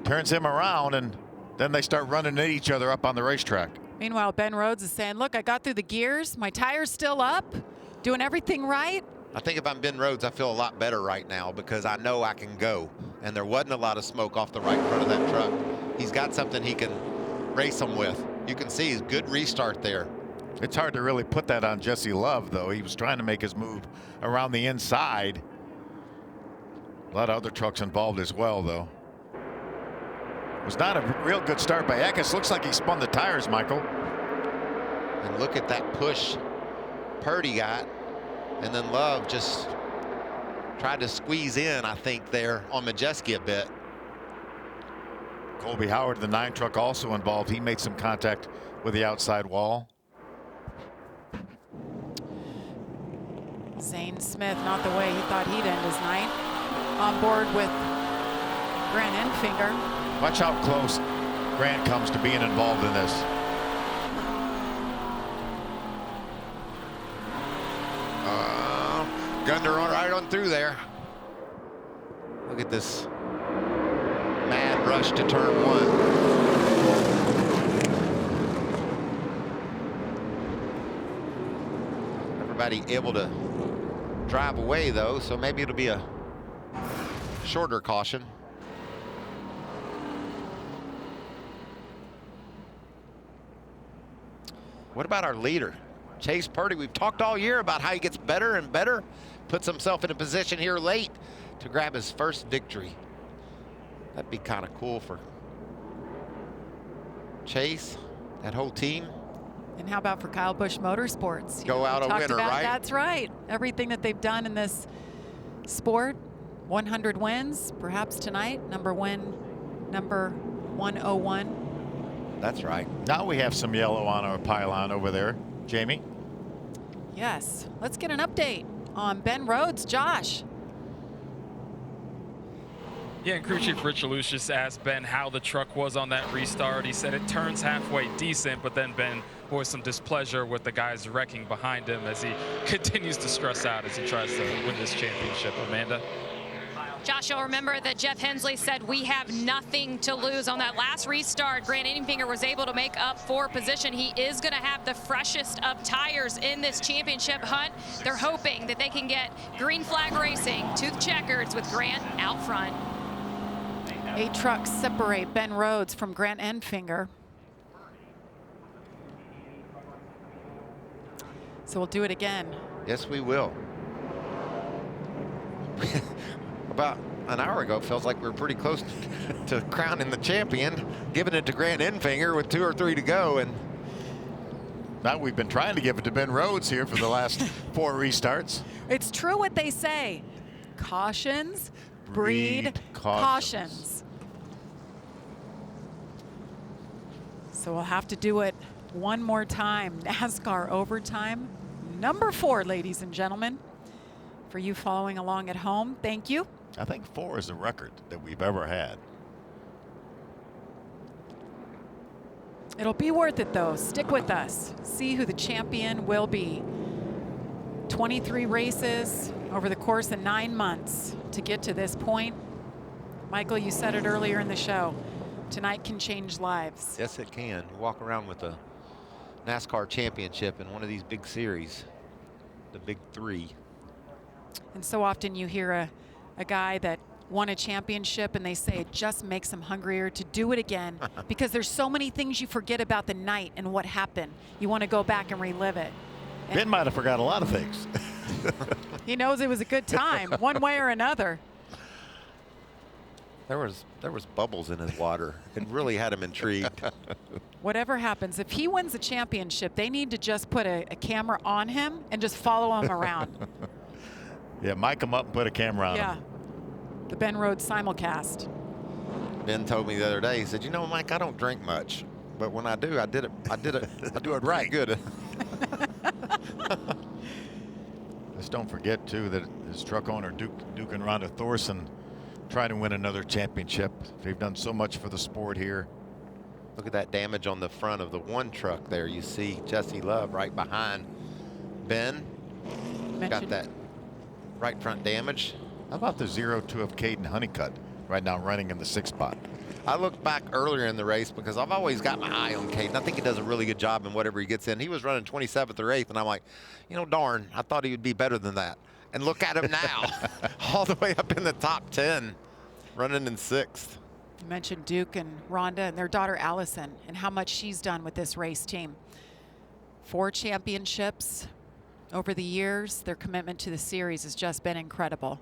turns him around, and then they start running at each other up on the racetrack. Meanwhile, Ben Rhodes is saying, look, I got through the gears. My tire's still up. Doing everything right. I think if I'm Ben Rhodes, I feel a lot better right now because I know I can go. And there wasn't a lot of smoke off the right front of that truck. He's got something he can race them with. You can see his good restart there. It's hard to really put that on Jesse Love, though. He was trying to make his move around the inside. A lot of other trucks involved as well, though. It was not a real good start by Eckes. Looks like he spun the tires, Michael. And look at that push Purdy got. And then Love just tried to squeeze in, I think, there on Majeski a bit. Colby Howard, the 9 truck, also involved. He made some contact with the outside wall. Zane Smith, not the way he thought he'd end his night. On board with Grant Enfinger. Watch how close Grant comes to being involved in this. Gunned her right on through there. Look at this mad rush to turn 1. Everybody able to drive away, though, so maybe it'll be a shorter caution. What about our leader, Chase Purdy? We've talked all year about how he gets better and better, puts himself in a position here late to grab his first victory. That'd be kind of cool for Chase, that whole team. And how about for Kyle Busch Motorsports? Go out a winner, right? That's right. Everything that they've done in this sport, 100 wins, perhaps tonight, number 101. That's right. Now we have some yellow on our pylon over there. Jamie? Yes. Let's get an update on Ben Rhodes. Josh. Yeah, and crew chief Rich Lucius asked Ben how the truck was on that restart. He said it turns halfway decent, but then Ben voiced some displeasure with the guys wrecking behind him as he continues to stress out as he tries to win this championship. Amanda? Josh, you'll remember that Jeff Hensley said we have nothing to lose on that last restart. Grant Enfinger was able to make up for position. He is going to have the freshest of tires in this championship hunt. They're hoping that they can get green flag racing to the checkers with Grant out front. 8 trucks separate Ben Rhodes from Grant Enfinger. So we'll do it again. Yes, we will. About an hour ago, it feels like we were pretty close to crowning the champion, giving it to Grant Enfinger with 2 or 3 to go. And now we've been trying to give it to Ben Rhodes here for the last 4 restarts. It's true what they say. Cautions breed cautions. So we'll have to do it one more time. NASCAR overtime number 4, ladies and gentlemen. For you following along at home, thank you. I think 4 is the record that we've ever had. It'll be worth it, though. Stick with us. See who the champion will be. 23 races over the course of 9 months to get to this point. Michael, you said it earlier in the show. Tonight can change lives. yes, it can. You walk around with a NASCAR championship in one of these big series, the big 3. And so often you hear a guy that won a championship and they say it just makes them hungrier to do it again because there's so many things you forget about the night and what happened. You want to go back and relive it. And Ben might have forgot a lot of things. he knows it was a good time, one way or another. There was bubbles in his water. It really had him intrigued. Whatever happens, if he wins the championship, they need to just put a camera on him and just follow him around. Yeah, mic him up and put a camera on him. The Ben Rhodes simulcast. Ben told me the other day, he said, you know, Mike, I don't drink much, but when I do, I do it right good. Just don't forget, too, that his truck owner, Duke and Rhonda Thorson, trying to win another championship. They've done so much for the sport here. Look at that damage on the front of the 1 truck there. You see Jesse Love right behind Ben. Got that right front damage. How about the 0-2 of Caden Honeycutt right now running in the 6th spot? I looked back earlier in the race because I've always got my eye on Caden. I think he does a really good job in whatever he gets in. He was running 27th or 8th, and I'm like, you know, darn, I thought he would be better than that. And look at him now, all the way up in the top 10, running in 6th. You mentioned Duke and Rhonda and their daughter Allison and how much she's done with this race team. 4 championships over the years. Their commitment to the series has just been incredible.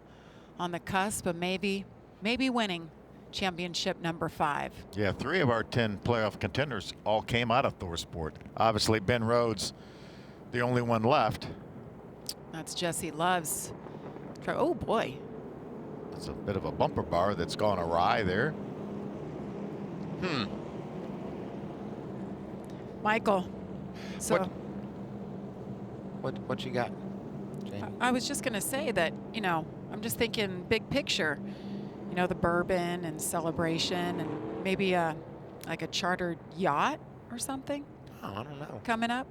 On the cusp of maybe winning championship number 5. Yeah, 3 of our 10 playoff contenders all came out of ThorSport. Obviously, Ben Rhodes, the only one left. That's Jesse Love's truck. Oh, boy. It's a bit of a bumper bar that's gone awry there. Michael, so what you got, Jamie? I was just going to say that, you know, I'm just thinking big picture. You know, the bourbon and celebration and maybe like a chartered yacht or something. Oh, I don't know. Coming up.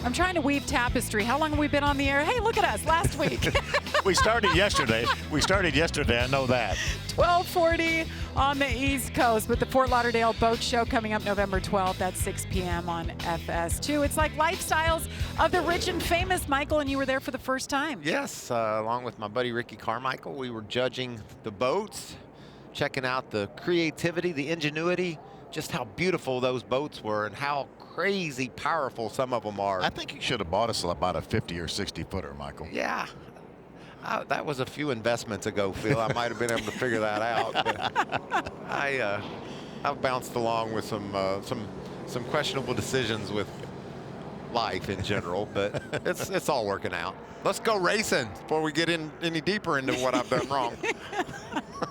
I'm trying to weave tapestry. How long have we been on the air? Hey, look at us, last week. We started yesterday. I know that. 12:40 on the East Coast, but the Fort Lauderdale Boat Show coming up November 12th at 6 p.m. on FS2. It's like Lifestyles of the Rich and Famous, Michael, and you were there for the first time. Yes, along with my buddy Ricky Carmichael, we were judging the boats, checking out the creativity, the ingenuity, just how beautiful those boats were and how crazy powerful some of them are. I think you should have bought us about a 50 or 60 footer, Michael. Yeah. That was a few investments ago, Phil. I might have been able to figure that out. But I've bounced along with some questionable decisions with life in general, but it's all working out. Let's go racing before we get in any deeper into what I've done wrong.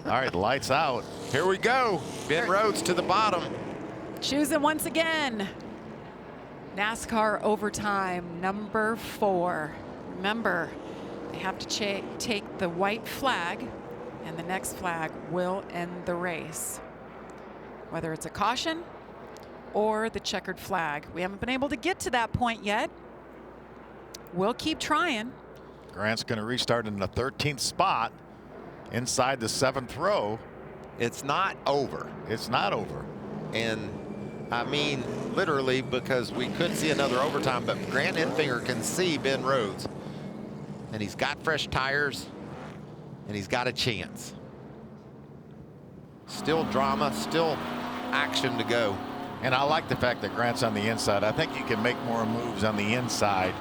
All right, lights out. Here we go. Ben Rhodes to the bottom. Choosing once again. NASCAR overtime number 4. Remember, they have to take the white flag, and the next flag will end the race. Whether it's a caution or the checkered flag. We haven't been able to get to that point yet. We'll keep trying. Grant's going to restart in the 13th spot inside the 7th row. It's not over. It's not over. And I mean literally, because we could see another overtime, but Grant Enfinger can see Ben Rhodes. And he's got fresh tires, and he's got a chance. Still drama, still action to go. And I like the fact that Grant's on the inside. I think you can make more moves on the inside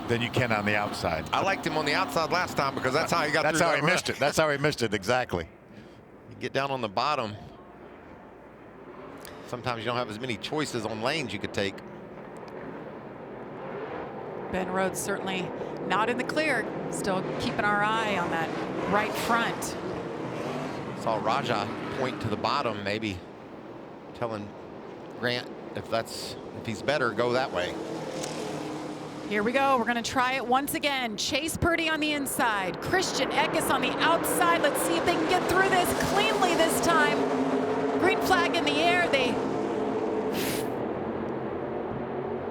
than you can on the outside. I liked him on the outside last time because that's how he got through. That's how he missed it. That's how he missed it, exactly. You get down on the bottom. Sometimes you don't have as many choices on lanes you could take. Ben Rhodes certainly not in the clear. Still keeping our eye on that right front. Saw Raja point to the bottom, maybe telling Grant if he's better, go that way. Here we go. We're going to try it once again. Chase Purdy on the inside. Christian Eckes on the outside. Let's see if they can get through this cleanly this time. Green flag in the air.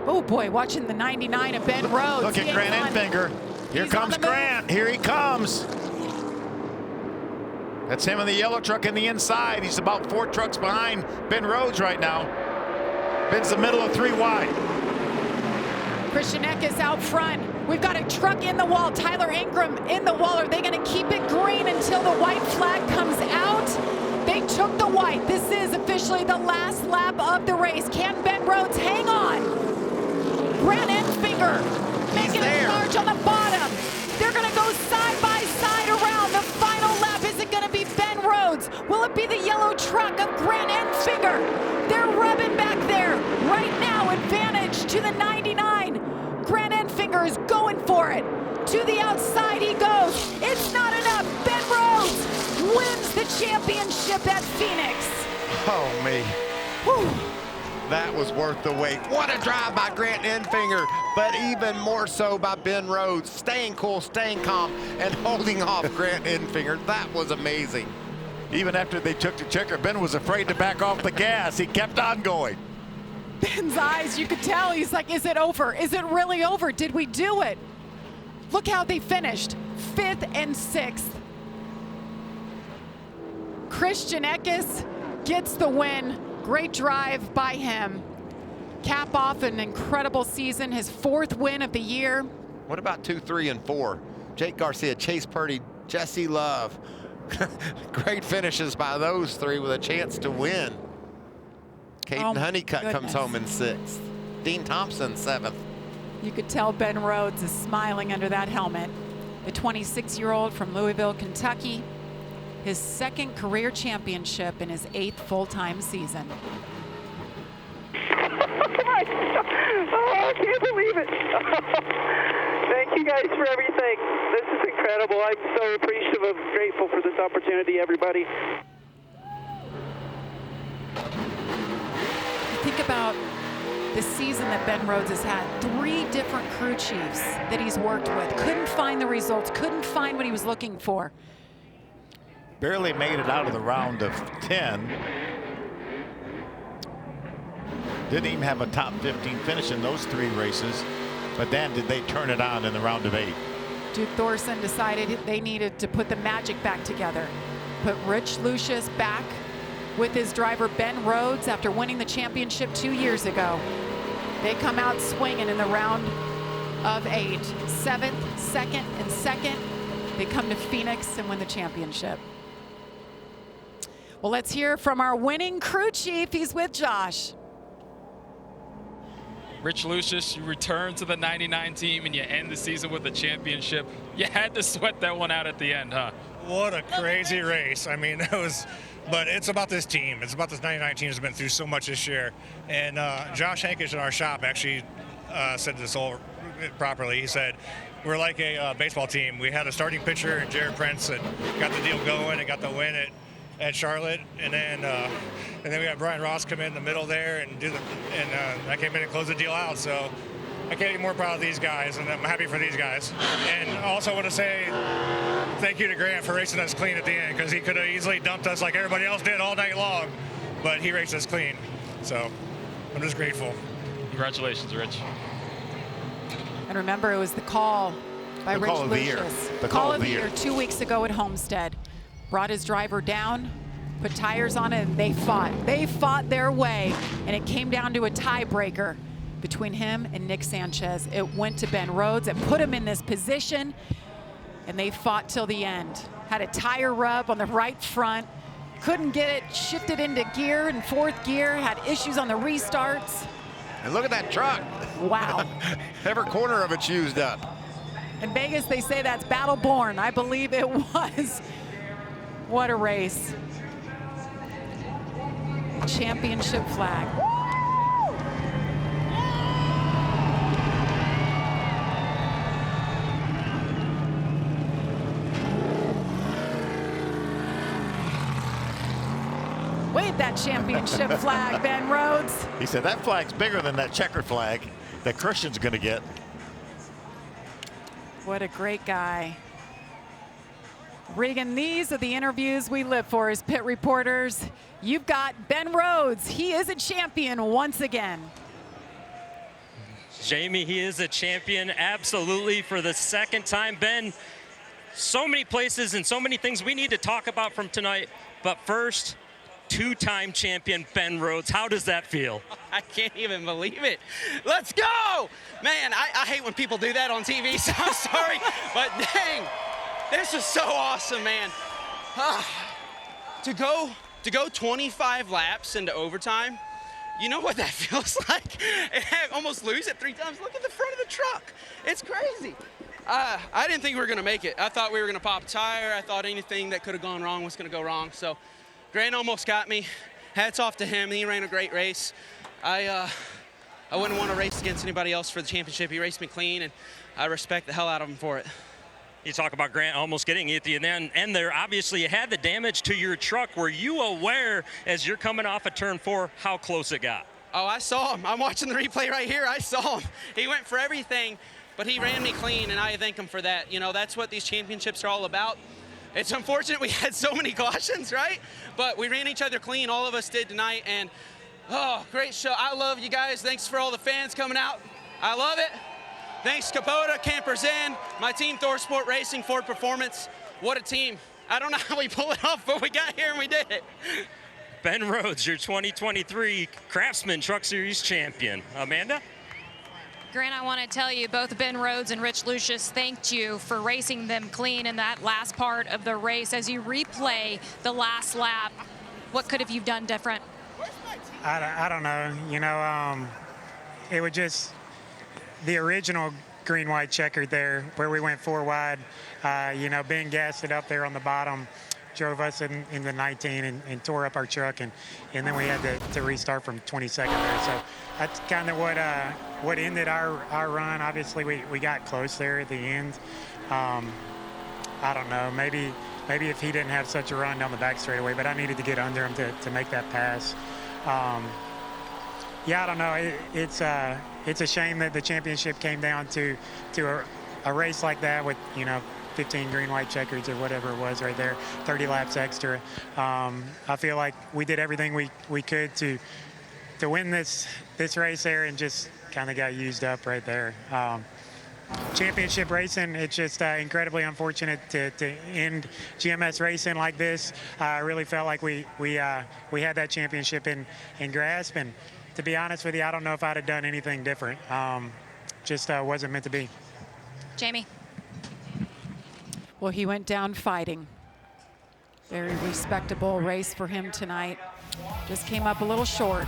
Oh boy, watching the 99 of Ben Rhodes. Look at Grant Enfinger. Here comes Grant. Here he comes. That's him in the yellow truck in the inside. He's about 4 trucks behind Ben Rhodes right now. Ben's the middle of 3 wide. Christian Eckes out front. We've got a truck in the wall. Tyler Ingram in the wall. Are they going to keep it green until the white flag comes out? They took the white. This is officially the last lap of the race. Can Ben Rhodes hang on? Grant Enfinger making a charge on the bottom. They're going to go side by side around the final lap. Is it going to be Ben Rhodes? Will it be the yellow truck of Grant Enfinger? They're rubbing back there. Right now, advantage to the 99. Grant Enfinger is going for it. To the outside he goes. It's not enough. Ben Rhodes wins the championship at Phoenix. Oh, me. Whew. That was worth the wait. What a drive by Grant Enfinger, but even more so by Ben Rhodes. Staying cool, staying calm, and holding off Grant Enfinger. That was amazing. Even after they took the checker, Ben was afraid to back off the gas. He kept on going. Ben's eyes, you could tell, he's like, is it over? Is it really over? Did we do it? Look how they finished, 5th and 6th. Christian Eckes gets the win. Great drive by him. Cap off an incredible season, his 4th win of the year. What about 2, 3, and 4? Jake Garcia, Chase Purdy, Jesse Love. Great finishes by those 3 with a chance to win. Caden Honeycutt comes home in 6th. Dean Thompson, 7th. You could tell Ben Rhodes is smiling under that helmet. The 26-year-old from Louisville, Kentucky. His 2nd career championship in his 8th full-time season. I can't believe it. Thank you guys for everything. This is incredible. I'm so appreciative and grateful for this opportunity, everybody. Think about the season that Ben Rhodes has had. 3 different crew chiefs that he's worked with. Couldn't find the results, couldn't find what he was looking for. Barely made it out of the round of 10. Didn't even have a top 15 finish in those 3 races. But then did they turn it on in the round of 8? Duke Thorson decided they needed to put the magic back together. Put Rich Lucius back with his driver Ben Rhodes after winning the championship 2 years ago. They come out swinging in the round of 8. 7th, 2nd, and 2nd. They come to Phoenix and win the championship. Well, let's hear from our winning crew chief. He's with Josh. Rich Lucius, you return to the 99 team and you end the season with a championship. You had to sweat that one out at the end, huh? What a crazy race. I mean, but it's about this team. It's about this 99 team that's been through so much this year. And Josh Hankish in our shop actually said this all properly. He said, we're like a baseball team. We had a starting pitcher, Jared Prince, that got the deal going and got the win at Charlotte, and then we got Brian Ross come in the middle there and I came in and closed the deal out. So I can't be more proud of these guys, and I'm happy for these guys. And I also want to say thank you to Grant for racing us clean at the end, because he could have easily dumped us like everybody else did all night long, but he raced us clean. So I'm just grateful. Congratulations, Rich. And remember, it was the call by Rich Lucius. The call of the year 2 weeks ago at Homestead. Brought his driver down, put tires on it, and they fought. They fought their way, and it came down to a tiebreaker between him and Nick Sanchez. It went to Ben Rhodes. It put him in this position, and they fought till the end. Had a tire rub on the right front. Couldn't get it shifted into gear in fourth gear. Had issues on the restarts. And look at that truck. Wow. Every corner of it's used up. In Vegas, they say that's battle born. I believe it was. What a race. Championship flag. Wave that championship flag, Ben Rhodes. He said that flag's bigger than that checkered flag that Christian's going to get. What a great guy. Regan, these are the interviews we live for as pit reporters. You've got Ben Rhodes. He is a champion once again. Jamie, he is a champion, absolutely, for the second time. Ben, so many places and so many things we need to talk about from tonight. But first, two-time champion Ben Rhodes. How does that feel? I can't even believe it. Let's go! Man, I hate when people do that on TV, so I'm sorry. But dang, this is so awesome, man. To go 25 laps into overtime, you know what that feels like? And almost lose it 3 times. Look at the front of the truck. It's crazy. I didn't think we were going to make it. I thought we were going to pop a tire. I thought anything that could have gone wrong was going to go wrong. So Grant almost got me. Hats off to him. He ran a great race. I wouldn't want to race against anybody else for the championship. He raced me clean, and I respect the hell out of him for it. You talk about Grant almost getting you at the end there. Obviously, you had the damage to your truck. Were you aware, as you're coming off of turn 4, how close it got? Oh, I saw him. I'm watching the replay right here. I saw him. He went for everything, but he ran me clean, and I thank him for that. You know, that's what these championships are all about. It's unfortunate we had so many cautions, right? But we ran each other clean. All of us did tonight, and oh, great show. I love you guys. Thanks for all the fans coming out. I love it. Thanks, Kubota, Campers Inn, my team, Thor Sport Racing, Ford Performance. What a team. I don't know how we pull it off, but we got here and we did it. Ben Rhodes, your 2023 Craftsman Truck Series champion. Amanda? Grant, I want to tell you, both Ben Rhodes and Rich Lucius thanked you for racing them clean in that last part of the race. As you replay the last lap, what could have you done different? I don't know. You know, it was just the original green-white checkered there where we went 4 wide. You know, Ben gassed it up there on the bottom, drove us in the 19 and tore up our truck, and then we had to restart from 22nd there. So that's kind of what ended our run. Obviously, we got close there at the end. I don't know, maybe if he didn't have such a run down the back straightaway, but I needed to get under him to make that pass. Yeah, I don't know. It's a shame that the championship came down to a race like that with, you know, 15 green-white checkers or whatever it was right there, 30 laps extra. I feel like we did everything we could to win this race there, and just kind of got used up right there. Championship racing, it's just incredibly unfortunate to end GMS racing like this. I really felt like we had that championship in grasp, and to be honest with you, I don't know if I'd have done anything different. Just wasn't meant to be. Jamie? Well, he went down fighting. Very respectable race for him tonight. Just came up a little short.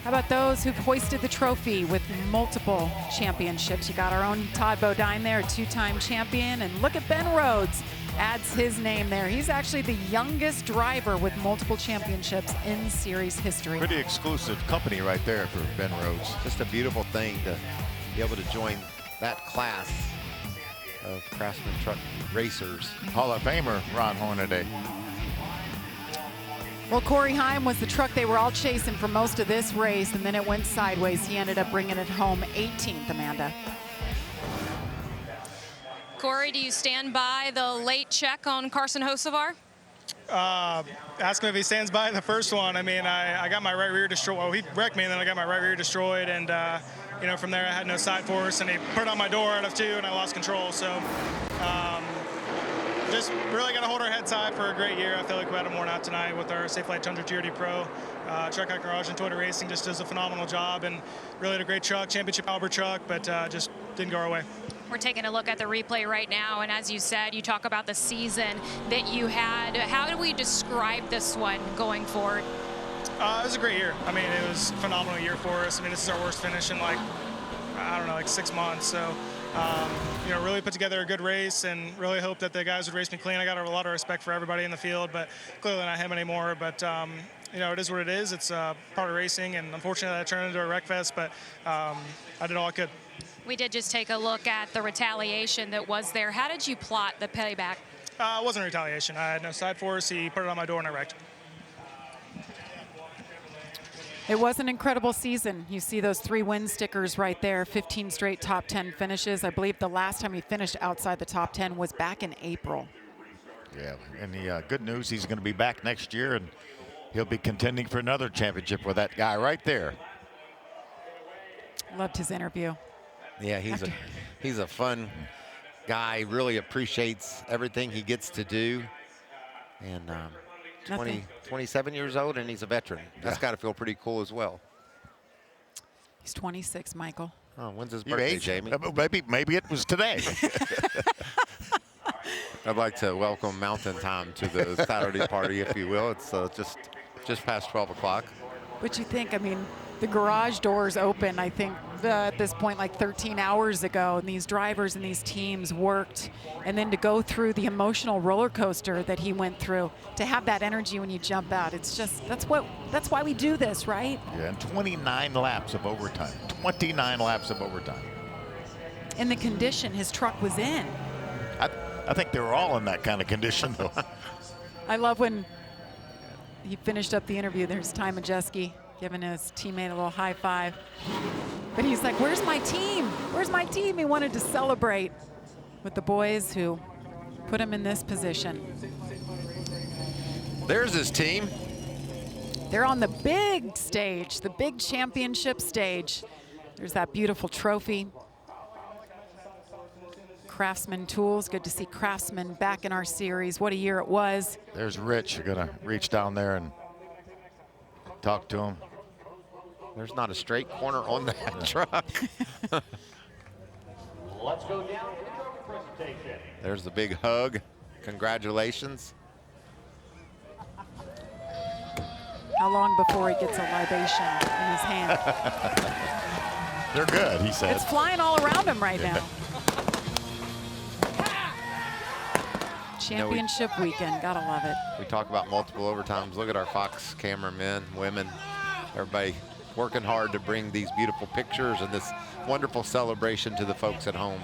How about those who've hoisted the trophy with multiple championships? You got our own Todd Bodine there, a two-time champion, and look at Ben Rhodes, adds his name there. He's actually the youngest driver with multiple championships in series history. Pretty exclusive company right there for Ben Rhodes. Just a beautiful thing to be able to join that class of Craftsman truck racers. Hall of Famer Ron Hornaday. Well, Corey Heim was the truck they were all chasing for most of this race, and then it went sideways. He ended up bringing it home 18th, Amanda. Corey, do you stand by the late check on Carson Hocevar? Ask him if he stands by the first one. I mean, I got my right rear destroyed. Well, he wrecked me, and then I got my right rear destroyed, and you know, from there I had no side force, and he put it on my door out of 2, and I lost control. So just really got to hold our heads high for a great year. I feel like we had a worn out tonight with our Safe Flight Tundra TRD Pro. Truck Out Garage and Toyota Racing just does a phenomenal job, and really had a great truck, championship caliber truck, but just didn't go our way. We're taking a look at the replay right now, and as you said, you talk about the season that you had. How do we describe this one going forward? It was a great year. I mean, it was a phenomenal year for us. I mean, this is our worst finish in like, I don't know, like 6 months. So, you know, really put together a good race and really hope that the guys would race me clean. I got a lot of respect for everybody in the field, but clearly not him anymore. But, you know, it is what it is. It's part of racing, and unfortunately that turned into a wreck fest, but I did all I could. We did just take a look at the retaliation that was there. How did you plot the payback? It wasn't retaliation. I had no side force. He put it on my door and I wrecked. It was an incredible season. You see those 3 win stickers right there, 15 straight top 10 finishes. I believe the last time he finished outside the top 10 was back in April. Yeah, and the good news, he's going to be back next year, and he'll be contending for another championship with that guy right there. Loved his interview. Yeah, he's a fun guy. Really appreciates everything he gets to do. And 27 years old, and he's a veteran. That's got to feel pretty cool as well. He's 26, Michael. Oh, when's his birthday, Jamie? Maybe it was today. I'd like to welcome Mountain Time to the Saturday party, if you will. It's just past 12 o'clock. What you think? I mean, the garage doors open, I think, at this point, like 13 hours ago, and these drivers and these teams worked. And then to go through the emotional roller coaster that he went through, to have that energy when you jump out, it's just, that's why we do this, right? Yeah, and 29 laps of overtime. 29 laps of overtime. In the condition his truck was in. I think they were all in that kind of condition, though. I love when he finished up the interview. There's Ty Majeski giving his teammate a little high five. But he's like, where's my team? Where's my team? He wanted to celebrate with the boys who put him in this position. There's his team. They're on the big stage, the big championship stage. There's that beautiful trophy. Craftsman Tools, good to see Craftsman back in our series. What a year it was. There's Rich. You're going to reach down there and talk to him. There's not a straight corner on that truck. Let's go down to the trophy presentation. There's the big hug. Congratulations. How long before he gets a libation in his hand? They're good, he said. It's flying all around him right now. Championship weekend, gotta love it. We talk about multiple overtimes. Look at our Fox cameramen, women, everybody working hard to bring these beautiful pictures and this wonderful celebration to the folks at home.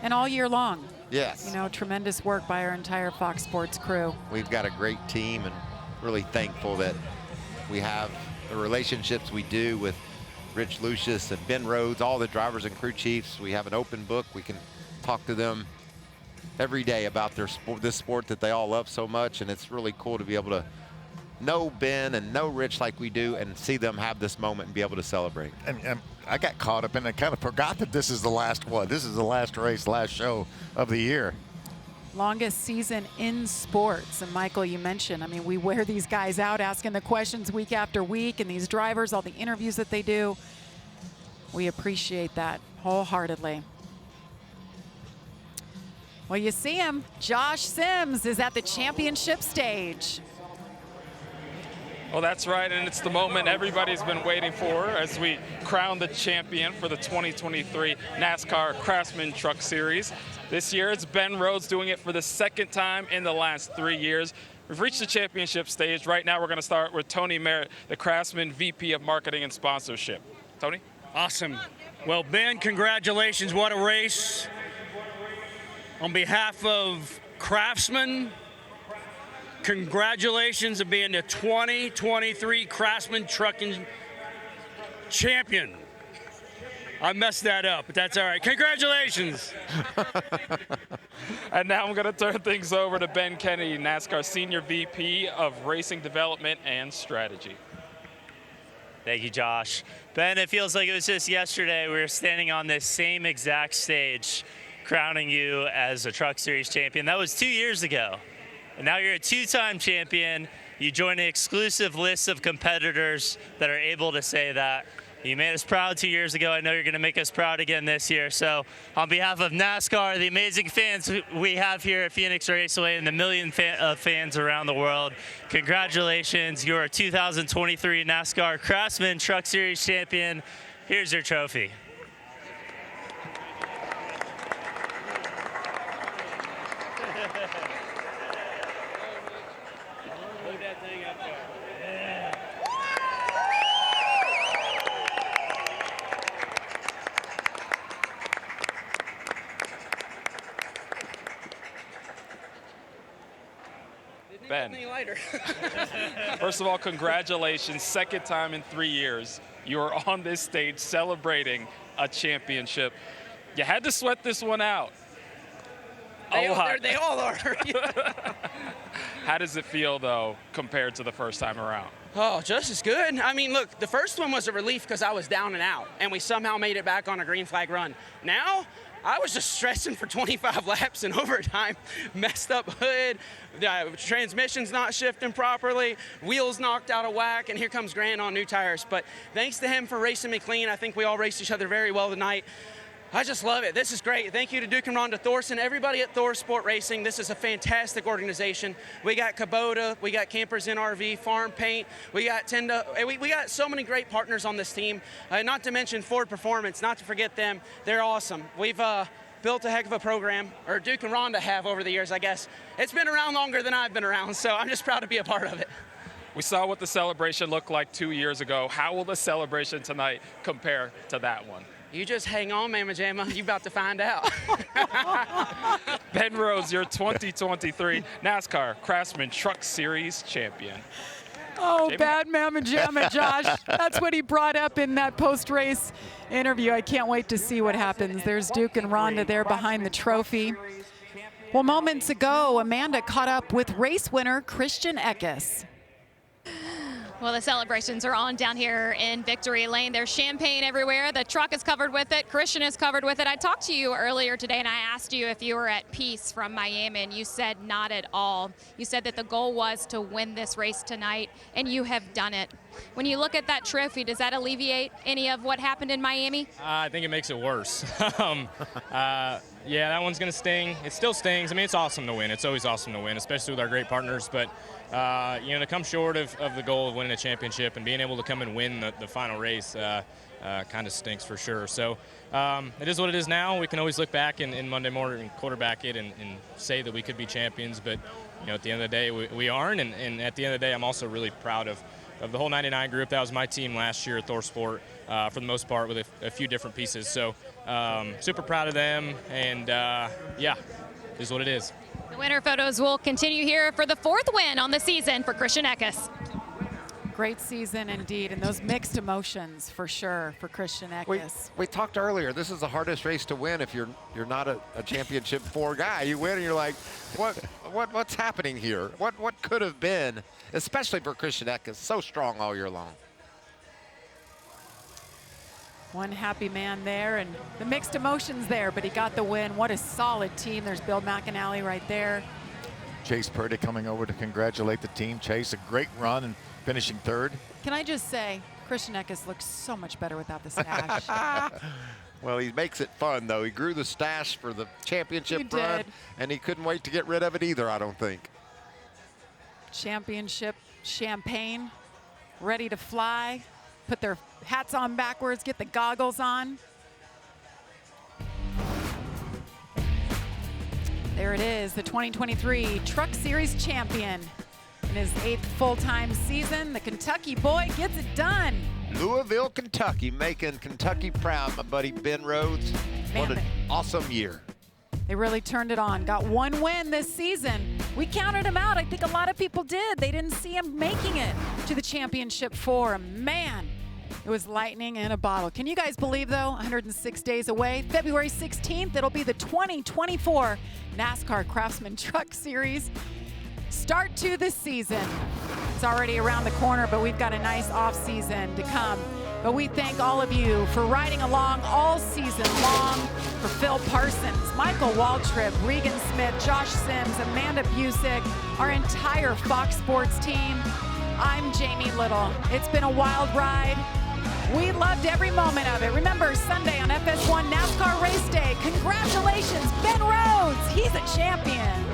And all year long. Yes. You know, tremendous work by our entire Fox Sports crew. We've got a great team, and really thankful that we have the relationships we do with Rich Lucius and Ben Rhodes, all the drivers and crew chiefs. We have an open book. We can talk to them every day about their sport, this sport that they all love so much, and it's really cool to be able to know Ben and know Rich like we do and see them have this moment and be able to celebrate. And I got caught up in it, kind of forgot that this is the last one. This is the last race, last show of the year. Longest season in sports. And Michael, you mentioned, I mean, we wear these guys out asking the questions week after week, and these drivers, all the interviews that they do. We appreciate that wholeheartedly. Well, you see him. Josh Sims is at the championship stage. Well, that's right, and it's the moment everybody's been waiting for as we crown the champion for the 2023 NASCAR Craftsman Truck Series. This year, it's Ben Rhodes doing it for the second time in the last 3 years. We've reached the championship stage. Right now, we're going to start with Tony Merritt, the Craftsman VP of Marketing and Sponsorship. Tony? Awesome. Well, Ben, congratulations. What a race. On behalf of Craftsman, congratulations on being the 2023 Craftsman Trucking Champion. I messed that up, but that's all right. Congratulations. And now I'm going to turn things over to Ben Kennedy, NASCAR Senior VP of Racing Development and Strategy. Thank you, Josh. Ben, it feels like it was just yesterday we were standing on this same exact stage, crowning you as a Truck Series champion. That was 2 years ago. And now you're a two-time champion. You join an exclusive list of competitors that are able to say that. You made us proud 2 years ago. I know you're going to make us proud again this year. So on behalf of NASCAR, the amazing fans we have here at Phoenix Raceway and the million fans around the world, congratulations. You're a 2023 NASCAR Craftsman Truck Series champion. Here's your trophy. Move that thing up there. Ben, first of all, congratulations. Second time in 3 years, you are on this stage celebrating a championship. You had to sweat this one out. They all are. How does it feel, though, compared to the first time around? Oh, just as good. I mean, look, the first one was a relief because I was down and out, and we somehow made it back on a green flag run. Now, I was just stressing for 25 laps in overtime. Messed up hood, the transmission's not shifting properly, wheels knocked out of whack, and here comes Grant on new tires. But thanks to him for racing me clean. I think we all raced each other very well tonight. I just love it. This is great. Thank you to Duke and Rhonda Thorson, everybody at Thor Sport Racing. This is a fantastic organization. We got Kubota, we got Campers NRV, Farm Paint, we got Tenda. We got so many great partners on this team. Not to mention Ford Performance, not to forget them. They're awesome. We've built a heck of a program, or Duke and Rhonda have over the years, I guess. It's been around longer than I've been around, so I'm just proud to be a part of it. We saw what the celebration looked like 2 years ago. How will the celebration tonight compare to that one? You just hang on, Mama Jamma. You about to find out. Ben Rhodes, your 2023 NASCAR Craftsman Truck Series champion. Oh, Jamie? bad mamma jamma, Josh. That's what he brought up in that post-race interview. I can't wait to see what happens. There's Duke and Rhonda there behind the trophy. Well, moments ago, Amanda caught up with race winner Christian Eckes. Well, the celebrations are on down here in Victory Lane. There's champagne everywhere. The truck is covered with it. Christian is covered with it. I talked to you earlier today, and I asked you if you were at peace from Miami, and you said not at all. You said that the goal was to win this race tonight, and you have done it. When you look at that trophy, does that alleviate any of what happened in Miami? I think it makes it worse. Yeah, that one's going to sting. It still stings. I mean, it's awesome to win. It's always awesome to win, especially with our great partners. But, to come short of the goal of winning a championship and being able to come and win the final race kind of stinks for sure. So it is what it is now. We can always look back in Monday morning and quarterback it and say that we could be champions. But, at the end of the day, we aren't. And at the end of the day, I'm also really proud of the whole 99 group. That was my team last year at Thor Sport for the most part with a few different pieces. So super proud of them. And, yeah, it is what it is. The winner photos will continue here for the fourth win on the season for Christian Eckes. Great season indeed, and those mixed emotions for sure for Christian Eckes. We talked earlier, this is the hardest race to win if you're not a championship 4 guy. You win and you're like, what's happening here? What could have been, especially for Christian Eckes, so strong all year long. One happy man there, and the mixed emotions there, but he got the win. What a solid team. There's Bill McAnally right there. Chase Purdy coming over to congratulate the team. Chase, a great run and finishing third. Can I just say, Christian Eckes looks so much better without the stash. Well, he makes it fun, though. He grew the stash for the championship run, and he couldn't wait to get rid of it either, I don't think. Championship champagne ready to fly, put their hats on backwards, get the goggles on. There it is, the 2023 Truck Series champion. In his 8th full-time season, the Kentucky boy gets it done. Louisville, Kentucky, making Kentucky proud, my buddy Ben Rhodes. What an awesome year. They really turned it on. Got one win this season. We counted him out. I think a lot of people did. They didn't see him making it to the championship four. Man, it was lightning in a bottle. Can you guys believe, though, 106 days away, February 16th, it'll be the 2024 NASCAR Craftsman Truck Series start to this season. It's already around the corner, but we've got a nice off season to come. But we thank all of you for riding along all season long. For Phil Parsons, Michael Waltrip, Regan Smith, Josh Sims, Amanda Busick, our entire Fox Sports team, I'm Jamie Little. It's been a wild ride. We loved every moment of it. Remember, Sunday on FS1 NASCAR Race Day. Congratulations, Ben Rhodes. He's a champion.